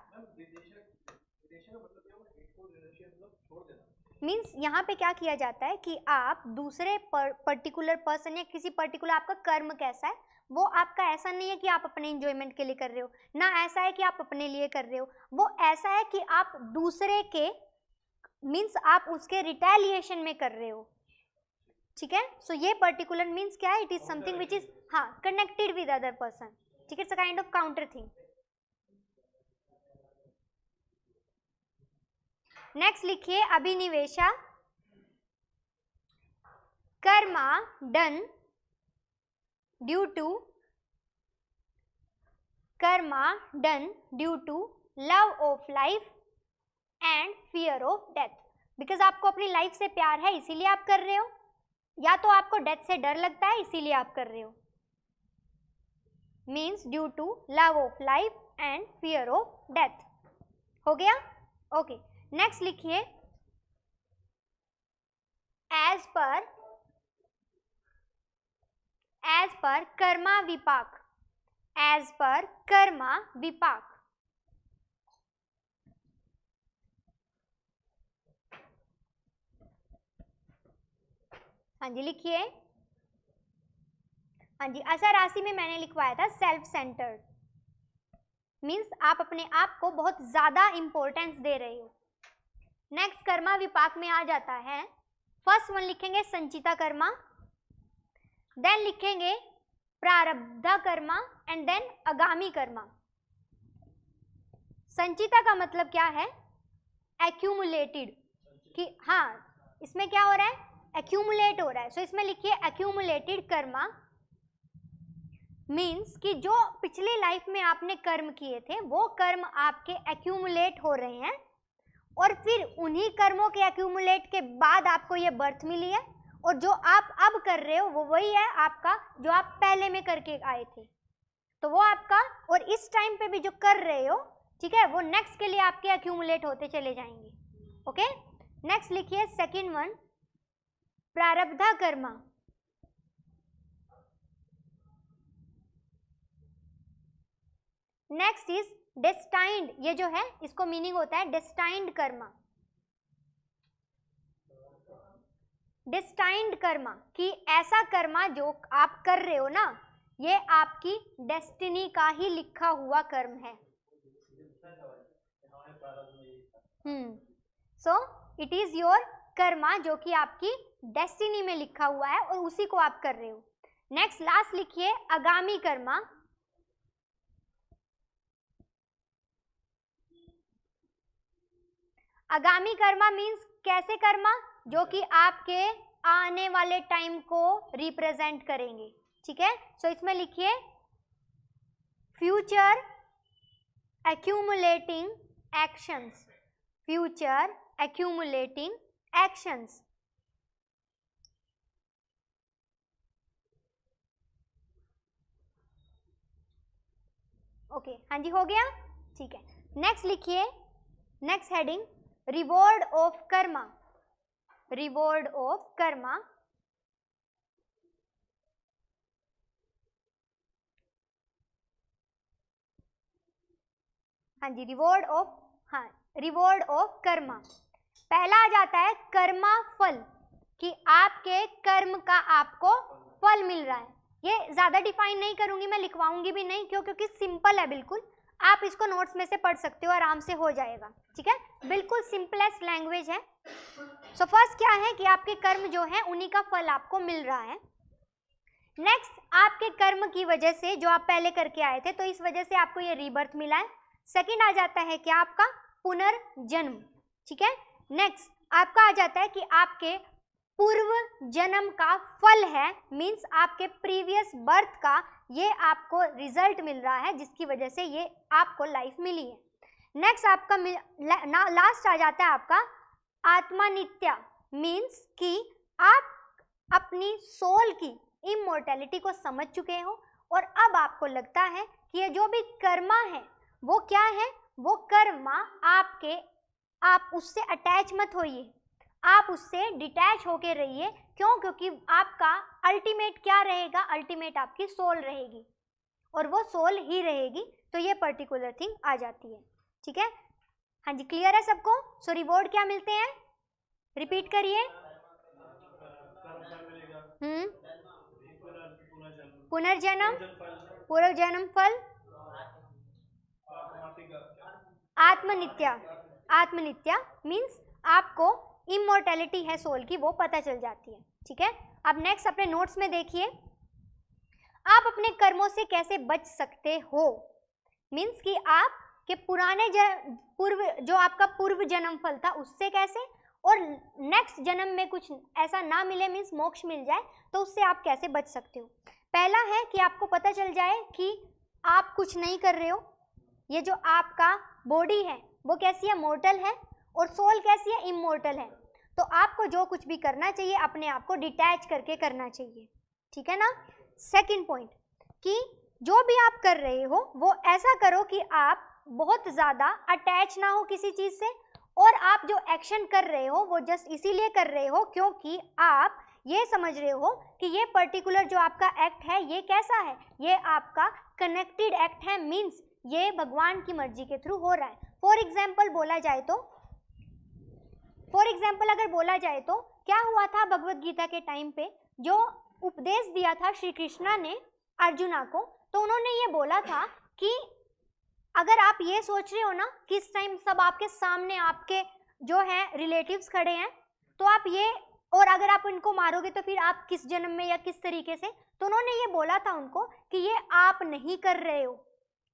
मीन्स यहाँ पे क्या किया जाता है कि आप दूसरे पर्टिकुलर पर्सन या किसी पर्टिकुलर आपका कर्म कैसा है, वो आपका ऐसा नहीं है कि आप अपने एंजॉयमेंट के लिए कर रहे हो, ना ऐसा है कि आप अपने लिए कर रहे हो, वो ऐसा है कि आप दूसरे के मीन्स आप उसके रिटेलिएशन में कर रहे हो, ठीक है। सो ये पर्टिकुलर मीन्स क्या है, it is something which is हाँ कनेक्टेड विद अदर पर्सन, ठीक है, it's a kind of counter thing. Next लिखिए abhinivesha, karma done due to, karma done due to love of life and fear of death. Because आपको अपनी लाइफ से प्यार है इसीलिए आप कर रहे हो, या तो आपको डेथ से डर लगता है इसीलिए आप कर रहे हो, means due to love of life and fear of death. हो गया, ओके। नेक्स्ट लिखिए एज पर कर्मा विपाक, एज पर कर्मा विपाक। हाँ जी लिखिए, हाँ जी असर राशि में मैंने लिखवाया था सेल्फ सेंटर्ड, मीन्स आप अपने आप को बहुत ज्यादा इंपॉर्टेंस दे रहे हो। नेक्स्ट कर्मा विपाक में आ जाता है, फर्स्ट वन लिखेंगे संचिता कर्मा, देन लिखेंगे प्रारब्धा कर्मा एंड देन आगामी कर्मा। संचिता का मतलब क्या है, एक्यूमुलेटेड, कि हाँ इसमें क्या हो रहा है, एक्यूमुलेट हो रहा है। सो इसमें लिखिए एक्यूमुलेटेड कर्मा, मीन्स कि जो पिछली लाइफ में आपने कर्म किए थे वो कर्म आपके एक्यूमुलेट हो रहे हैं, और फिर उन्हीं कर्मों के एक्यूमुलेट के बाद आपको ये बर्थ मिली है, और जो आप अब कर रहे हो वो वही है आपका जो आप पहले में करके आए थे, तो वो आपका, और इस टाइम पे भी जो कर रहे हो, ठीक है, वो नेक्स्ट के लिए आपके एक्यूमुलेट होते चले जाएंगे। ओके, नेक्स्ट लिखिए second one prarabdha karma, next is destined, ये जो है इसको मीनिंग होता है डेस्टाइंड कर्मा, डेस्टाइंड कर्मा कि ऐसा कर्मा जो आप कर रहे हो ना, ये आपकी डेस्टिनी का ही लिखा हुआ कर्म है। सो इट इज योर कर्मा जो कि आपकी डेस्टिनी में लिखा हुआ है और उसी को आप कर रहे हो। नेक्स्ट लास्ट लिखिए आगामी कर्मा, आगामी कर्मा मीन्स कैसे कर्मा, जो कि आपके आने वाले टाइम को रिप्रेजेंट करेंगे, ठीक है। सो इसमें लिखिए future accumulating actions, future accumulating actions। Okay हाँ जी हो गया, ठीक है। नेक्स्ट लिखिए, next heading reward of Karma, reward of Karma, हाँ जी रिवॉर्ड ऑफ, हाँ रिवॉर्ड ऑफ कर्मा। पहला आ जाता है कर्मा फल, कि आपके कर्म का आपको फल मिल रहा है। ये ज्यादा डिफाइन नहीं करूंगी मैं, लिखवाऊंगी भी नहीं क्यों, क्योंकि सिंपल है बिल्कुल, आप इसको नोट्स में से पढ़ सकते हो, आराम से हो जाएगा, ठीक है, बिल्कुल सिंपलेस्ट लैंग्वेज है। सो फर्स्ट क्या है कि आपके कर्म जो है उन्हीं का फल आपको मिल रहा है। नेक्स्ट आपके कर्म की वजह से जो आप पहले करके आए थे, तो इस वजह से आपको ये रीबर्थ मिला है। सेकंड आ जाता है क्या आपका पुनर्जन्म, ठीक है। नेक्स्ट आपका आ जाता है कि आपके पूर्व जन्म का फल है, मींस आपके प्रीवियस बर्थ का ये आपको रिजल्ट मिल रहा है, जिसकी वजह से ये आपको लाइफ मिली है। नेक्स्ट आपका लास्ट आ जाता है आपका आत्मानित्या, मींस कि आप अपनी सोल की इमोर्टैलिटी को समझ चुके हो, और अब आपको लगता है कि ये जो भी कर्मा है वो क्या है, वो कर्मा आपके, आप उससे अटैच मत होइए, आप उससे डिटैच होके रहिए। क्यों, क्योंकि आपका अल्टीमेट क्या रहेगा, अल्टीमेट आपकी सोल रहेगी, और वो सोल ही रहेगी, तो ये पर्टिकुलर थिंग आ जाती है, ठीक है। हाँ जी क्लियर है सबको। सो रिवॉर्ड क्या मिलते हैं, रिपीट करिए। पुनर्जन्म, पूर्व जन्म फल, आत्मनित्या। आत्मनित्या मीन्स आपको इमोर्टैलिटी है सोल की, वो पता चल जाती है। ठीक है, अब नेक्स्ट अपने नोट्स में देखिए, आप अपने कर्मों से कैसे बच सकते हो। मीन्स कि आप के पुराने पूर्व जो आपका पूर्व जन्म फल था उससे कैसे, और नेक्स्ट जन्म में कुछ ऐसा ना मिले, मीन्स मोक्ष मिल जाए, तो उससे आप कैसे बच सकते हो। पहला है कि आपको पता चल जाए कि आप कुछ नहीं कर रहे हो। ये जो आपका बॉडी है वो कैसी है, मोर्टल है, और सोल कैसी है, इमोर्टल है। तो आपको जो कुछ भी करना चाहिए अपने आप को डिटैच करके करना चाहिए। ठीक है ना। सेकंड पॉइंट कि जो भी आप कर रहे हो वो ऐसा करो कि आप बहुत ज़्यादा अटैच ना हो किसी चीज़ से, और आप जो एक्शन कर रहे हो वो जस्ट इसीलिए कर रहे हो क्योंकि आप ये समझ रहे हो कि ये पर्टिकुलर जो आपका एक्ट है ये कैसा है, ये आपका कनेक्टेड एक्ट है, मीन्स ये भगवान की मर्जी के थ्रू हो रहा है। फॉर एग्जाम्पल अगर बोला जाए तो क्या हुआ था भगवत गीता के टाइम पे, जो उपदेश दिया था श्री कृष्णा ने अर्जुना को, तो उन्होंने ये बोला था कि अगर आप ये सोच रहे हो ना कि इस टाइम सब आपके सामने आपके जो है रिलेटिव्स खड़े हैं, तो आप ये, और अगर आप इनको मारोगे तो फिर आप किस जन्म में या किस तरीके से, तो उन्होंने ये बोला था उनको कि ये आप नहीं कर रहे हो,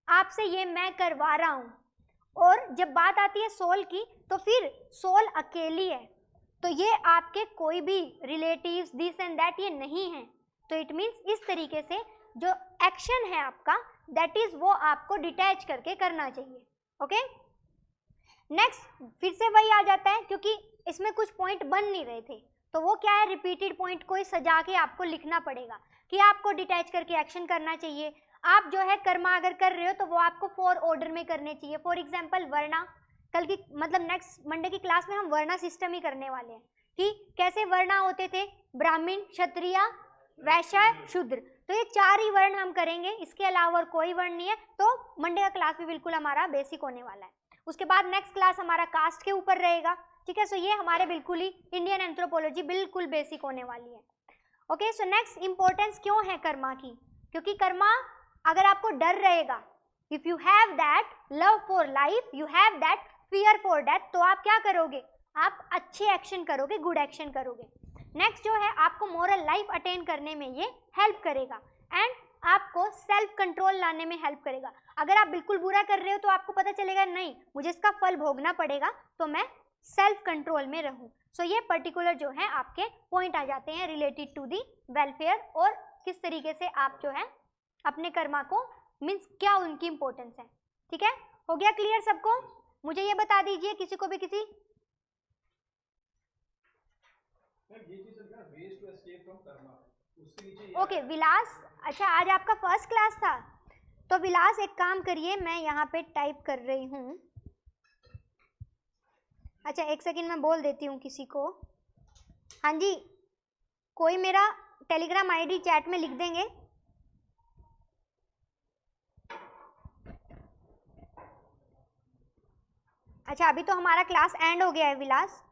आपसे ये मैं करवा रहा हूँ। और जब बात आती है सोल की, तो फिर सोल अकेली है, तो ये आपके कोई भी रिलेटिव्स दिस एंड दैट ये नहीं है। तो इट मीन्स इस तरीके से जो एक्शन है आपका दैट इज वो आपको डिटैच करके करना चाहिए। ओके, नेक्स्ट फिर से वही आ जाता है क्योंकि इसमें कुछ पॉइंट बन नहीं रहे थे, तो वो क्या है, रिपीटेड पॉइंट को सजा के आपको लिखना पड़ेगा कि आपको डिटैच करके एक्शन करना चाहिए। आप जो है कर्मा अगर कर रहे हो तो वो आपको 4 ऑर्डर में करने चाहिए। फॉर एग्जाम्पल वर्णा, कल की मतलब नेक्स्ट मंडे की क्लास में हम वर्णा सिस्टम ही करने वाले हैं कि कैसे वर्णा होते थे, ब्राह्मण, क्षत्रिय, वैश्य, शूद्र। तो ये 4 ही वर्ण हम करेंगे, इसके अलावा और कोई वर्ण नहीं है। तो मंडे का क्लास भी बिल्कुल हमारा बेसिक होने वाला है। उसके बाद नेक्स्ट क्लास हमारा कास्ट के ऊपर रहेगा। ठीक है, सो ये हमारे बिल्कुल ही इंडियन एंथ्रोपोलॉजी बिल्कुल बेसिक होने वाली है। ओके, सो नेक्स्ट इंपॉर्टेंस क्यों है कर्मा की, क्योंकि कर्मा अगर आपको डर रहेगा, if you have that love for life, you have that fear for death, तो आप क्या करोगे, आप अच्छे एक्शन करोगे, गुड एक्शन करोगे। नेक्स्ट जो है आपको मोरल लाइफ अटेन करने में ये हेल्प करेगा, एंड आपको सेल्फ कंट्रोल लाने में हेल्प करेगा। अगर आप बिल्कुल बुरा कर रहे हो तो आपको पता चलेगा नहीं मुझे इसका फल भोगना पड़ेगा, तो मैं सेल्फ कंट्रोल में रहूं। सो ये पर्टिकुलर जो है आपके पॉइंट आ जाते हैं रिलेटेड टू दी वेलफेयर, और किस तरीके से आप जो है अपने कर्मा को, मीन्स क्या उनकी इंपॉर्टेंस है। ठीक है, हो गया क्लियर सबको। मुझे ये बता दीजिए किसी को भी किसी ओके विलास, अच्छा आज आपका फर्स्ट क्लास था, तो विलास एक काम करिए, मैं यहाँ पे टाइप कर रही हूँ। अच्छा एक सेकंड मैं बोल देती हूँ किसी को। हाँ जी, कोई मेरा टेलीग्राम आईडी चैट में लिख देंगे। अच्छा अभी तो हमारा क्लास एंड हो गया है विलास।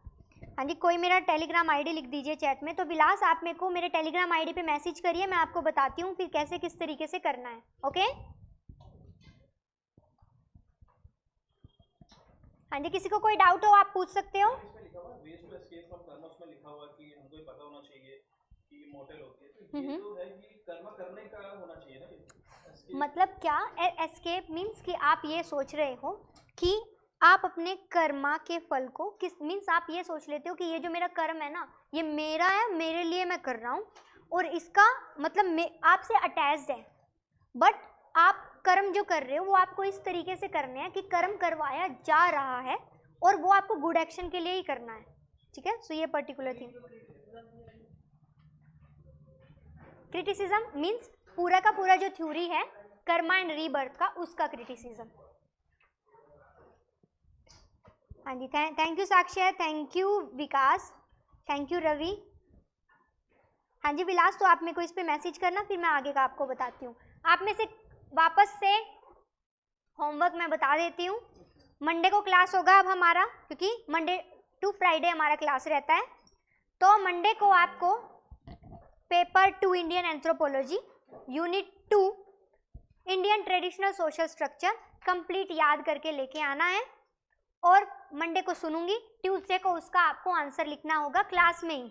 हाँ जी, कोई मेरा टेलीग्राम आईडी लिख दीजिए चैट में। तो विलास आप मेरे को मेरे टेलीग्राम आईडी पे मैसेज करिए, मैं आपको बताती हूँ फिर कैसे किस तरीके से करना है। ओके, हाँ जी, किसी को कोई डाउट हो आप पूछ सकते हो। मतलब क्या, एस्केप मीन्स कि आप ये सोच रहे हो कि आप अपने कर्मा के फल को किस, मीन्स आप ये सोच लेते हो कि ये जो मेरा कर्म है ना ये मेरा है, मेरे लिए मैं कर रहा हूँ, और इसका मतलब आपसे अटैच्ड है, बट आप कर्म जो कर रहे हो वो आपको इस तरीके से करने हैं कि कर्म करवाया जा रहा है और वो आपको गुड एक्शन के लिए ही करना है। ठीक है, सो ये पर्टिकुलर थिंग। क्रिटिसिज्म मीन्स पूरा का पूरा जो थ्योरी है कर्मा एंड रीबर्थ का, उसका क्रिटिसिज्म। हाँ जी, thank you Sakshar, thank you Vikas, thank you Ravi. हाँ जी विलास, तो आप मेरे को इस पे मैसेज करना, फिर मैं आगे का आपको बताती हूँ। आप में से वापस से होमवर्क मैं बता देती हूँ। मंडे को क्लास होगा अब हमारा, क्योंकि मंडे टू फ्राइडे हमारा क्लास रहता है। तो मंडे को आपको paper 2 Indian anthropology unit 2 Indian traditional social structure complete याद करके लेके आना है और मंडे को सुनूंगी, ट्यूसडे को उसका आपको आंसर लिखना होगा क्लास में ही,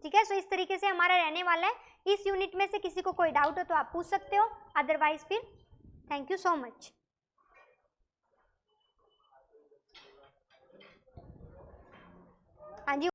ठीक है। सो इस तरीके से हमारा रहने वाला है। इस यूनिट में से किसी को कोई डाउट हो तो आप पूछ सकते हो, अदरवाइज फिर थैंक यू सो मच। हाँ जी।